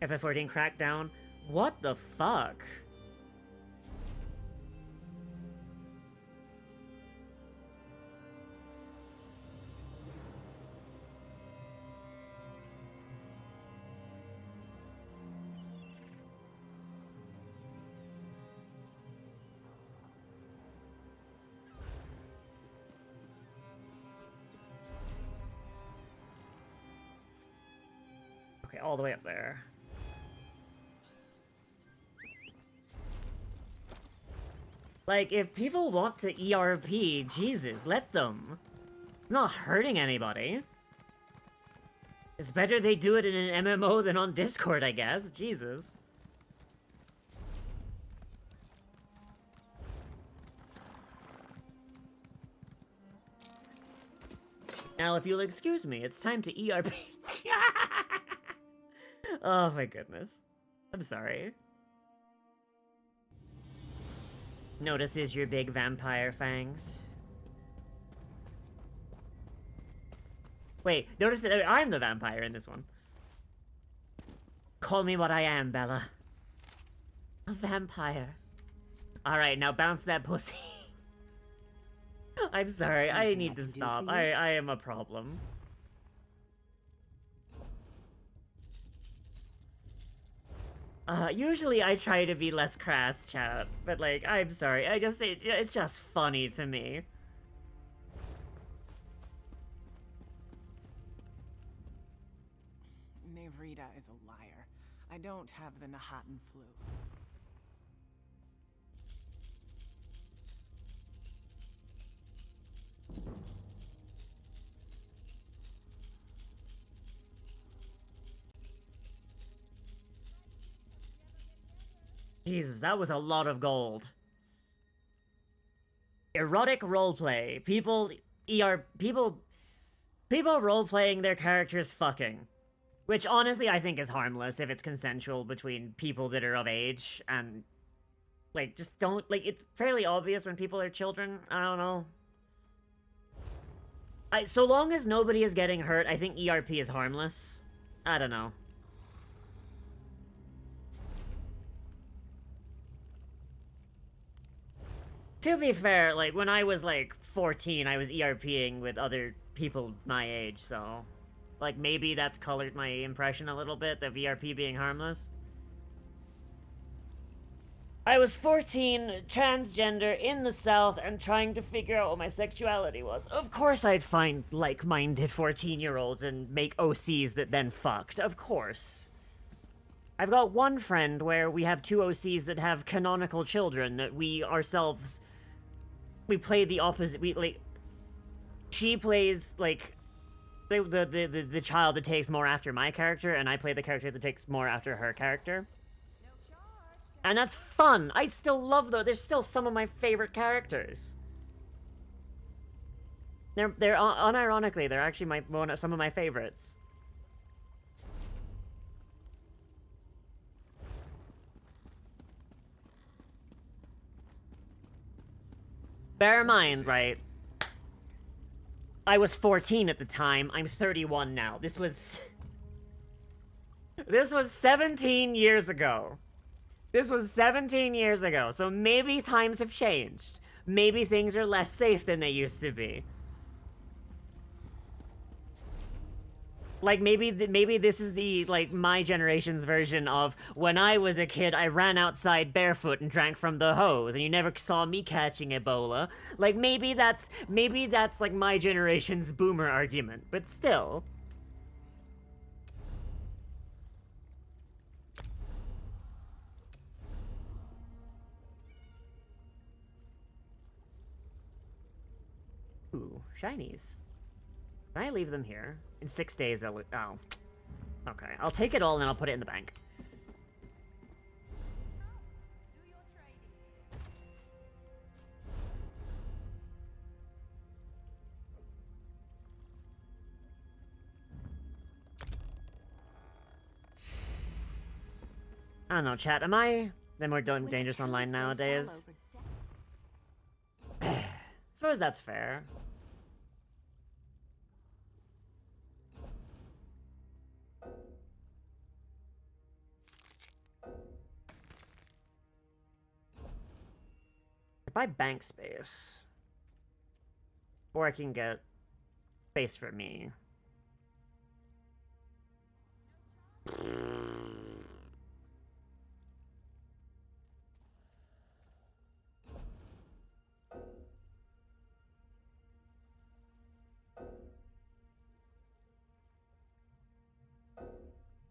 FF14 Crackdown. What the fuck? Okay, all the way up there. Like, if people want to ERP, Jesus, let them. It's not hurting anybody. It's better they do it in an MMO than on Discord, I guess. Jesus. Now, if you'll excuse me, it's time to ERP. Oh my goodness. I'm sorry. Notices your big vampire fangs. Wait, notice that I'm the vampire in this one. Call me what I am, Bella. A vampire. Alright, now bounce that pussy. I'm sorry, I need to stop. I am a problem. Usually I try to be less crass, chat, but like, I'm sorry, it's just funny to me. Nevrita is a liar. I don't have the Nahatan flu. Jesus, that was a lot of gold. Erotic roleplay. People role-playing their characters fucking. Which, honestly, I think is harmless if it's consensual between people that are of age, and, like, just don't, like, it's fairly obvious when people are children. I don't know. So long as nobody is getting hurt, I think ERP is harmless. I don't know. To be fair, like, when I was, like, 14, I was ERPing with other people my age, so... Like, maybe that's colored my impression a little bit, of ERP being harmless. I was 14, transgender, in the South, and trying to figure out what my sexuality was. Of course I'd find like-minded 14-year-olds and make OCs that then fucked. Of course. I've got one friend where we have 2 OCs that have canonical children that we ourselves... We play the opposite... She plays, like... The child that takes more after my character, and I play the character that takes more after her character. And that's fun! I still love those. They're still some of my favorite characters. They're unironically, they're actually some of my favorites. Bear in mind, right? I was 14 at the time. I'm 31 now. This was 17 years ago. This was 17 years ago, so maybe times have changed. Maybe things are less safe than they used to be. Like, maybe this is the, like, my generation's version of, when I was a kid, I ran outside barefoot and drank from the hose, and you never saw me catching Ebola. Like, maybe that's, like, my generation's boomer argument, but still. Ooh, shinies. Can I leave them here? In 6 days, they'll... Oh. Okay, I'll take it all and then I'll put it in the bank. I don't know, chat, am I... Then we're doing Dangerous Online nowadays? I suppose that's fair. If I bank space, or I can get space for me.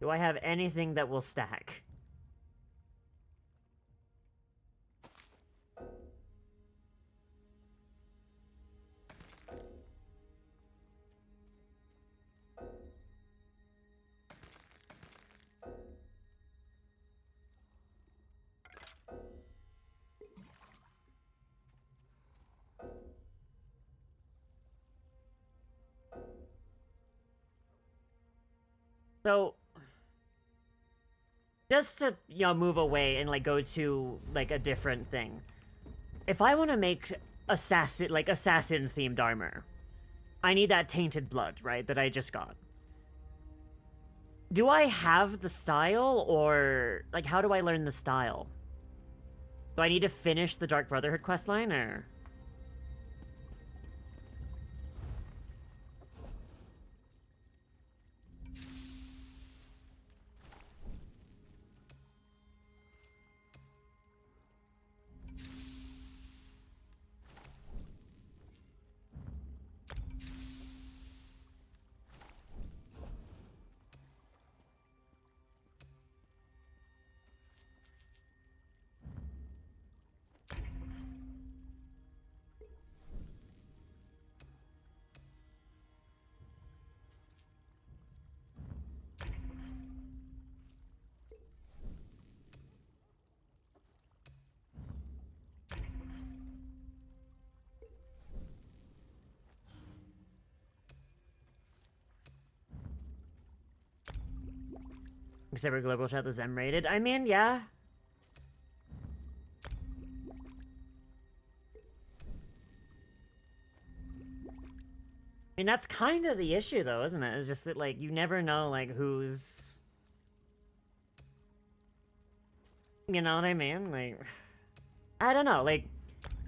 Do I have anything that will stack? So, just to, you know, move away and, like, go to, like, a different thing. If I want to make assassin-themed armor, I need that tainted blood, right, that I just got. Do I have the style, or, like, how do I learn the style? Do I need to finish the Dark Brotherhood questline, or...? Except for Global Chat is M-rated. I mean, yeah. I mean, that's kind of the issue, though, isn't it? It's just that, like, you never know, like, who's... You know what I mean? Like... I don't know, like...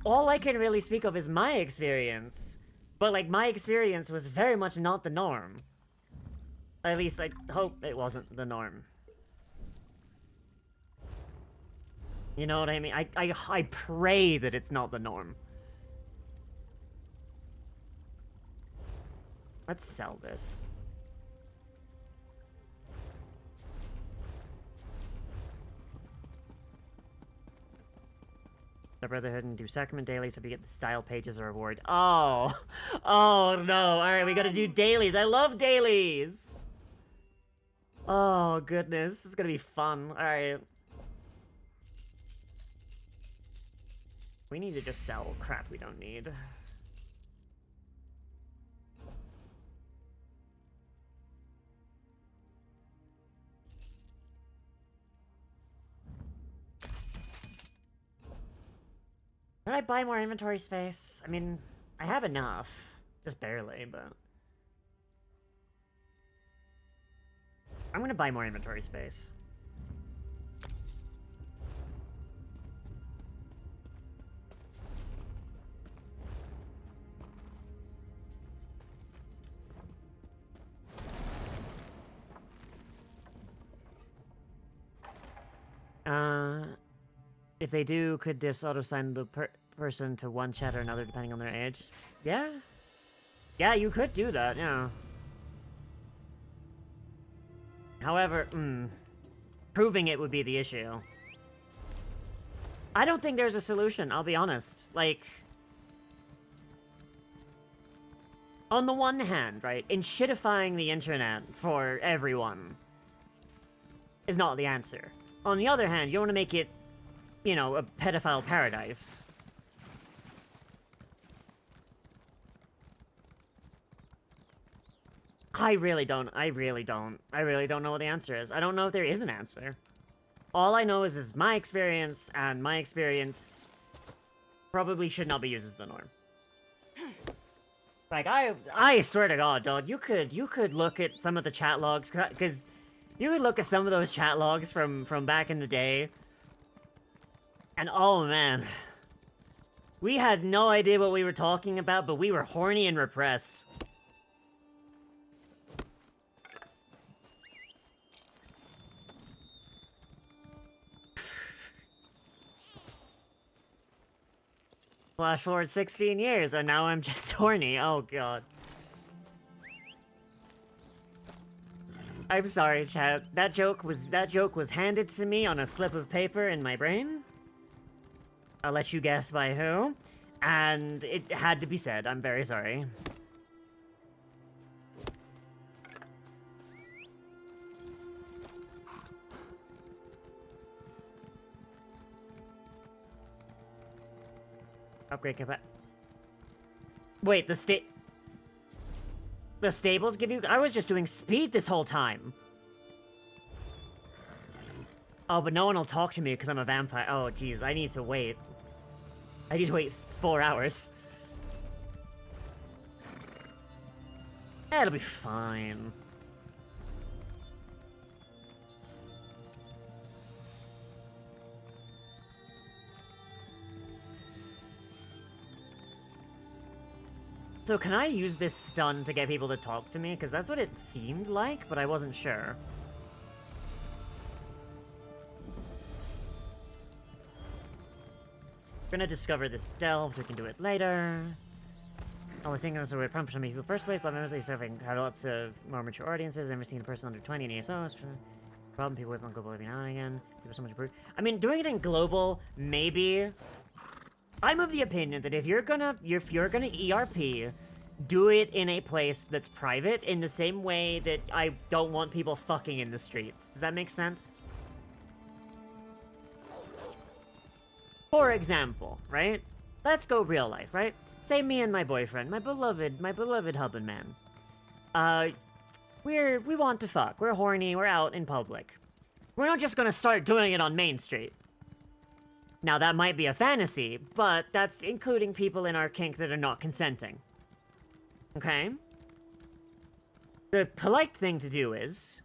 All I can really speak of is my experience. But, like, my experience was very much not the norm. At least, I hope it wasn't the norm. You know what I mean? I pray that it's not the norm. Let's sell this. The Brotherhood and do Sacrament daily, so if you get the style page as a reward. Oh! Oh no! Alright, we gotta do dailies. I love dailies! Oh goodness, this is gonna be fun. Alright. We need to just sell crap we don't need. Can I buy more inventory space? I mean, I have enough. Just barely, but... I'm gonna buy more inventory space. If they do, could this auto-sign the person to one chat or another depending on their age? Yeah? Yeah, you could do that, yeah. However, proving it would be the issue. I don't think there's a solution, I'll be honest. Like... On the one hand, right, enshittifying the internet for everyone is not the answer. On the other hand, you want to make it, you know, a pedophile paradise. I really don't know what the answer is. I don't know if there is an answer. All I know is my experience, and my experience probably should not be used as the norm. Like, I swear to God, dog, you could look at some of the chat logs, because you could look at some of those chat logs from back in the day, and oh man, we had no idea what we were talking about, but we were horny and repressed. Flash forward 16 years, and now I'm just horny. Oh god. I'm sorry, chat. That joke was handed to me on a slip of paper in my brain. I'll let you guess by who. And it had to be said. I'm very sorry. Upgrade capacity. Wait, the stables give you... I was just doing speed this whole time. Oh, but no one will talk to me because I'm a vampire. Oh, jeez, I need to wait. I need to wait 4 hours. It'll be fine. So can I use this stun to get people to talk to me? Because that's what it seemed like, but I wasn't sure. We're gonna discover this delve so we can do it later. I was thinking of a weird prompt for some people. First place, love members serving had lots of more mature audiences. Never seen a person under 20 in ESOs. Problem people whip on global every now and again. People so much improved. I mean, doing it in global, maybe. I'm of the opinion that if you're gonna ERP, do it in a place that's private in the same way that I don't want people fucking in the streets. Does that make sense? For example, right? Let's go real life, right? Say me and my boyfriend, my beloved husband man. We want to fuck. We're horny, we're out in public. We're not just gonna start doing it on Main Street. Now that might be a fantasy, but that's including people in our kink that are not consenting. Okay? The polite thing to do is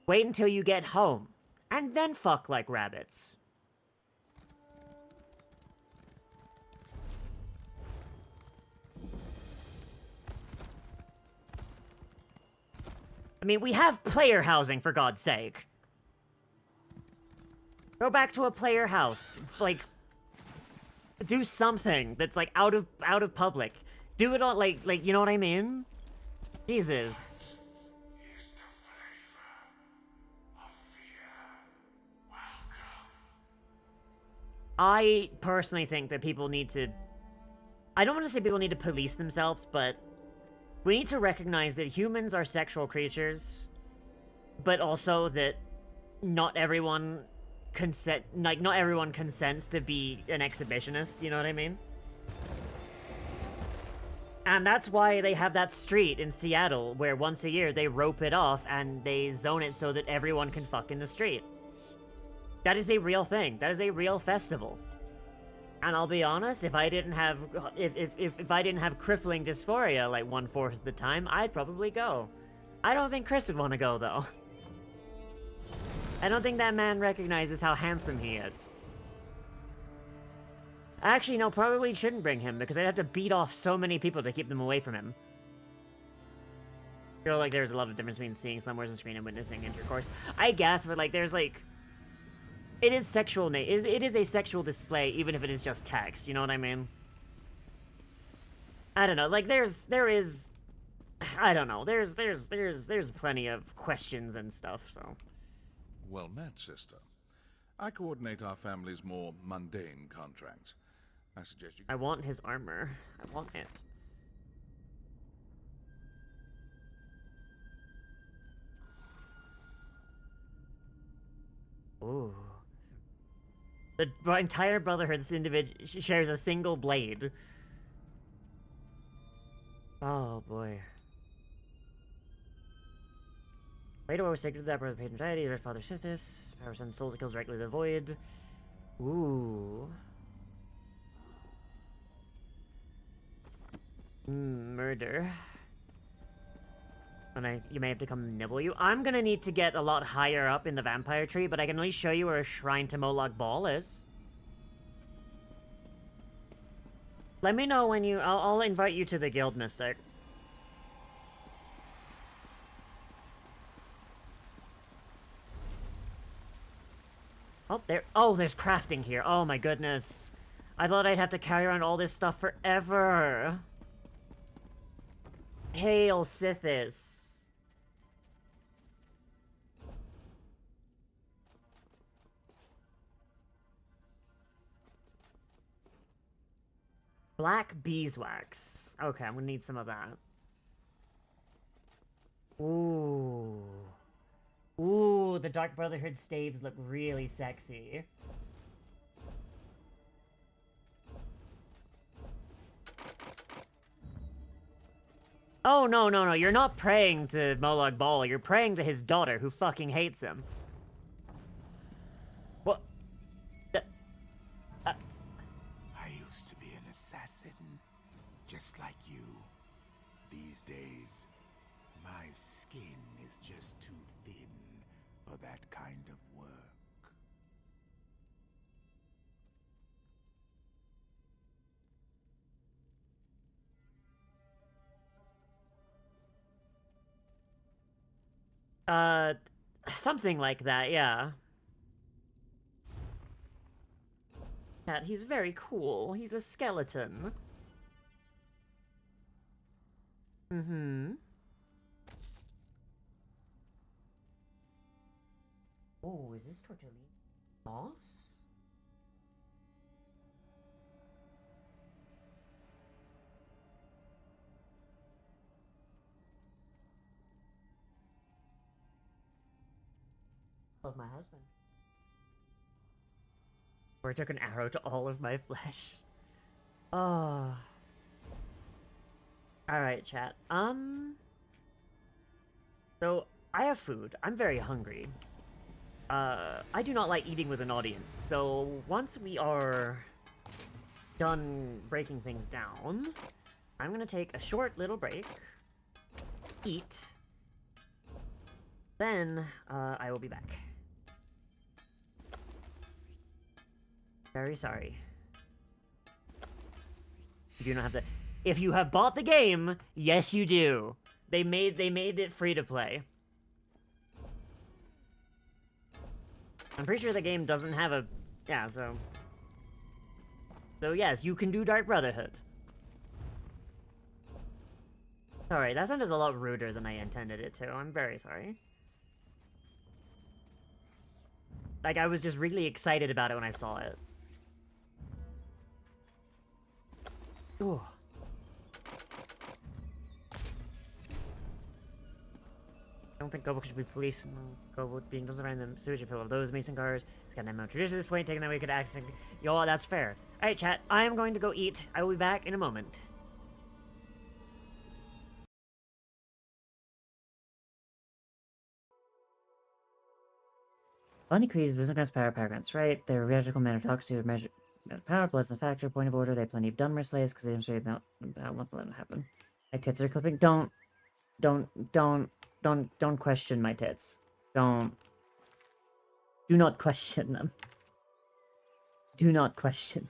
wait until you get home, and then fuck like rabbits. I mean, we have player housing, for God's sake. Go back to a player house. Like, do something that's, like, out of public. Do it on, like, you know what I mean? Jesus. I personally think that people need to... I don't want to say people need to police themselves, but... we need to recognize that humans are sexual creatures, but also that not everyone consents to be an exhibitionist, you know what I mean? And that's why they have that street in Seattle where once a year they rope it off and they zone it so that everyone can fuck in the street. That is a real thing. That is a real festival. And I'll be honest, if I didn't have crippling dysphoria like 1/4 of the time, I'd probably go. I don't think Chris would want to go though. I don't think that man recognizes how handsome he is. Actually, no, probably shouldn't bring him because I'd have to beat off so many people to keep them away from him. I feel like there's a lot of difference between seeing somewhere on the screen and witnessing intercourse. I guess, but like there's like... it is sexual, it is a sexual display, even if it is just text, you know what I mean? I don't know, like, there is... I don't know, there's plenty of questions and stuff, so... Well met, sister. I coordinate our family's more mundane contracts. I suggest you... I want his armor. I want it. Ooh. The entire Brotherhood, this individual shares a single blade. Oh boy. Later, was sacred to that brother, patron deity, Red Father Sithis. Power sends souls that kills directly the void. Ooh. Murder. And you may have to come nibble you. I'm gonna need to get a lot higher up in the vampire tree, but I can at least show you where a shrine to Moloch Ball is. Let me know when you... I'll invite you to the guild, Mystic. Oh, there's crafting here. Oh my goodness. I thought I'd have to carry around all this stuff forever. Hail Sithis. Black beeswax. Okay, I'm gonna need some of that. Ooh. Ooh, the Dark Brotherhood staves look really sexy. Oh, no, no, no, you're not praying to Moloch Ball, you're praying to his daughter, who fucking hates him. Something like that, yeah. Cat, he's very cool. He's a skeleton. Mm-hmm. Oh, is this tortellini sauce? Of my husband. Or took an arrow to all of my flesh. Oh. Alright, chat. So, I have food. I'm very hungry. I do not like eating with an audience, so once we are done breaking things down, I'm gonna take a short little break, eat, then, I will be back. Very sorry. You do not have to. If you have bought the game, yes you do. They made it free to play. I'm pretty sure the game doesn't have a... Yeah, so... So yes, you can do Dark Brotherhood. Sorry, that sounded a lot ruder than I intended it to. I'm very sorry. Like, I was just really excited about it when I saw it. Ooh. I don't think Gobo should be police and Gobo being dumped around the sewage full of those mason cars. It's got no tradition at this point, taking that we could access. Yo, that's fair. Alright, chat, I am going to go eat. I will be back in a moment. Bunny creeds, there's no kind of power grants, right? They're radical man of talks to measure power, blood's a factor, point of order, they have plenty of Dunmer slaves because they demonstrate not let them happen. My tits are clipping. Don't question my tits. Do not question them. Do not question.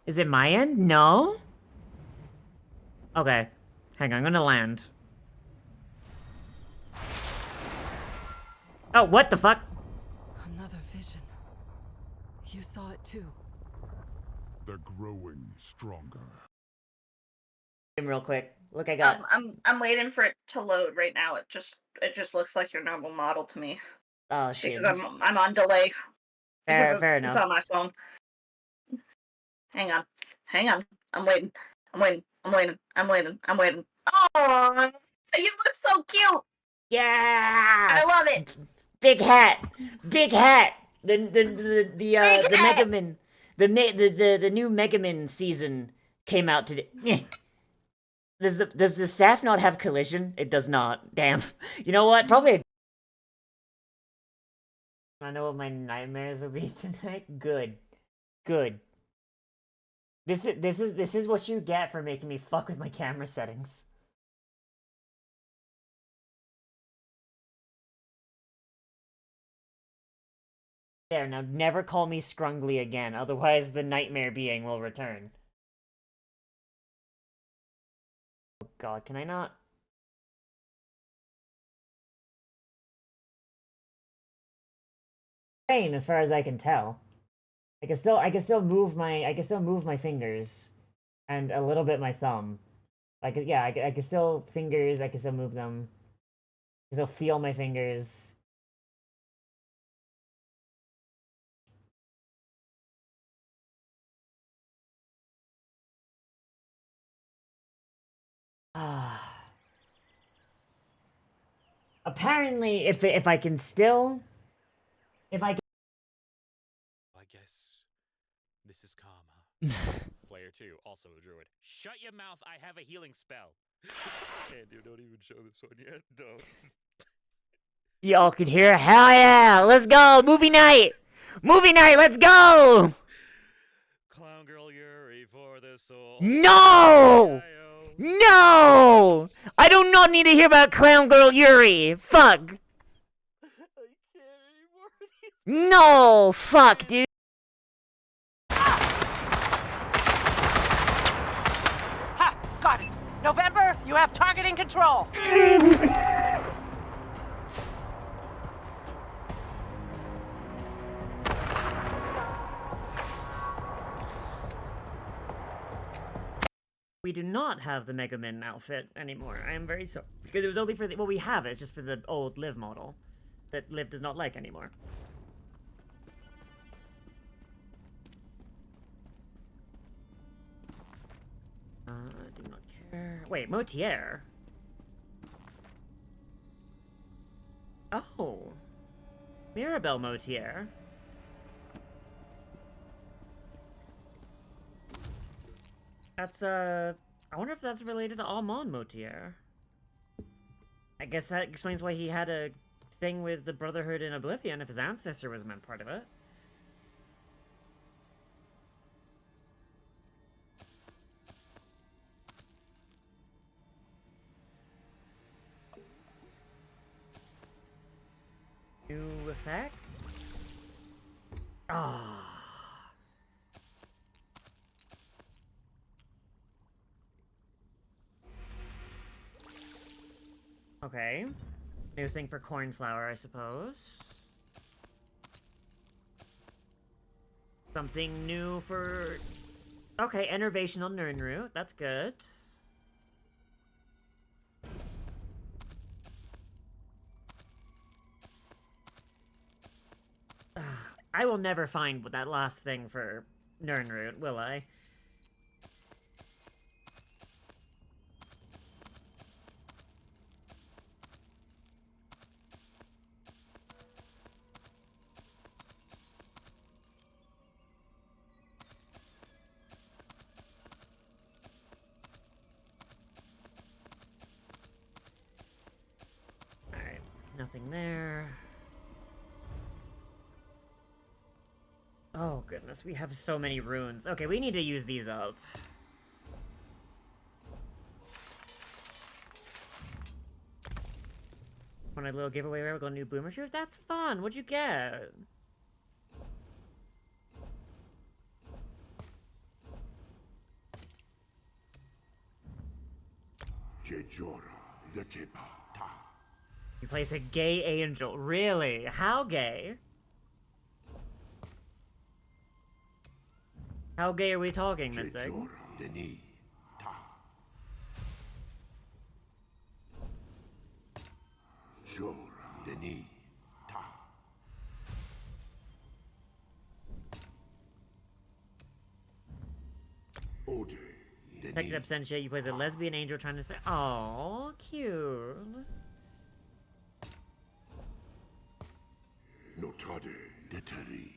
Is it my end? No? Okay. Hang on, I'm gonna land. Oh, what the fuck? Another vision. You saw it too. They're growing stronger. Real quick. Look, I got. I'm waiting for it to load right now. It just looks like your normal model to me. Oh shit. Because I'm on delay. Fair enough. It's on my phone. Hang on. I'm waiting. Oh, you look so cute. Yeah. I love it. Big hat. The Mega Man, the new Mega Man season came out today. Does the staff not have collision? It does not. Damn. You know what? Probably. I know what my nightmares will be tonight. Good. This is what you get for making me fuck with my camera settings. There, now never call me Scrungly again, otherwise the nightmare being will return. Oh god, can I not? As far as I can tell. I can still move my fingers. And a little bit my thumb. I can still fingers, I can still move them. I can still feel my fingers. Apparently, if I can still... I guess this is karma. Player 2, also a druid. Shut your mouth, I have a healing spell. And you don't even show this one yet, don't. Y'all can hear? Hell yeah! Let's go! Movie night! Let's go! Clown Girl Yuri for the soul. No! No! I do not need to hear about Clown Girl Yuri! Fuck! No! Fuck, dude! You have targeting control. We do not have the Mega Man outfit anymore. I am very sorry. Because it was only for the... Well, we have it. It's just for the old Liv model. That Liv does not like anymore. I do not care. Wait, Motier? Oh. Mirabelle Motier. That's, I wonder if that's related to Armand Motier. I guess that explains why he had a thing with the Brotherhood in Oblivion, if his ancestor was meant part of it. New effects? Ah. Okay. New thing for cornflower, I suppose. Something new for... Okay, enervational Nirnroot. That's good. I will never find that last thing for Nirnroot, will I? Alright, nothing there. Oh goodness, we have so many runes. Okay, we need to use these up. Want a little giveaway where we got a new boomer shirt? That's fun! What'd you get? You place a gay angel. Really? How gay? How gay are we talking, this thing? Detective Absentia, you place a lesbian angel trying to say, "Aw, cute." Notade deteri.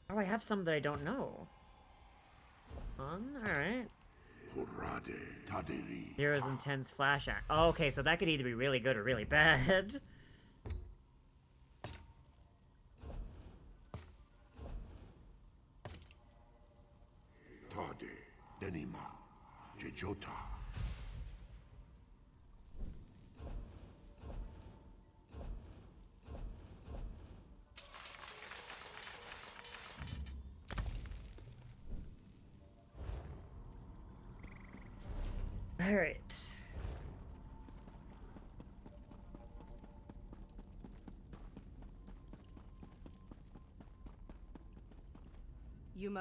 Oh, I have some that I don't know. Alright. Zero's intense flash act. Oh, okay, so that could either be really good or really bad. Tade denima. Jejota. Alright.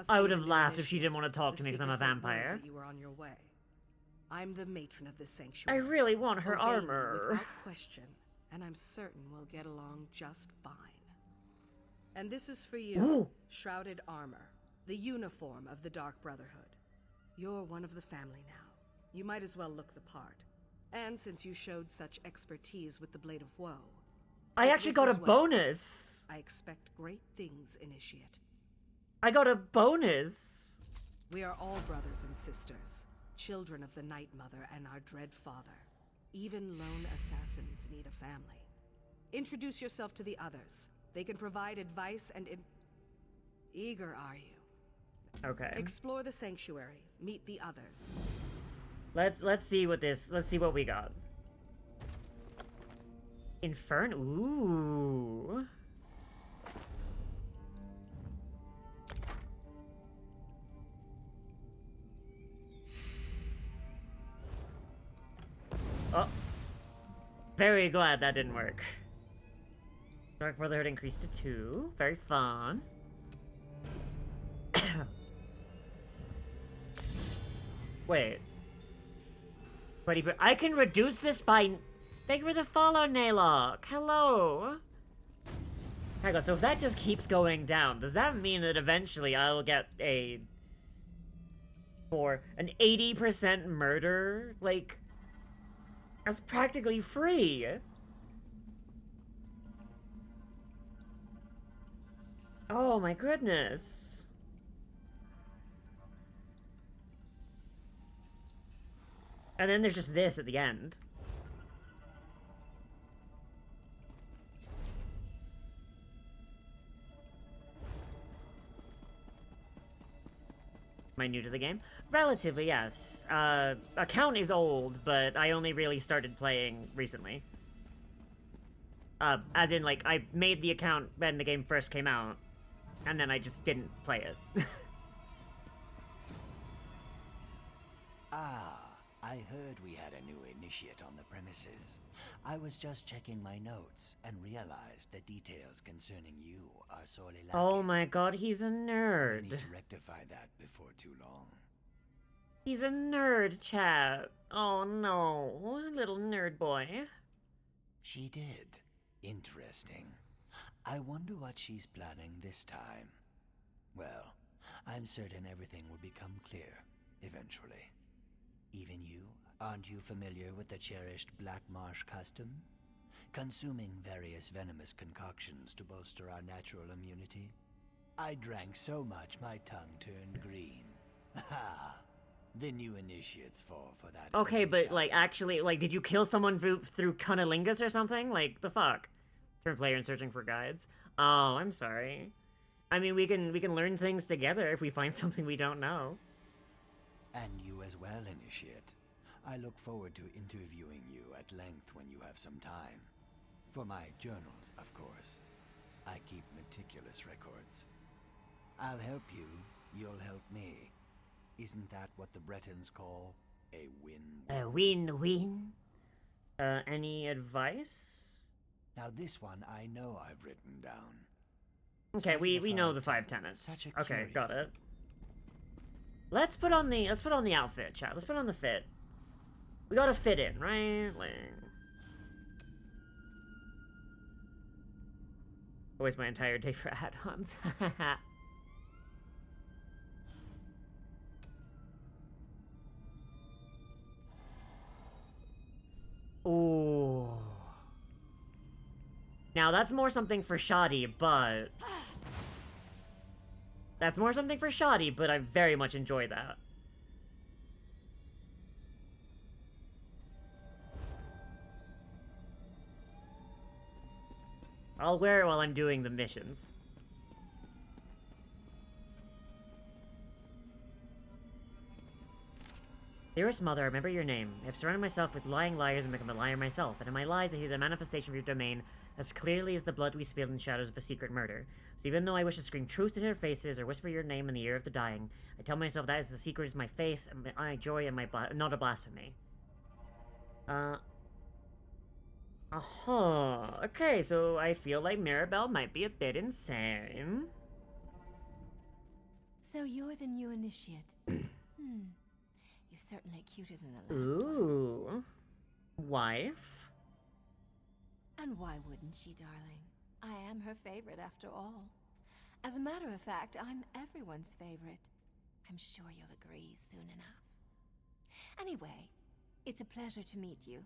I would have laughed if she didn't want to talk to me because I'm a vampire. You were on your way. I'm the matron of the sanctuary. I really want her Obey me armor. without question, and I'm certain we'll get along just fine. And this is for you, Ooh. Shrouded Armor, the uniform of the Dark Brotherhood. You're one of the family now. You might as well look the part. And since you showed such expertise with the Blade of Woe, I actually got a as well. bonus. I expect great things, Initiate. I got a bonus. We are all brothers and sisters, children of the Night Mother and our dread father. Even lone assassins need a family. Introduce yourself to the others. They can provide advice and Eager are you? Okay. Explore the sanctuary. Meet the others. Let's see what we got. Inferno. Ooh. Very glad that didn't work. Dark Brotherhood increased to 2. Very fun. Wait. I can reduce this by... Thank you for the follow, Naylock. Hello. Hang on, so if that just keeps going down, does that mean that eventually I will get a... for an 80% murder? Like... That's practically free. Oh my goodness. And then there's just this at the end. Am I new to the game? Relatively, yes. Account is old, but I only really started playing recently. As in, like, I made the account when the game first came out, and then I just didn't play it. Ah, I heard we had a new initiate on the premises. I was just checking my notes and realized the details concerning you are sorely lacking. Oh my god, he's a We nerd. need to rectify that before too long. He's a nerd, chat. Oh no, little nerd boy. She did. Interesting. I wonder what she's planning this time. Well, I'm certain everything will become clear, eventually. Even you? Aren't you familiar with the cherished Black Marsh custom? Consuming various venomous concoctions to bolster our natural immunity? I drank so much my tongue turned green. Ha! The new initiates fall for that. Okay, but, like, actually, like, did you kill someone through cunnilingus or something? Like, the fuck? Turn player and searching for guides. Oh, I'm sorry. I mean, we can learn things together if we find something we don't know. And you as well, Initiate. I look forward to interviewing you at length when you have some time. For my journals, of course. I keep meticulous records. I'll help you, you'll help me. Isn't that what the Bretons call a win-win? A win-win? Any advice? Now this one I know I've written down. Okay, we know the 5 tenets. Okay, got it. Let's put on the outfit, chat. Let's put on the fit. We gotta fit in, right? Like... Waste my entire day for add-ons. Ooh. Now that's more something for shoddy, but... That's more something for shoddy, but I very much enjoy that. I'll wear it while I'm doing the missions. Dearest mother, I remember your name. I have surrounded myself with lying liars and become a liar myself, and in my lies I hear the manifestation of your domain as clearly as the blood we spilled in the shadows of a secret murder. So even though I wish to scream truth to their faces or whisper your name in the ear of the dying, I tell myself that is the secret is my faith, and my joy, and not a blasphemy. Okay, so I feel like Mirabelle might be a bit insane. So you're the new initiate. You're certainly cuter than the last one. Ooh. Wife? And why wouldn't she, darling? I am her favorite after all. As a matter of fact, I'm everyone's favorite. I'm sure you'll agree soon enough. Anyway, it's a pleasure to meet you.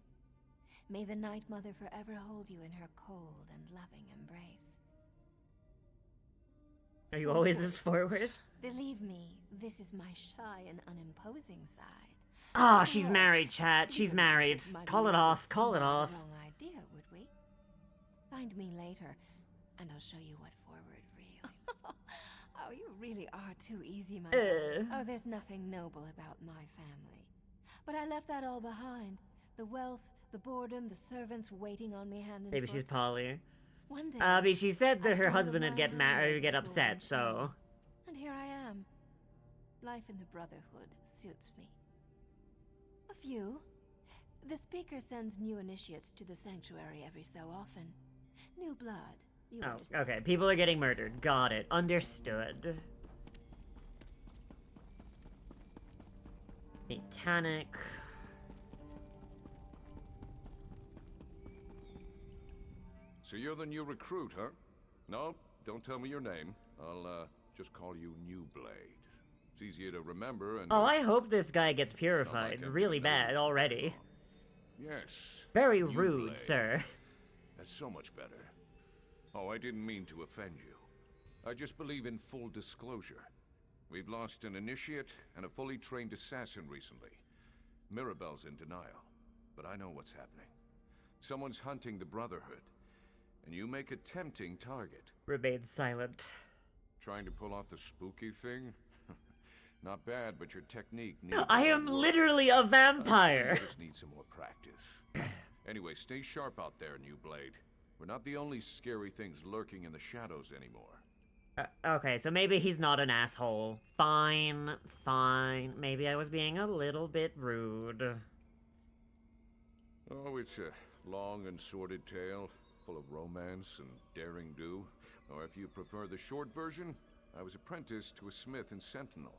May the Night Mother forever hold you in her cold and loving embrace. Are you always this forward? Believe me, this is my shy and unimposing side. Ah, she's married, chat. She's married. Call it off. Call it off. Wrong idea, would we? Find me later, and I'll show you what forward really. Oh, you really are too easy, my dear. Oh, there's nothing noble about my family. But I left that all behind. The wealth, the boredom, the servants waiting on me hand in Maybe foot. she's poly. One day, But she said that her I husband stumbled would get my mad hand or get over upset, one so... And here I am. Life in the Brotherhood suits me. A few. The Speaker sends new initiates to the sanctuary every so often. New blood, you understand. Okay. People are getting murdered. Got it. Understood. Satanic. So you're the new recruit, huh? No, don't tell me your name. I'll, just call you New Blade. It's easier to remember and... Oh, I hope this guy gets purified really bad already. Yes. Very New rude, Blade. sir. That's so much better. Oh, I didn't mean to offend you. I just believe in full disclosure. We've lost an initiate and a fully trained assassin recently. Mirabelle's in denial, but I know what's happening. Someone's hunting the Brotherhood, and you make a tempting target. Remains silent. Trying to pull off the spooky thing? Not bad, but your technique needs... I am literally a vampire! You just need some more practice. Anyway, stay sharp out there, New Blade. We're not the only scary things lurking in the shadows anymore. Okay, so maybe he's not an asshole. Fine, fine. Maybe I was being a little bit rude. Oh, it's a long and sordid tale, full of romance and daring do. Or if you prefer the short version, I was apprenticed to a smith in Sentinel.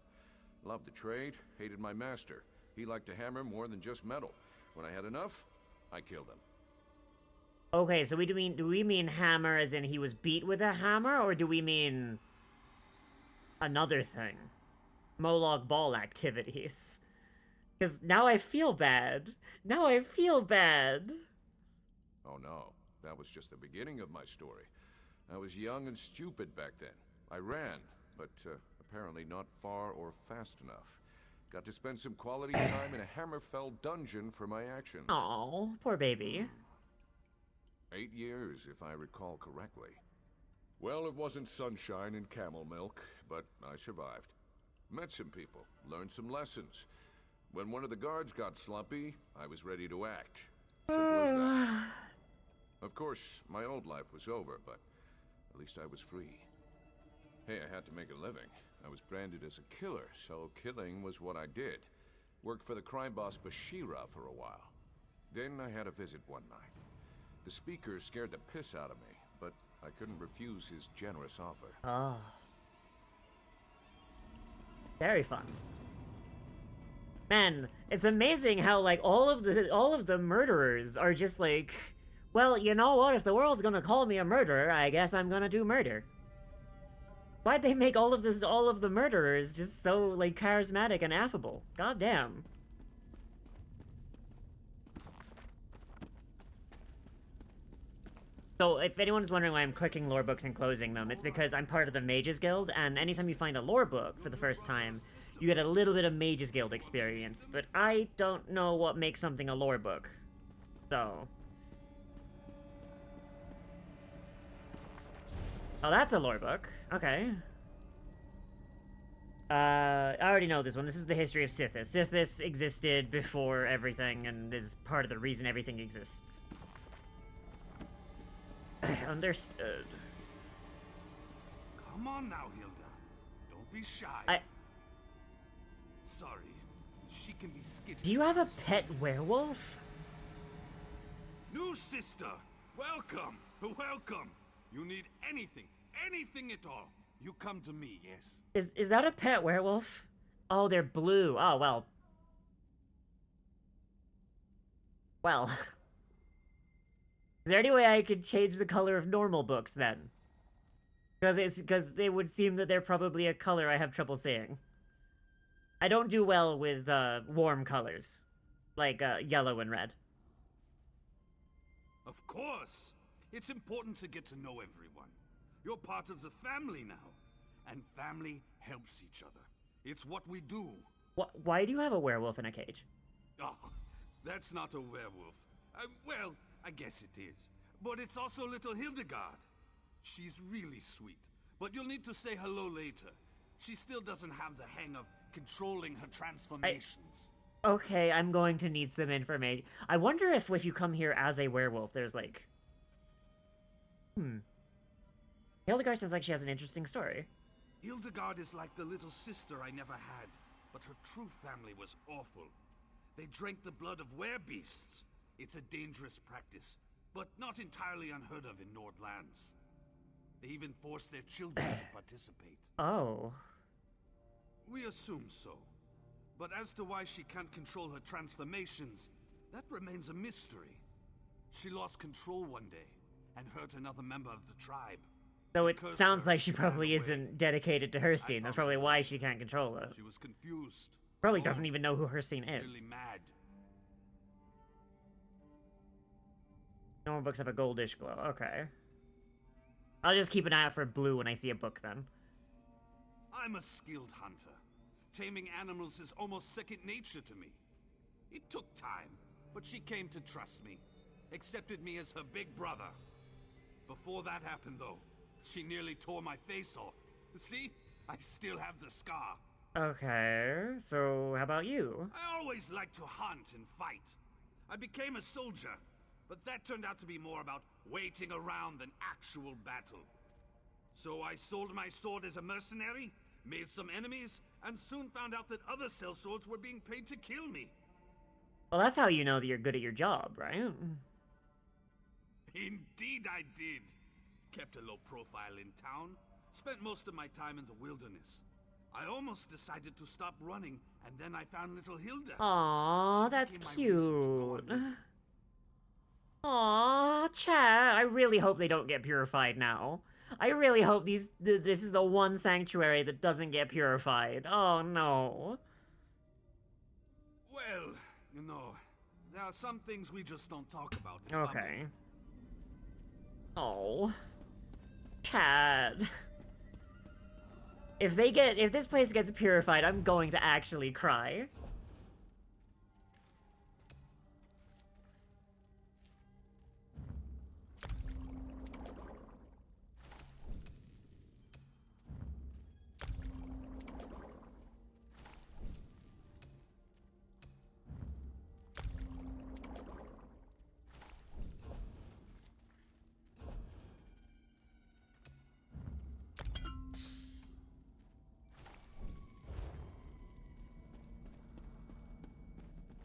Loved the trade, hated my master. He liked to hammer more than just metal. When I had enough, I killed him. Okay, so do we mean hammer as in he was beat with a hammer, or do we mean another thing? Moloch Ball activities. Because now I feel bad. Now I feel bad. Oh no, that was just the beginning of my story. I was young and stupid back then. I ran, but apparently not far or fast enough. Got to spend some quality time in a Hammerfell dungeon for my actions. Oh, poor baby. 8 years, if I recall correctly. Well, it wasn't sunshine and camel milk, but I survived. Met some people, learned some lessons. When one of the guards got slumpy, I was ready to act. Simple as that. Of course, my old life was over, but at least I was free. Hey, I had to make a living. I was branded as a killer, so killing was what I did. Worked for the crime boss Bashira for a while. Then I had a visit one night. The Speaker scared the piss out of me, but I couldn't refuse his generous offer. Oh. Very fun. Man, it's amazing how, like, all of the murderers are just like, well, you know what, if the world's gonna call me a murderer, I guess I'm gonna do murder. Why'd they make all of the murderers just so, like, charismatic and affable? God damn. So, if anyone's wondering why I'm clicking lore books and closing them, it's because I'm part of the Mages Guild, and anytime you find a lore book for the first time, you get a little bit of Mages Guild experience, but I don't know what makes something a lore book. So... Oh, that's a lore book. Okay. I already know this one. This is the history of Sithis. Sithis existed before everything, and is part of the reason everything exists. Understood. Come on now, Hilda. Don't be shy. Sorry. She can be skittish. Do you have a pet werewolf? New sister! Welcome! Welcome! You need anything at all, you come to me, yes? Is that a pet werewolf? Oh, they're blue. Oh, well. Well. Is there any way I could change the color of normal books, then? Because it would seem that they're probably a color I have trouble seeing. I don't do well with, warm colors. Like, yellow and red. Of course! It's important to get to know everyone. You're part of the family now. And family helps each other. It's what we do. Why do you have a werewolf in a cage? Oh, that's not a werewolf. Well, I guess it is. But it's also little Hildegard. She's really sweet. But you'll need to say hello later. She still doesn't have the hang of controlling her transformations. Okay, I'm going to need some information. I wonder if you come here as a werewolf, there's like... Hildegard sounds like she has an interesting story. Hildegard is like the little sister I never had, but her true family was awful. They drank the blood of werebeasts. It's a dangerous practice, but not entirely unheard of in Nordlands. They even forced their children to participate. Oh. We assume so. But as to why she can't control her transformations, that remains a mystery. She lost control one day and hurt another member of the tribe. So it sounds like she probably isn't dedicated to her scene. That's probably why she can't control it. She was confused. Probably doesn't even know who her scene is. Really mad. Normal books have a goldish glow. Okay. I'll just keep an eye out for blue when I see a book then. I'm a skilled hunter. Taming animals is almost second nature to me. It took time, but she came to trust me. Accepted me as her big brother. Before that happened, though, she nearly tore my face off. See? I still have the scar. Okay, so how about you? I always liked to hunt and fight. I became a soldier, but that turned out to be more about waiting around than actual battle. So I sold my sword as a mercenary, made some enemies, and soon found out that other sellswords were being paid to kill me. Well, that's how you know that you're good at your job, right? Indeed I did. Kept a low profile in town, spent most of my time in the wilderness. I almost decided to stop running, and then I found little Hilda. Aww, that's cute. Aww, chat. I really hope they don't get purified now. I really hope this is the one sanctuary that doesn't get purified. Oh no. Well, you know, there are some things we just don't talk about in okay. Oh. Chad. If this place gets purified, I'm going to actually cry.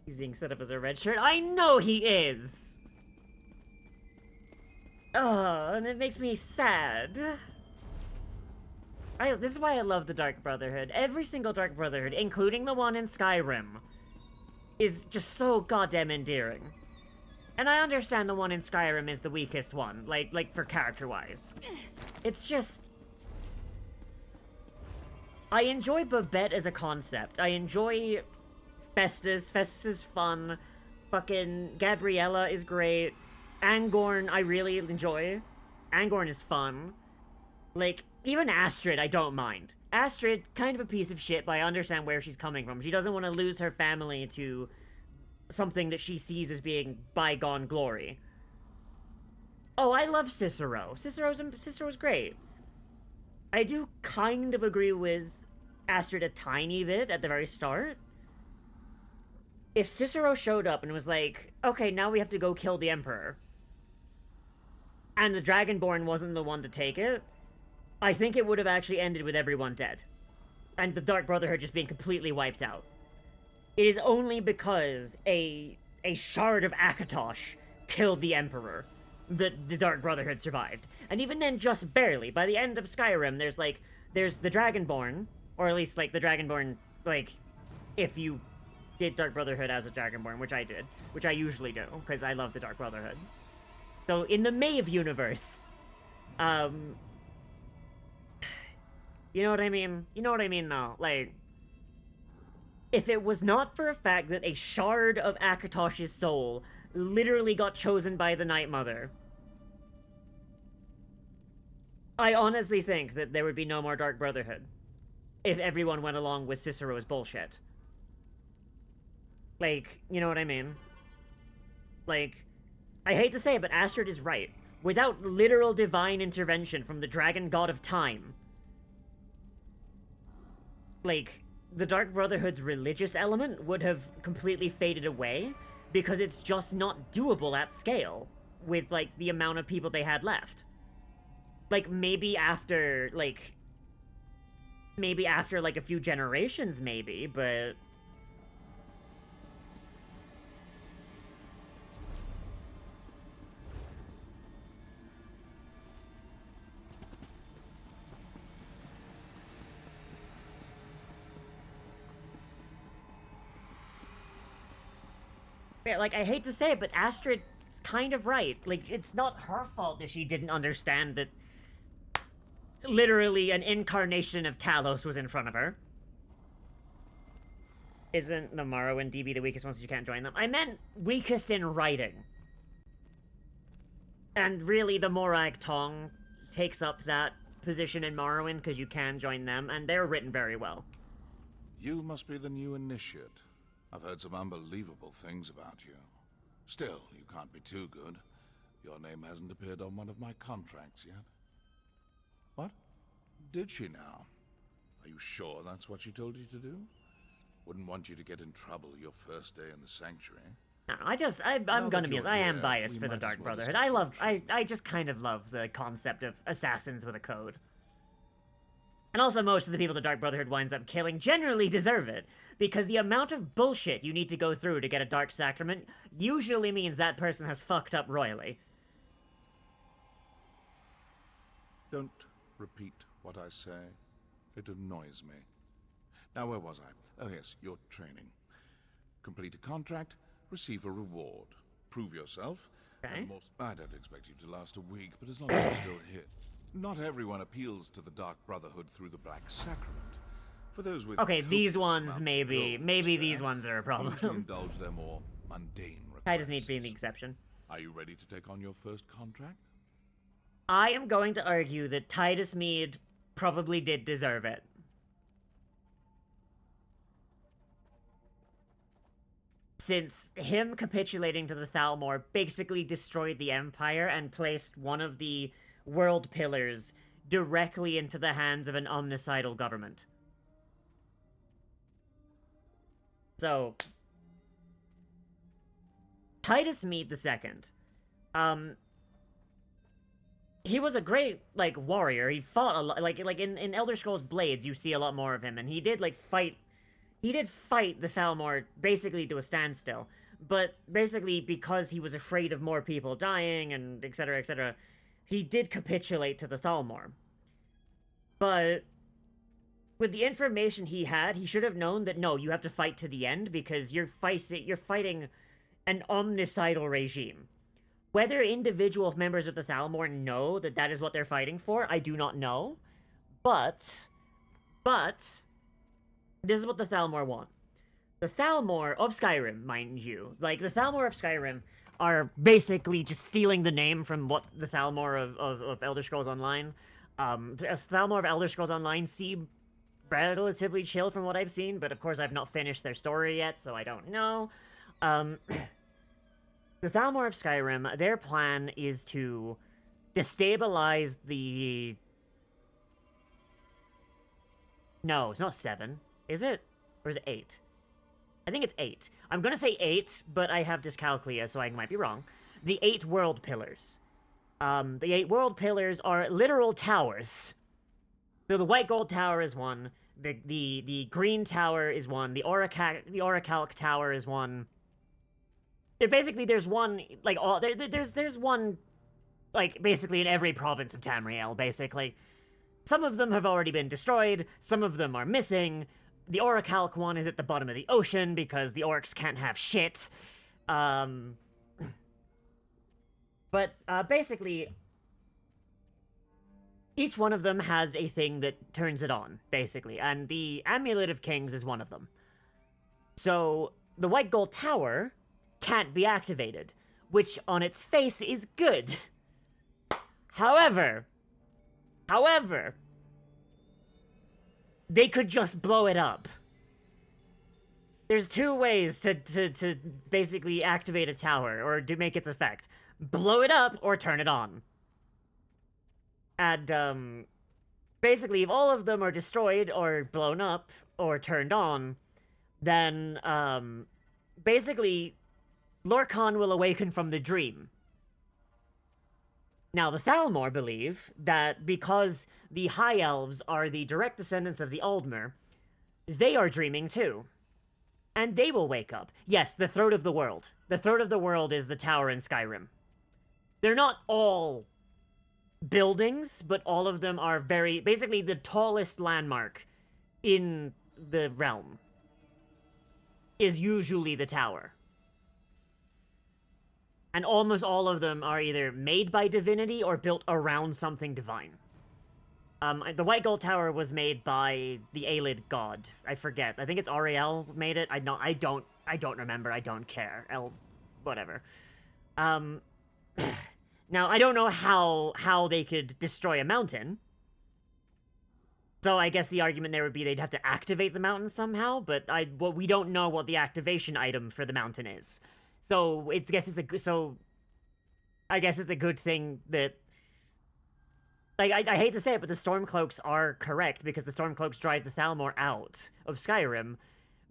He's being set up as a red shirt. I know he is! Oh, and it makes me sad. This is why I love the Dark Brotherhood. Every single Dark Brotherhood, including the one in Skyrim, is just so goddamn endearing. And I understand the one in Skyrim is the weakest one, like for character-wise. It's just... I enjoy Babette as a concept. I enjoy Festus. Festus is fun. Fucking Gabriella is great. Angorn, I really enjoy. Angorn is fun. Like, even Astrid, I don't mind. Astrid, kind of a piece of shit, but I understand where she's coming from. She doesn't want to lose her family to something that she sees as being bygone glory. Oh, I love Cicero. Cicero's great. I do kind of agree with Astrid a tiny bit at the very start. If Cicero showed up and was like, okay, now we have to go kill the Emperor, and the Dragonborn wasn't the one to take it, I think it would have actually ended with everyone dead. And the Dark Brotherhood just being completely wiped out. It is only because a shard of Akatosh killed the Emperor that the Dark Brotherhood survived. And even then, just barely. By the end of Skyrim, there's the Dragonborn, or at least, like, the Dragonborn, like, if you did Dark Brotherhood as a Dragonborn, which I did, which I usually do, because I love the Dark Brotherhood. So, in the Maeve universe, you know what I mean? You know what I mean, though? Like, if it was not for a fact that a shard of Akatosh's soul literally got chosen by the Night Mother, I honestly think that there would be no more Dark Brotherhood if everyone went along with Cicero's bullshit. Like, you know what I mean? Like, I hate to say it, but Astrid is right. Without literal divine intervention from the Dragon God of Time, like, the Dark Brotherhood's religious element would have completely faded away, because it's just not doable at scale with, like, the amount of people they had left. Like, maybe after, like, a few generations, maybe, but Yeah, like, I hate to say it, but Astrid's kind of right. Like, it's not her fault that she didn't understand that literally an incarnation of Talos was in front of her. Isn't the Morrowind DB the weakest ones, so you can't join them? I meant weakest in writing. And really, the Morag Tong takes up that position in Morrowind because you can join them, and they're written very well. You must be the new initiate. I've heard some unbelievable things about you. Still, you can't be too good. Your name hasn't appeared on one of my contracts yet. What? Did she now? Are you sure that's what she told you to do? Wouldn't want you to get in trouble your first day in the Sanctuary. No, I'm gonna be honest, I am biased for the Dark Brotherhood. I just kind of love the concept of assassins with a code. And also most of the people the Dark Brotherhood winds up killing generally deserve it, because the amount of bullshit you need to go through to get a Dark Sacrament usually means that person has fucked up royally. Don't repeat what I say. It annoys me. Now, where was I? Oh yes, your training. Complete a contract, receive a reward. Prove yourself. Okay. I don't expect you to last a week, but as long as you're still here. Not everyone appeals to the Dark Brotherhood through the Black Sacrament. For those with okay, these ones maybe these ones are a problem. To indulge their more mundane requests. I just need to be the exception. Are you ready to take on your first contract? I am going to argue that Titus Mead probably did deserve it. Since him capitulating to the Thalmor basically destroyed the Empire and placed one of the world pillars directly into the hands of an omnicidal government. So, Titus Mead II, he was a great, like, warrior. He fought a lot, like in Elder Scrolls Blades, you see a lot more of him, and he did, like, fight the Thalmor basically to a standstill. But basically, because he was afraid of more people dying and etc., he did capitulate to the Thalmor. But with the information he had, he should have known that no, you have to fight to the end because you're fighting an omnicidal regime. Whether individual members of the Thalmor know that that is what they're fighting for, I do not know. But this is what the Thalmor want. The Thalmor of Skyrim, mind you. Like, the Thalmor of Skyrim are basically just stealing the name from what the Thalmor of Elder Scrolls Online. Thalmor of Elder Scrolls Online seem relatively chill from what I've seen, but of course I've not finished their story yet, so I don't know. The Thalmor of Skyrim, their plan is to destabilize the... No, it's not 7. Is it? Or is it 8? I think it's 8. I'm gonna say 8, but I have dyscalculia, so I might be wrong. The 8 world pillars. The 8 world pillars are literal towers. So the white gold tower is one. The green tower is one. The orichalc tower is one. Basically, there's one, like, there's one, like, basically in every province of Tamriel, basically. Some of them have already been destroyed. Some of them are missing. The orichalc one is at the bottom of the ocean because the orcs can't have shit. But basically, each one of them has a thing that turns it on, basically, and the Amulet of Kings is one of them. So, the White Gold Tower can't be activated, which on its face is good. However, they could just blow it up. There's 2 ways to basically activate a tower, or to make its effect. Blow it up, or turn it on. And, basically, if all of them are destroyed, or blown up, or turned on, then, basically, Lorkhan will awaken from the dream. Now, the Thalmor believe that because the High Elves are the direct descendants of the Aldmer, they are dreaming too. And they will wake up. Yes, the Throat of the World. The Throat of the World is the tower in Skyrim. They're not all buildings, but all of them are basically the tallest landmark in the realm is usually the tower. And almost all of them are either made by divinity or built around something divine. The White Gold Tower was made by the Aelid god. I forget. I think it's Ariel made it. I don't remember. I don't care. Whatever. Now, I don't know how they could destroy a mountain. So I guess the argument there would be they'd have to activate the mountain somehow, but we don't know what the activation item for the mountain is. So I guess it's a good thing that, like, I hate to say it, but the Stormcloaks are correct, because the Stormcloaks drive the Thalmor out of Skyrim,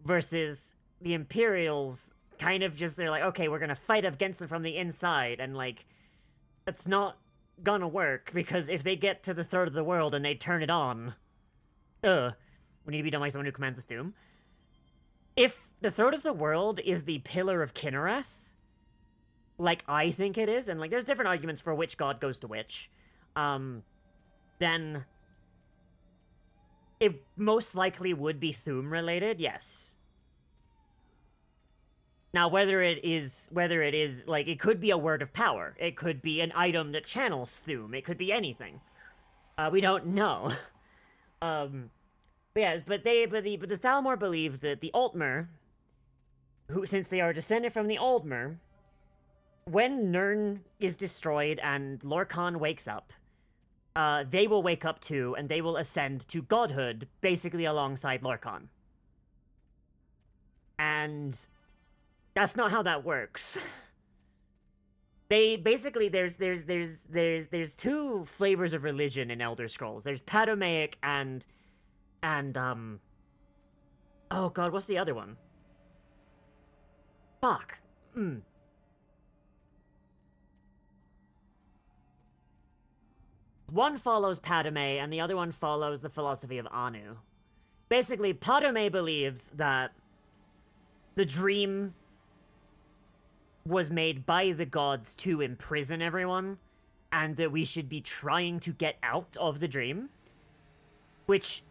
versus the Imperials kind of just, they're like, okay, we're gonna fight against them from the inside, and, like, that's not gonna work, because if they get to the third of the world and they turn it on, we need to be done by someone who commands the Thu'um. If the third of the world is the Pillar of Kinnereth, like I think it is, and, like, there's different arguments for which god goes to which, then it most likely would be Thu'um related, yes. Now, whether it is, like, it could be a word of power. It could be an item that channels Thu'um. It could be anything. We don't know. But yes, but the Thalmor believe that the Altmer, who, since they are descended from the Aldmer, when Nirn is destroyed and Lorkhan wakes up, they will wake up too, and they will ascend to godhood, basically alongside Lorkhan. And that's not how that works. They basically, there's two flavors of religion in Elder Scrolls. There's Padomaic and oh god, what's the other one? Fuck. One follows Padme, and the other one follows the philosophy of Anu. Basically, Padme believes that the dream was made by the gods to imprison everyone, and that we should be trying to get out of the dream. Which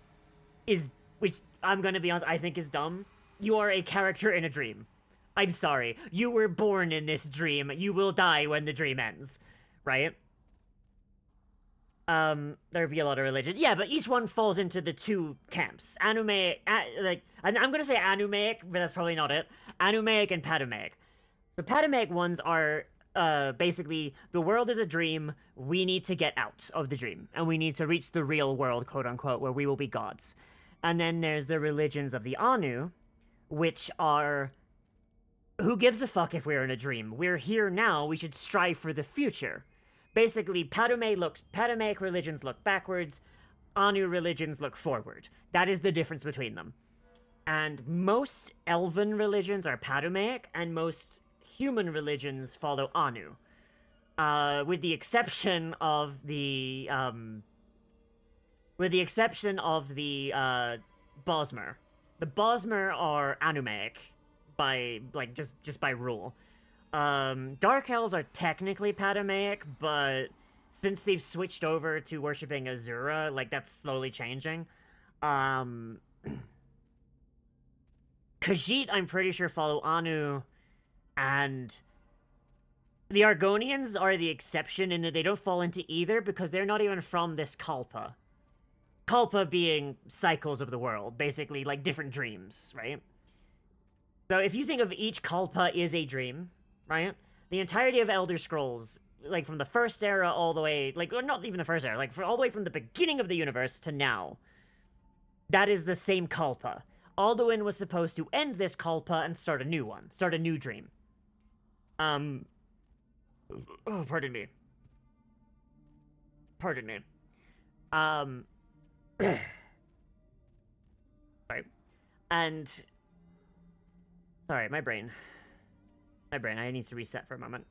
I'm gonna be honest, I think is dumb. You are a character in a dream. I'm sorry. You were born in this dream. You will die when the dream ends. Right? There'd be a lot of religion. Yeah, but each one falls into the two camps. Anumaic, I'm gonna say Anumaic, but that's probably not it. Anumaic and Padomaic. The Padomaic ones are, basically, the world is a dream, we need to get out of the dream, and we need to reach the real world, quote-unquote, where we will be gods. And then there's the religions of the Anu, which are, who gives a fuck if we're in a dream? We're here now, we should strive for the future. Basically, Padomaic religions look backwards, Anu religions look forward. That is the difference between them. And most elven religions are Padomaic, and most human religions follow Anu. With the exception of the Bosmer. The Bosmer are Anumaic by, like, just by rule. Dark Elves are technically Padomaic, but since they've switched over to worshipping Azura, like, that's slowly changing. Khajiit, I'm pretty sure, follow Anu, and the Argonians are the exception in that they don't fall into either, because they're not even from this Kalpa. Kalpa being cycles of the world, basically, like, different dreams, right? So if you think of each Kalpa is a dream, right? The entirety of Elder Scrolls, like, from the first era all the way, like, or not even the first era, like, all the way from the beginning of the universe to now, that is the same Kalpa. Alduin was supposed to end this Kalpa and start a new one, start a new dream. Oh, pardon me. Pardon me. Sorry. And, sorry, my brain, I need to reset for a moment.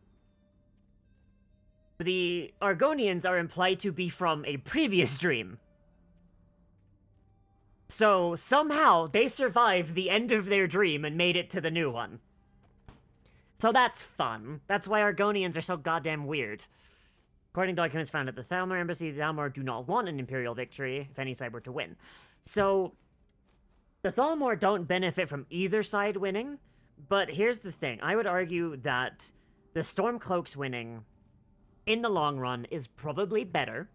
The Argonians are implied to be from a previous dream. So, somehow, they survived the end of their dream and made it to the new one. So that's fun. That's why Argonians are so goddamn weird. According to documents found at the Thalmor Embassy, the Thalmor do not want an Imperial victory if any side were to win. So, the Thalmor don't benefit from either side winning, but here's the thing. I would argue that the Stormcloaks winning, in the long run, is probably better,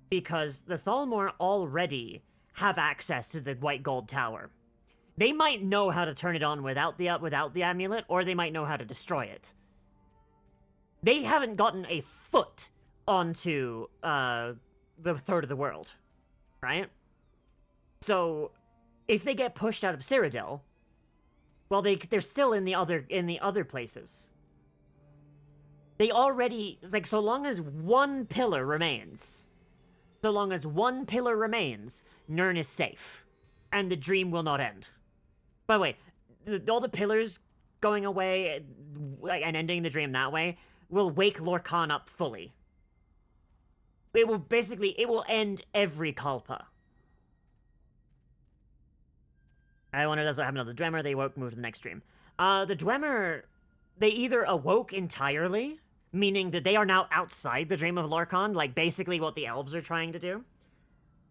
because the Thalmor already have access to the White Gold Tower. They might know how to turn it on without the amulet, or they might know how to destroy it. They haven't gotten a foot onto the third of the world, right? So, if they get pushed out of Cyrodiil, well, they're still in the other places. They already, like, so long as one pillar remains, Nirn is safe, and the dream will not end. By the way, all the pillars going away and ending the dream that way will wake Lorcan up fully. It will end every Kalpa. I wonder if that's what happened to the Dwemer. They woke, moved to the next dream. The Dwemer, they either awoke entirely, meaning that they are now outside the dream of Lorcan, like basically what the elves are trying to do.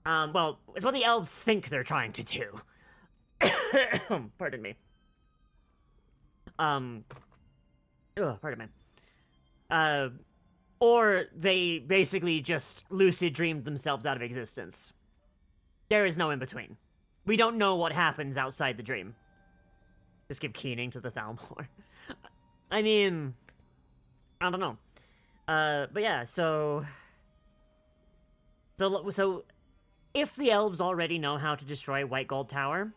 Well, it's what the elves think they're trying to do. Pardon me. Pardon me. Or they basically just lucid dreamed themselves out of existence. There is no in between. We don't know what happens outside the dream. Just give keening to the Thalmor. I mean, I don't know. But yeah, so if the elves already know how to destroy White Gold Tower,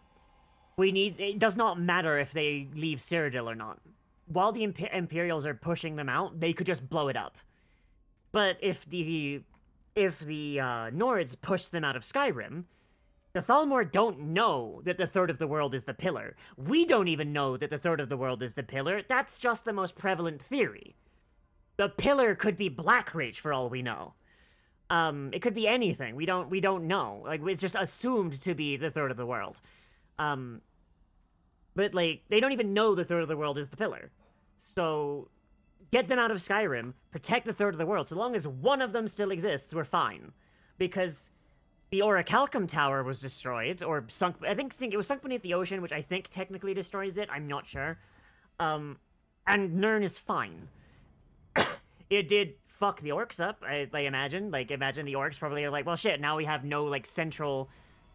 it does not matter if they leave Cyrodiil or not. While the Imperials are pushing them out, they could just blow it up. But if the Nords push them out of Skyrim, the Thalmor don't know that the third of the world is the pillar. We don't even know that the third of the world is the pillar. That's just the most prevalent theory. The pillar could be Blackreach for all we know. It could be anything. We don't know. Like, it's just assumed to be the third of the world. But, like, they don't even know the third of the world is the pillar. So, get them out of Skyrim, protect the third of the world. So long as one of them still exists, we're fine. Because the Orichalcum Tower was destroyed, or sunk, I think it was sunk beneath the ocean, which I think technically destroys it, I'm not sure. And Nirn is fine. It did fuck the orcs up, I imagine. Like, imagine the orcs probably are like, well shit, now we have no, like, central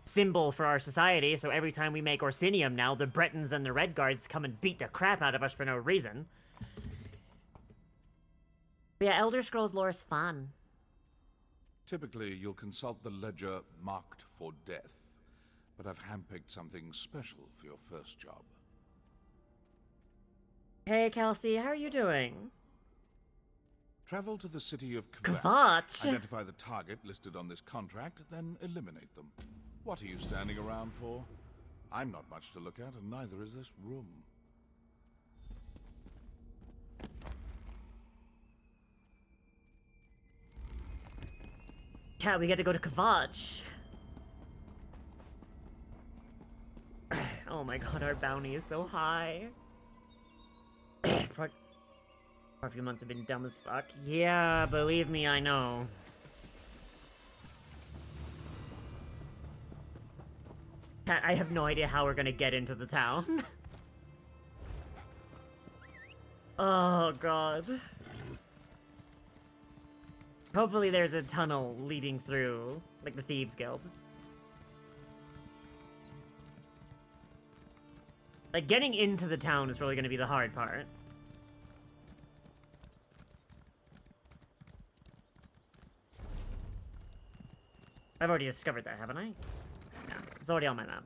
symbol for our society, so every time we make Orsinium now, the Bretons and the Redguards come and beat the crap out of us for no reason. But yeah, Elder Scrolls lore is fun. Typically, you'll consult the ledger marked for death, but I've handpicked something special for your first job. Hey, Kelsey, how are you doing? Travel to the city of Kvatch. Kvatch? Identify the target listed on this contract, then eliminate them. What are you standing around for? I'm not much to look at, and neither is this room. Yeah, we get to go to Kvatch. Oh my god, our bounty is so high. For a few months have been dumb as fuck. Yeah, believe me, I know. I have no idea how we're gonna get into the town. Oh god. Hopefully there's a tunnel leading through, like the Thieves Guild. Like, getting into the town is probably gonna be the hard part. I've already discovered that, haven't I? Yeah, it's already on my map.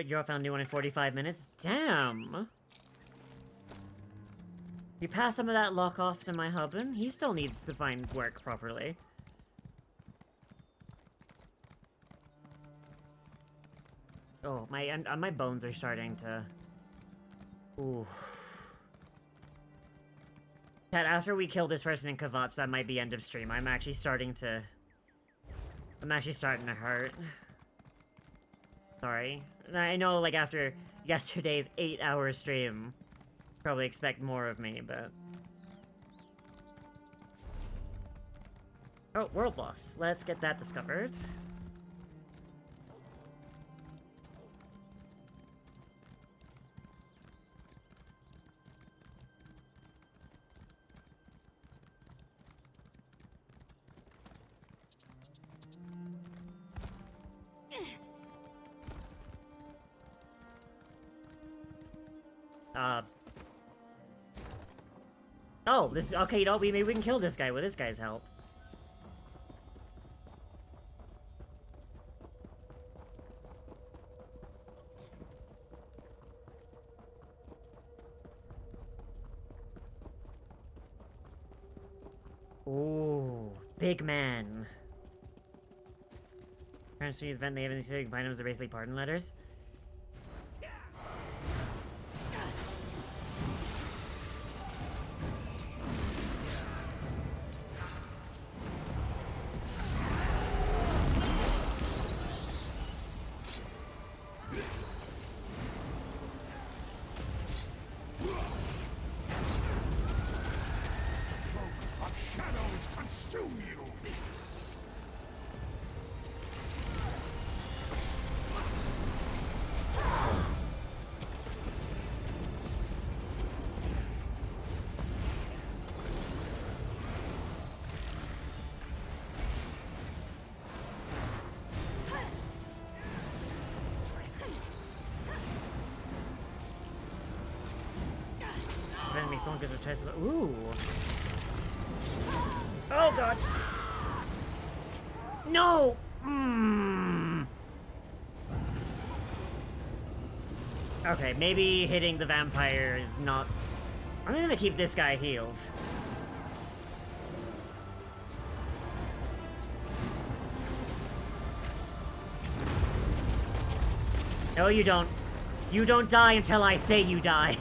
You're found new one in 45 minutes? Damn! You pass some of that luck off to my husband? He still needs to find work properly. Oh, my bones are starting to... Ooh. Chat, after we kill this person in Kvatch, that might be end of stream. I'm actually starting to hurt. Sorry. I know, like, after yesterday's 8-hour stream, probably expect more of me, but... Oh, World Boss. Let's get that discovered. Oh, this... Okay, you know, maybe we can kill this guy with this guy's help. Ooh, big man. Parents to use event, they have any specific items are basically pardon letters. Someone gives a chest. Ooh. Oh god. No. Okay, maybe hitting the vampire is not. I'm gonna keep this guy healed. No, you don't. You don't die until I say you die.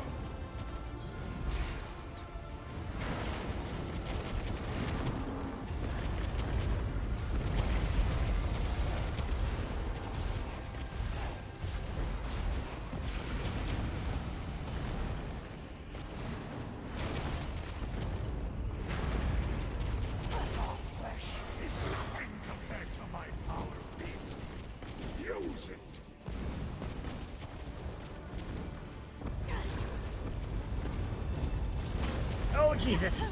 Jesus.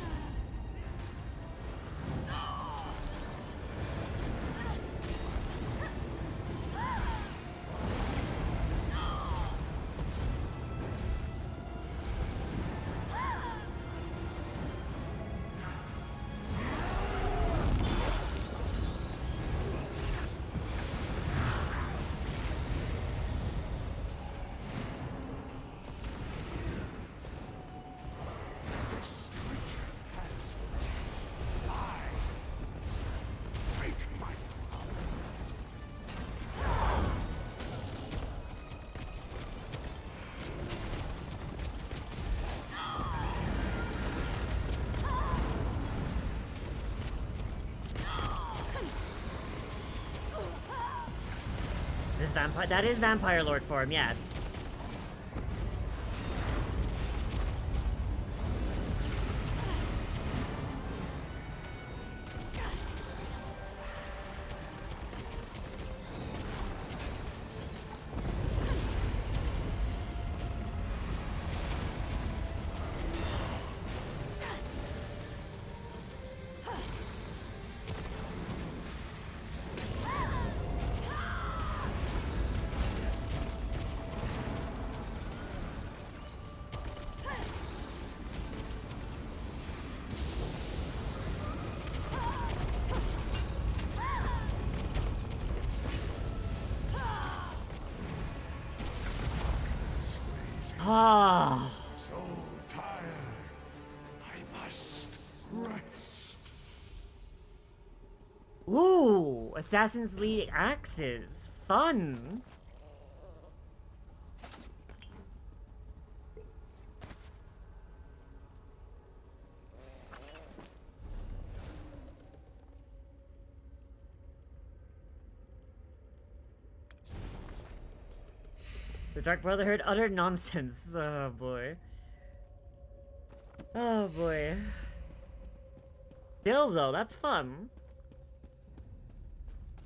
That is Vampire Lord form, yes. Ah. So tired. I must rest. Ooh, Assassin's League axes. Fun. The Dark Brotherhood, utter nonsense. Oh boy. Oh boy. Still though, that's fun.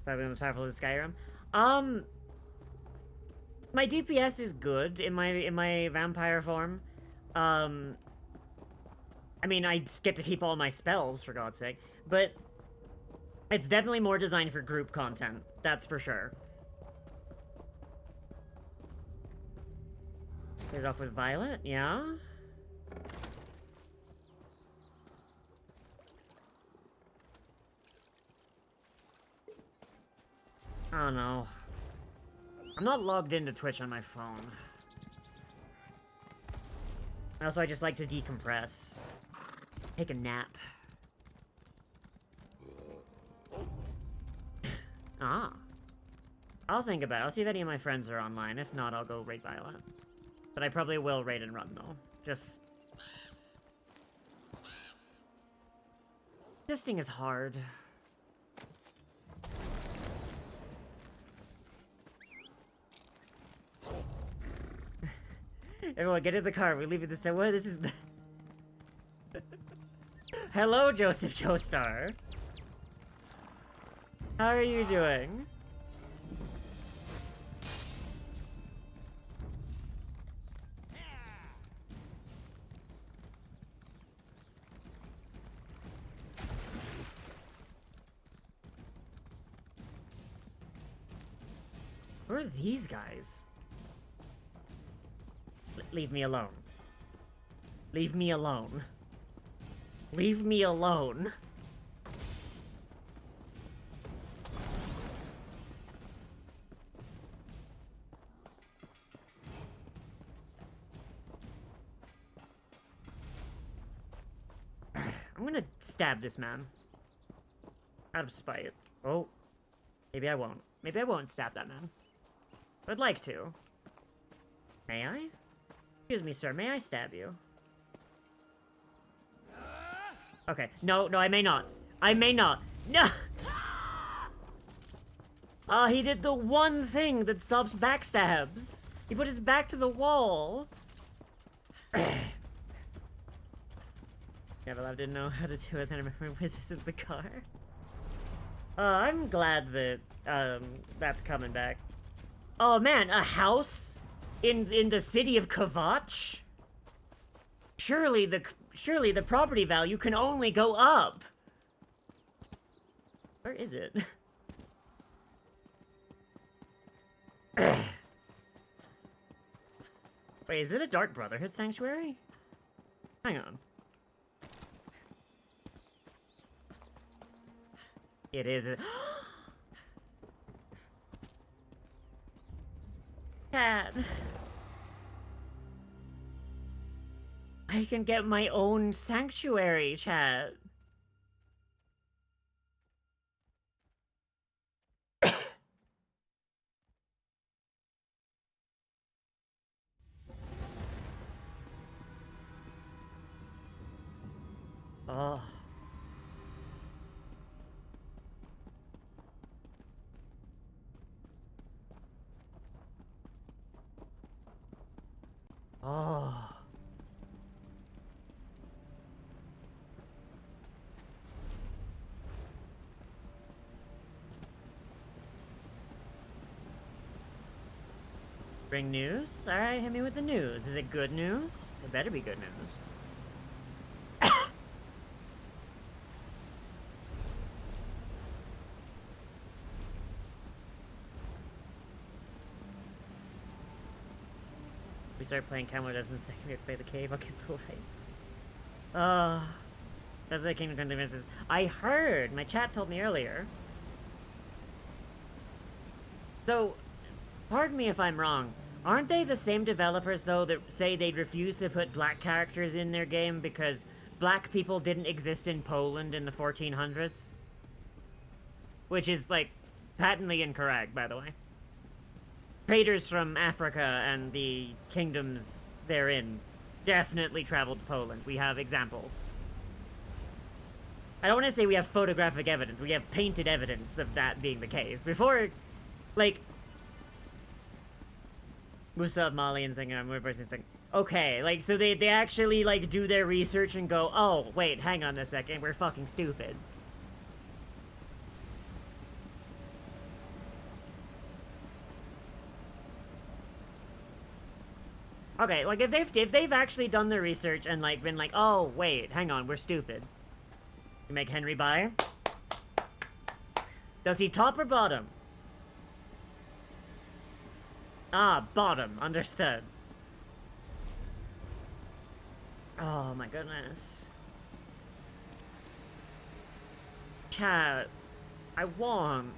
Probably the most powerful as Skyrim. My DPS is good in my vampire form. I mean, I get to keep all my spells, for God's sake. But it's definitely more designed for group content. That's for sure. Start off with Violet, yeah? I don't know. I'm not logged into Twitch on my phone. Also, I just like to decompress. Take a nap. Ah. I'll think about it. I'll see if any of my friends are online. If not, I'll go raid Violet. But I probably will raid and run, though. Just... Existing is hard. Everyone, get in the car. We're leaving this time. What? This is the... Hello, Joseph Joestar. How are you doing? Who are these guys? Leave me alone. Leave me alone. Leave me alone. I'm gonna stab this man. Out of spite. Oh. Maybe I won't. Maybe I won't stab that man. I'd like to. May I? Excuse me, sir. May I stab you? Okay. No, no, I may not. I may not. No! He did the one thing that stops backstabs. He put his back to the wall. Yeah, but I didn't know how to do it, then I remember was this in the car? I'm glad that, that's coming back. Oh man, a house in the city of Kvatch? Surely the property value can only go up. Where is it? Wait, is it a Dark Brotherhood sanctuary? Hang on. It is. Cat. I can get my own sanctuary, chat. Oh. Oh. Bring news? Alright, hit me with the news. Is it good news? It better be good news. We start playing Camel Doesn't say we have to play the cave, I'll get the lights. That's the Kingdom Come Defenses. I heard! My chat told me earlier. So, pardon me if I'm wrong. Aren't they the same developers, though, that say they'd refuse to put black characters in their game because black people didn't exist in Poland in the 1400s? Which is, like, patently incorrect, by the way. Traders from Africa and the kingdoms therein definitely traveled to Poland. We have examples. I don't want to say we have photographic evidence. We have painted evidence of that being the case. Before, like... Musa, Mali, and saying, I'm saying, okay, like, so they actually, like, do their research and go, oh, wait, hang on a second, we're fucking stupid. Okay, like, if they've actually done their research and, like, been like, oh, wait, hang on, we're stupid. You make Henry buy? Does he top or bottom? Ah, bottom, understood. Oh my goodness. Chat, I won.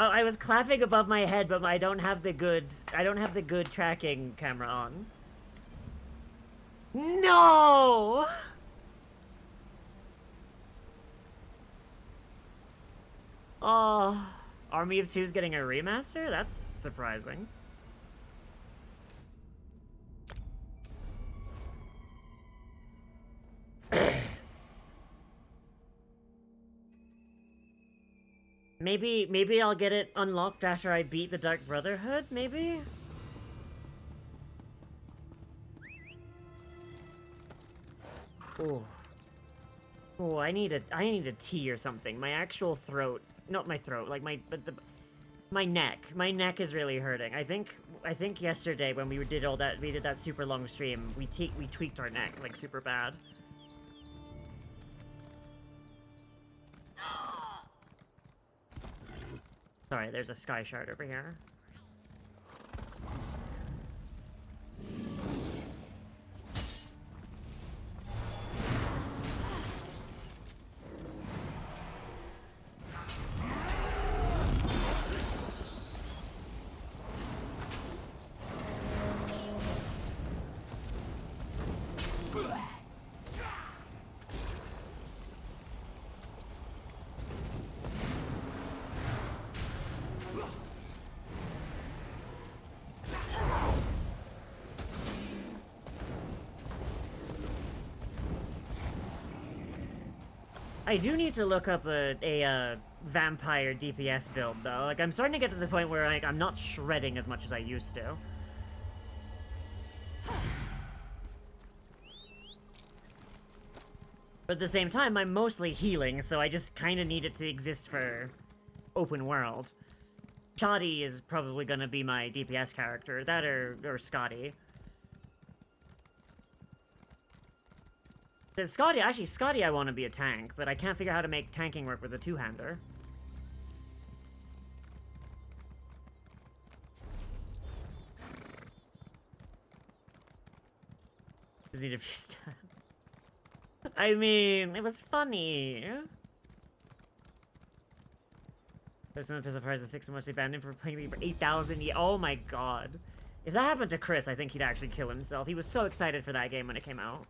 Oh, I was clapping above my head, but I don't have the good tracking camera on. No! Oh, Army of Two is getting a remaster? That's surprising. Maybe I'll get it unlocked after I beat the Dark Brotherhood, maybe? Oh. Oh, I need a tea or something. My actual throat, not my throat, like my neck. My neck is really hurting. I think yesterday when we did that super long stream, we tweaked our neck like super bad. Sorry, there's a sky shard over here. I do need to look up a vampire DPS build, though. Like, I'm starting to get to the point where, like, I'm not shredding as much as I used to. But at the same time, I'm mostly healing, so I just kind of need it to exist for open world. Shoddy is probably gonna be my DPS character. That or Scotty. Scotty I want to be a tank, but I can't figure out how to make tanking work with a two-hander. Just need a few stabs. I mean, it was funny. There's someone pissed off as 6 so much they banned him for playing me for 8,000. Oh my god. If that happened to Chris, I think he'd actually kill himself. He was so excited for that game when it came out.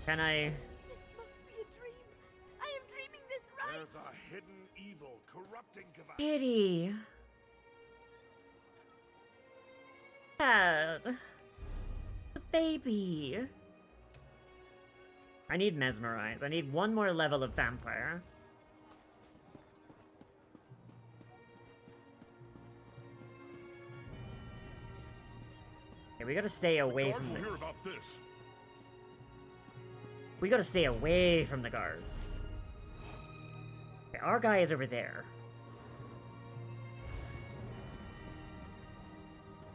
Can I... This must be a dream. I am dreaming this right. There's a hidden evil corrupting Kavash. Kitty. Dad. The baby. I need Mesmerize. I need one more level of Vampire. Okay, we gotta stay away from the... Hear about this. We gotta stay away from the guards. Okay, our guy is over there.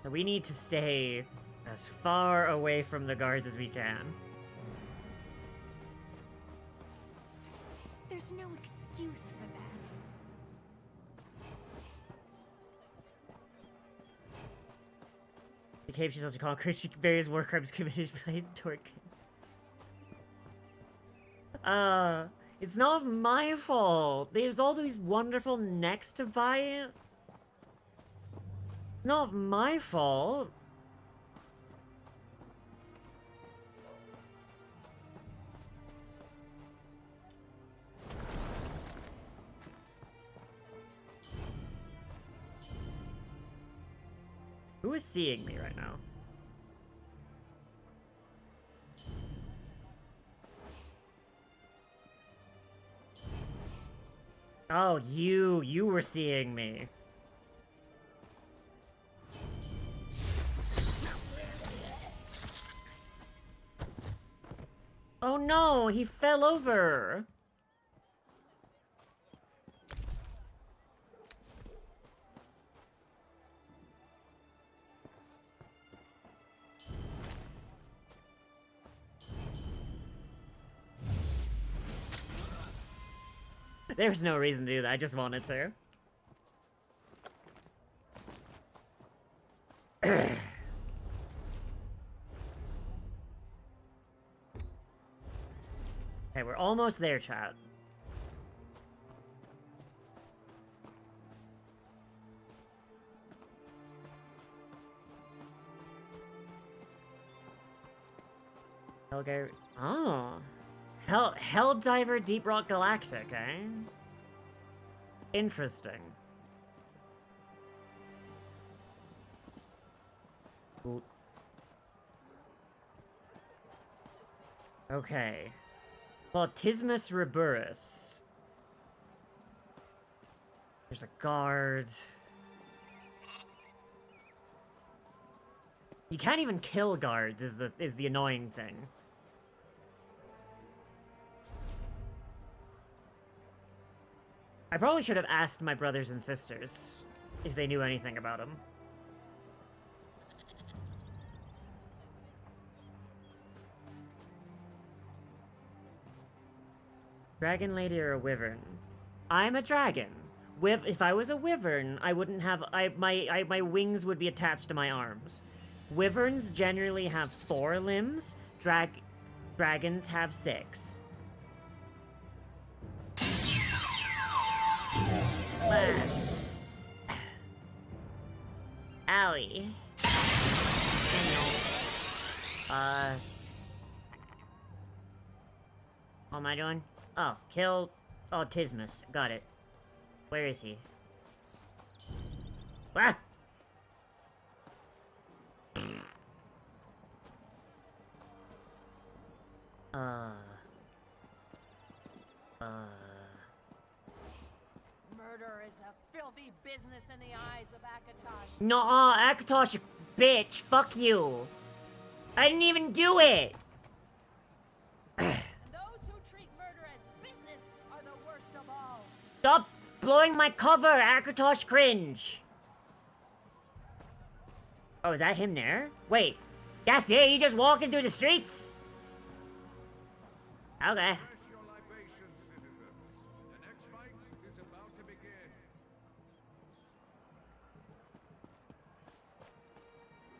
So we need to stay as far away from the guards as we can. There's no excuse for that. The cave she's also called various war crimes committed by Torque. It's not my fault. There's all these wonderful necks to buy it. Not my fault. Who is seeing me right now? Oh, you were seeing me. Oh no, he fell over. There's no reason to do that, I just wanted to. Okay, we're almost there, chat. Hellgate. Oh. Helldiver Deep Rock Galactic, eh? Interesting. Ooh. Okay. Autismus Reburus. There's a guard. You can't even kill guards is the annoying thing. I probably should have asked my brothers and sisters if they knew anything about him. Dragon lady or a wyvern? I'm a dragon. If I was a wyvern, I wouldn't have my wings would be attached to my arms. Wyverns generally have 4 limbs. Dragons have 6. Owie. What am I doing? Oh, kill Autismus. Got it. Where is he? Ah! Murder is a filthy business in the eyes of Akatosh. No, Akatosh, bitch. Fuck you. I didn't even do it. And those who treat murder as business are the worst of all. Stop blowing my cover, Akatosh cringe. Oh, is that him there? Wait, that's it? He's just walking through the streets? Okay.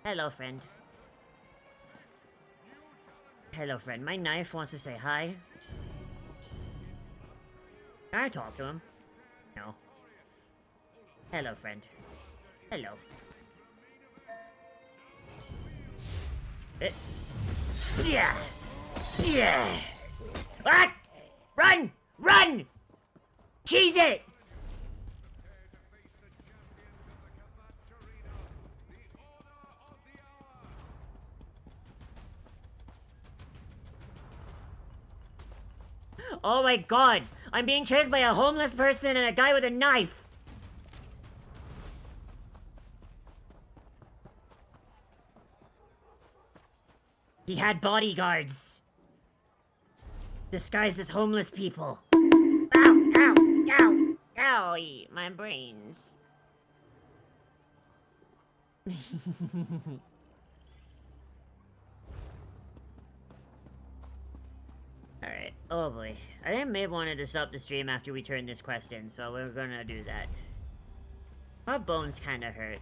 Hello, friend. Hello, friend. My knife wants to say hi. Can I talk to him? No. Hello, friend. Hello. Yeah! Yeah! What? Run! Run! Cheese it! Oh my god! I'm being chased by a homeless person and a guy with a knife! He had bodyguards. Disguised as homeless people. Ow! Ow! Ow! Ow! My brains. Alright, oh boy. I think I may have wanted to stop the stream after we turn this quest in, so we're gonna do that. My bones kinda hurt.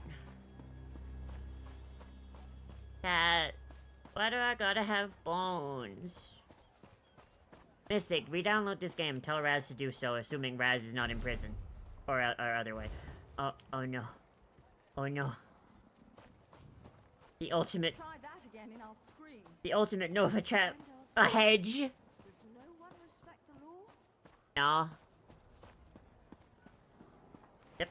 Cat, why do I gotta have bones? Mystic, re-download this game, tell Raz to do so, assuming Raz is not in prison. Or other way. Oh no. Oh no. The ultimate... Try that again and I'll scream. The ultimate Nova trap. A hedge? Does no one respect the law? No. Yep.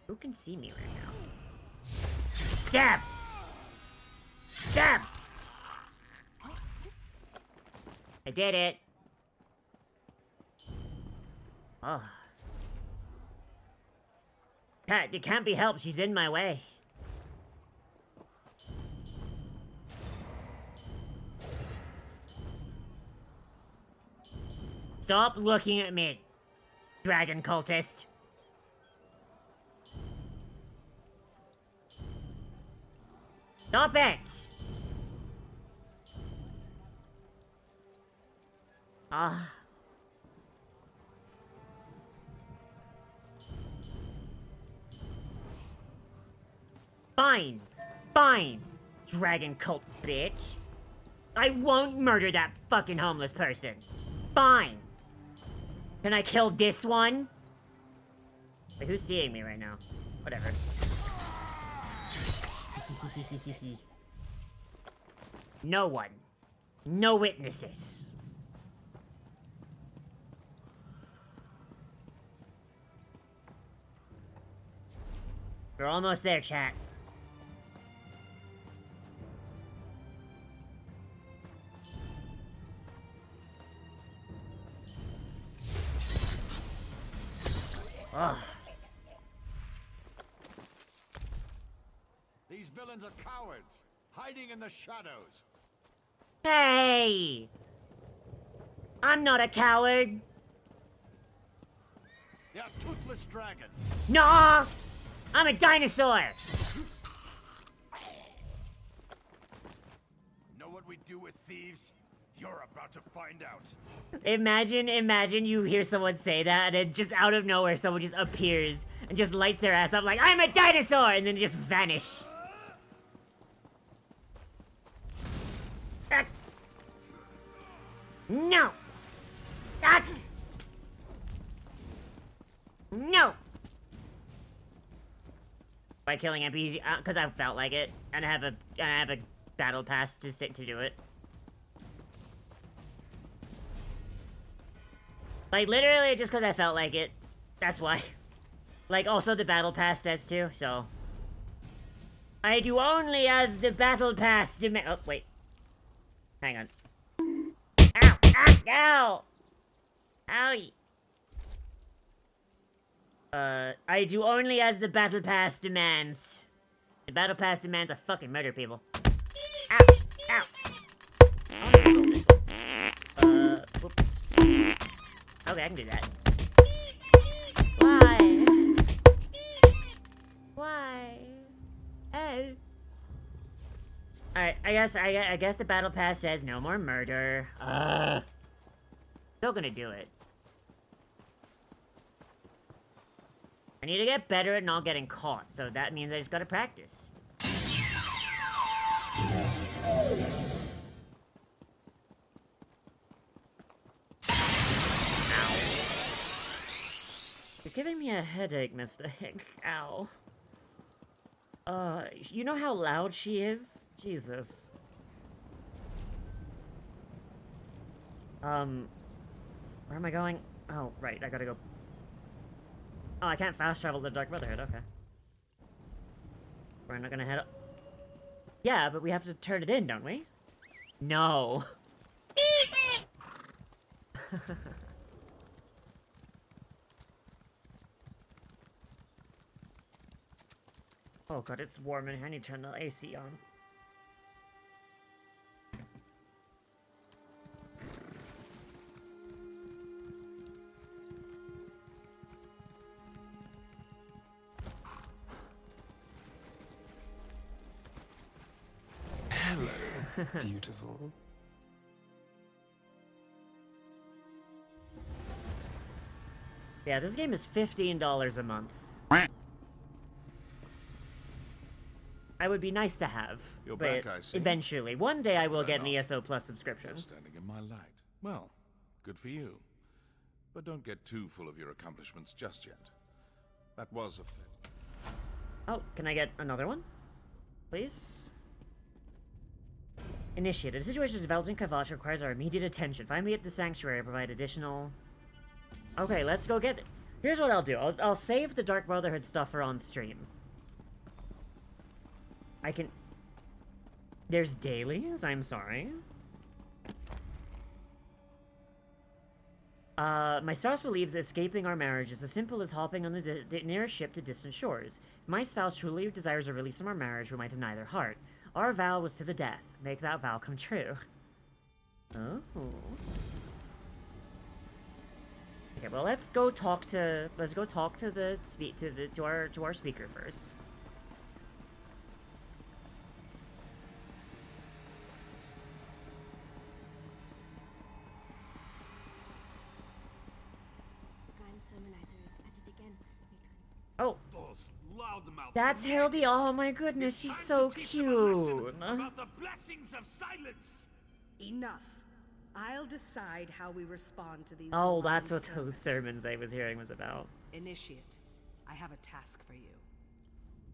Who can see me right now? Stab! Stab! I did it. Oh. Cat, it can't be helped. She's in my way. Stop looking at me, dragon cultist. Stop it! Ah. Fine. Fine. Dragon cult bitch. I won't murder that fucking homeless person. Fine. Can I kill this one? Wait, who's seeing me right now? Whatever. No one. No witnesses. We're almost there, chat. Ugh. These villains are cowards, hiding in the shadows. Hey! I'm not a coward. They're toothless dragons. Nah! I'm a dinosaur! Know what we do with thieves? You're about to find out. Imagine you hear someone say that, and then just out of nowhere, someone just appears and just lights their ass up like, I'm a dinosaur! And then just vanish. Ah. No! Ah. No! By killing NPCs, because I felt like it, and I have a battle pass to do it. Like, literally, just because I felt like it. That's why. Like, also the battle pass says to, so. I do only as the battle pass demand. Oh, wait. Hang on. Ow! Ow! Ow! Owie! I do only as the battle pass demands. The battle pass demands I fucking murder people. Ow! Ow! Whoop. Okay, I can do that. Why? Why? Oh. Alright, I guess the battle pass says no more murder. Still gonna do it. I need to get better at not getting caught, so that means I just gotta practice. You're giving me a headache, Mystic. Ow. You know how loud she is? Jesus. Where am I going? Oh, right, I gotta go. Oh, I can't fast travel to the Dark Brotherhood, okay. We're not gonna head up. Yeah, but we have to turn it in, don't we? No. Oh god, it's warm and I need to turn the AC on. Hello, beautiful. Yeah, this game is $15 a month. I would be nice to have, You're but back, I see. eventually, one day I will Why get an not? ESO Plus subscription. You're standing in my light. Well, good for you. But don't get too full of your accomplishments just yet. That was a thing. Oh, can I get another one? Please? Initiate. A situation is developed in Kavash requires our immediate attention. Find me at the sanctuary, provide additional... Okay, let's go get it. Here's what I'll do. I'll save the Dark Brotherhood stuff for on stream. I can... There's dailies? I'm sorry. My spouse believes escaping our marriage is as simple as hopping on the nearest ship to distant shores. If my spouse truly desires a release from our marriage, we might deny their heart. Our vow was to the death. Make that vow come true. Oh. Okay, well let's go talk to our speaker first. loudmouth. That's Hildy. Oh my goodness, she's so cute. About the blessings of silence. Enough. I'll decide how we respond to these. Oh, that's what those sermons I was hearing was about. Initiate, I have a task for you.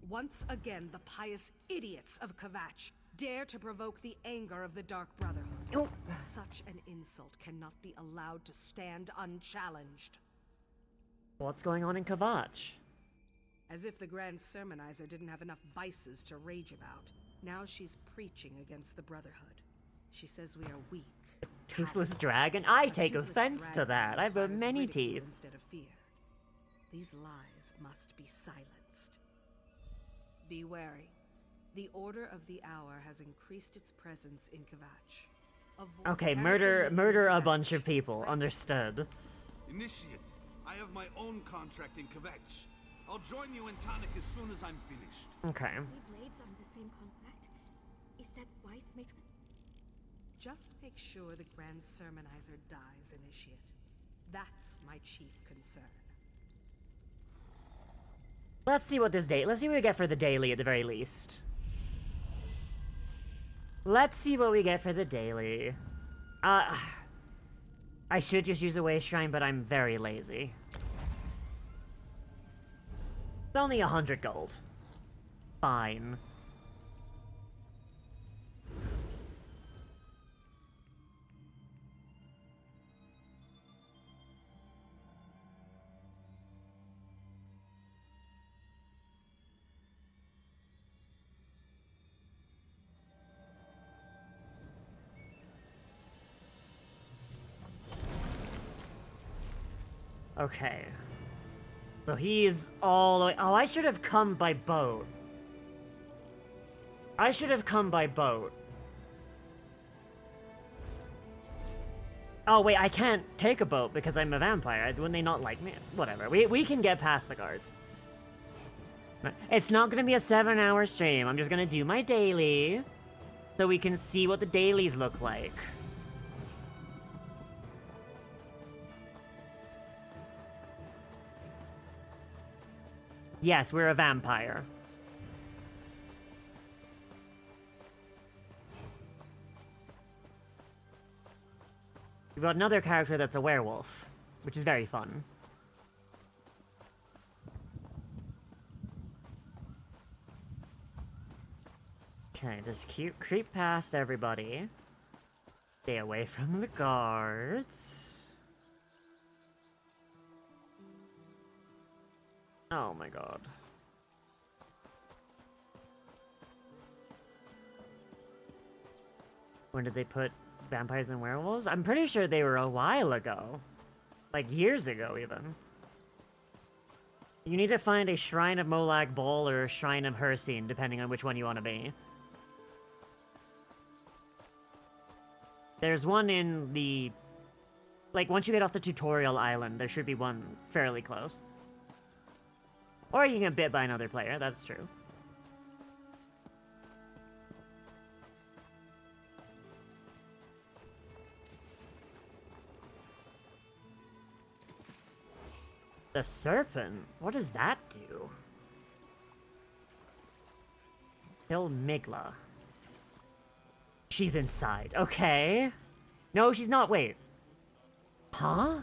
Once again, the pious idiots of Kvatch dare to provoke the anger of the Dark Brotherhood. Oh. Such an insult cannot be allowed to stand unchallenged. What's going on in Kvatch? As if the Grand Sermonizer didn't have enough vices to rage about. Now she's preaching against the Brotherhood. She says we are weak. Toothless dragon? I take offense to that. I've got many teeth. Instead of fear. These lies must be silenced. Be wary. The Order of the Hour has increased its presence in Kvatch. Okay, murder a bunch of people. Understood. Initiate, I have my own contract in Kvatch. I'll join you in Tonic as soon as I'm finished. Okay. Blades on the same contract? Is that wise, mate? Just make sure the Grand Sermonizer dies, Initiate. That's my chief concern. Let's see what let's see what we get for the daily at the very least. Let's see what we get for the daily. I should just use a way shrine, but I'm very lazy. It's only 100 gold. Fine. Okay. So he's all the way... Oh, I should have come by boat. I should have come by boat. Oh, wait, I can't take a boat because I'm a vampire. Wouldn't they not like me? Whatever. We can get past the guards. It's not going to be a 7-hour stream. I'm just going to do my daily so we can see what the dailies look like. Yes, we're a vampire. We've got another character that's a werewolf, which is very fun. Okay, just creep past everybody. Stay away from the guards. Oh my god. When did they put vampires and werewolves? I'm pretty sure they were a while ago. Like years ago, even. You need to find a Shrine of Molag Bal or a Shrine of Hircine, depending on which one you want to be. There's one in the... Like, once you get off the tutorial island, there should be one fairly close. Or you can get bit by another player, that's true. The serpent? What does that do? Kill Migla. She's inside. Okay. No, she's not. Wait. Huh?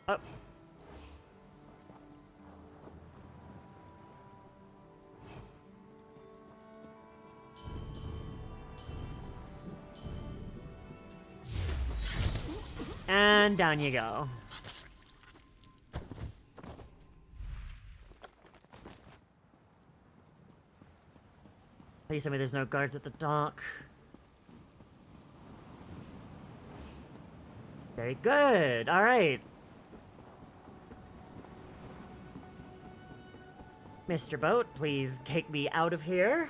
Oh. And down you go. Please tell me there's no guards at the dock. Very good. All right. Mr. Boat, please take me out of here.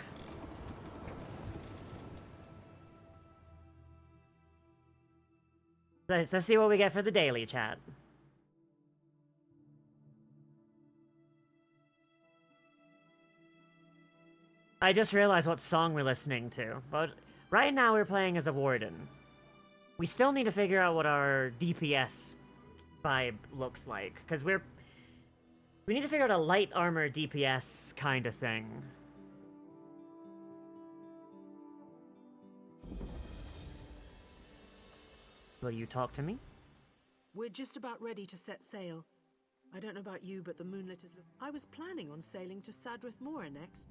Let's see what we get for the daily, chat. I just realized what song we're listening to. But right now we're playing as a warden. We still need to figure out what our DPS vibe looks like, because we need to figure out a light armor DPS kind of thing. Will you talk to me? We're just about ready to set sail. I don't know about you, but the moonlit is... I was planning on sailing to Sadrith Mora next.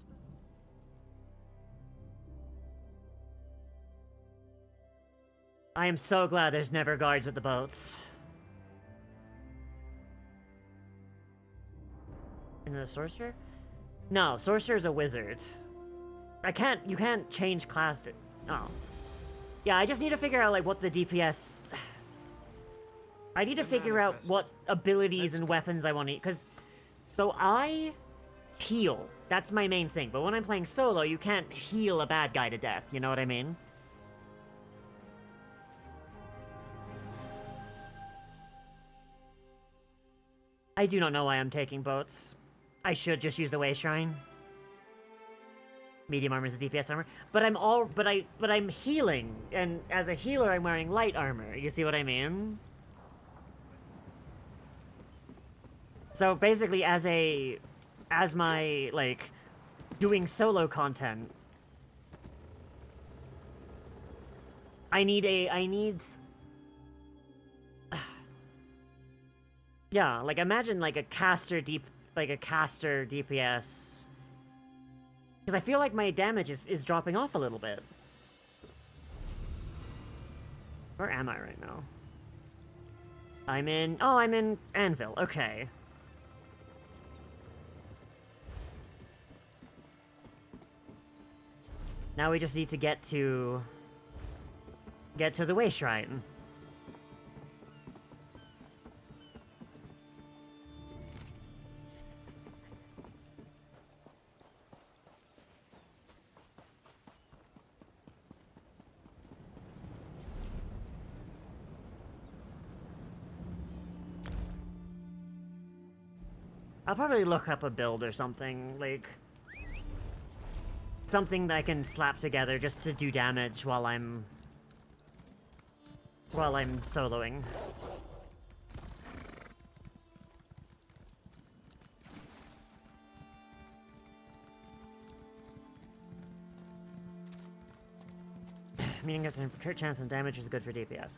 I am so glad there's never guards at the boats. And the sorcerer? No, sorcerer's a wizard. You can't change class. Oh. Yeah, I just need to figure out, like, what the DPS... I need to figure out what abilities and weapons I want to... Because, so I heal. That's my main thing. But when I'm playing solo, you can't heal a bad guy to death. You know what I mean? I do not know why I'm taking boats. I should just use the Way Shrine. Medium armor is the DPS armor, but I'm healing, and as a healer, I'm wearing light armor. You see what I mean? So basically, as my like doing solo content, I need yeah, like imagine like a caster DPS. Because I feel like my damage is dropping off a little bit. Where am I right now? I'm in Anvil, okay. Now we just need to get to the Way Shrine. I'll probably look up a build or something, like... something that I can slap together just to do damage while I'm soloing. Meaning gets a crit chance and damage is good for DPS.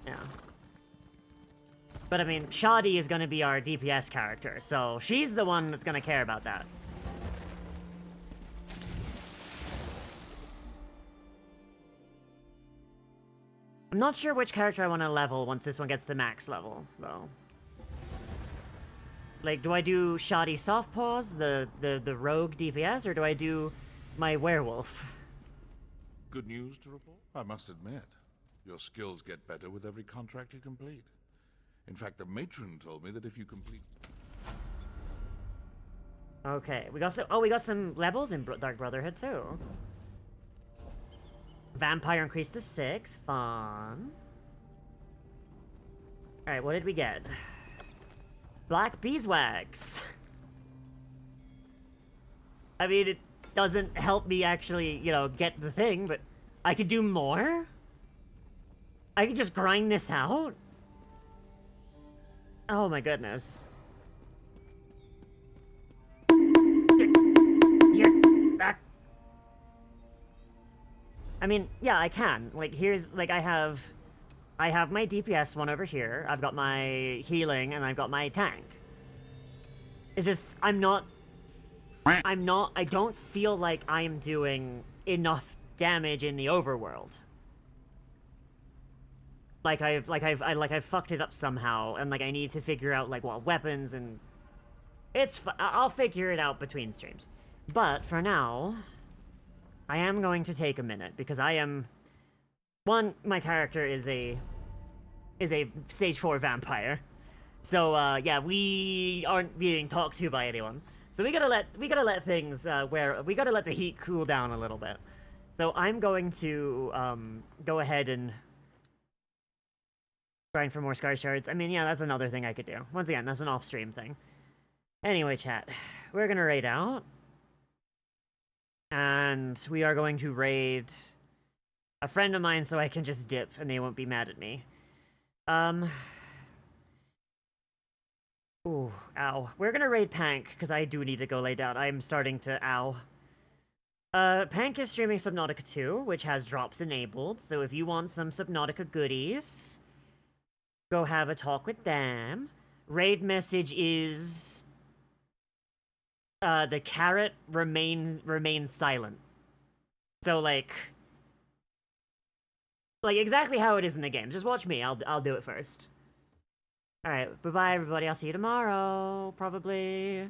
Yeah. But I mean, Shoddy is gonna be our DPS character, so she's the one that's gonna care about that. I'm not sure which character I want to level once this one gets to max level, though. Like, do I do Shoddy Soft Paws, the rogue DPS, or do I do my werewolf? Good news to report? I must admit, your skills get better with every contract you complete. In fact, the matron told me that if you complete... Okay, we got some levels in Dark Brotherhood, too. Vampire increased to 6, fun. Alright, what did we get? Black Beeswax. I mean, it doesn't help me actually, you know, get the thing, but I could do more? I could just grind this out? Oh my goodness. I mean, yeah, I can. Like, here's, like, I have my DPS one over here, I've got my healing, and I've got my tank. It's just, I don't feel like I am doing enough damage in the overworld. Like I've fucked it up somehow, and like I need to figure out like what weapons and I'll figure it out between streams. But for now, I am going to take a minute because my character is a stage 4 vampire. So yeah, we aren't being talked to by anyone. So we gotta let things we gotta let the heat cool down a little bit. So I'm going to go ahead and grind for more scar shards. I mean, yeah, that's another thing I could do. Once again, that's an off-stream thing. Anyway, chat, we're gonna raid out. And we are going to raid A friend of mine, so I can just dip and they won't be mad at me. Ooh, ow. We're gonna raid Pank, because I do need to go lay down. I'm starting to ow. Pank is streaming Subnautica 2, which has drops enabled, so if you want some Subnautica goodies, go have a talk with them. Raid message is... the carrot remain silent. So, like exactly how it is in the game. Just watch me, I'll do it first. Alright, bye-bye everybody, I'll see you tomorrow, probably.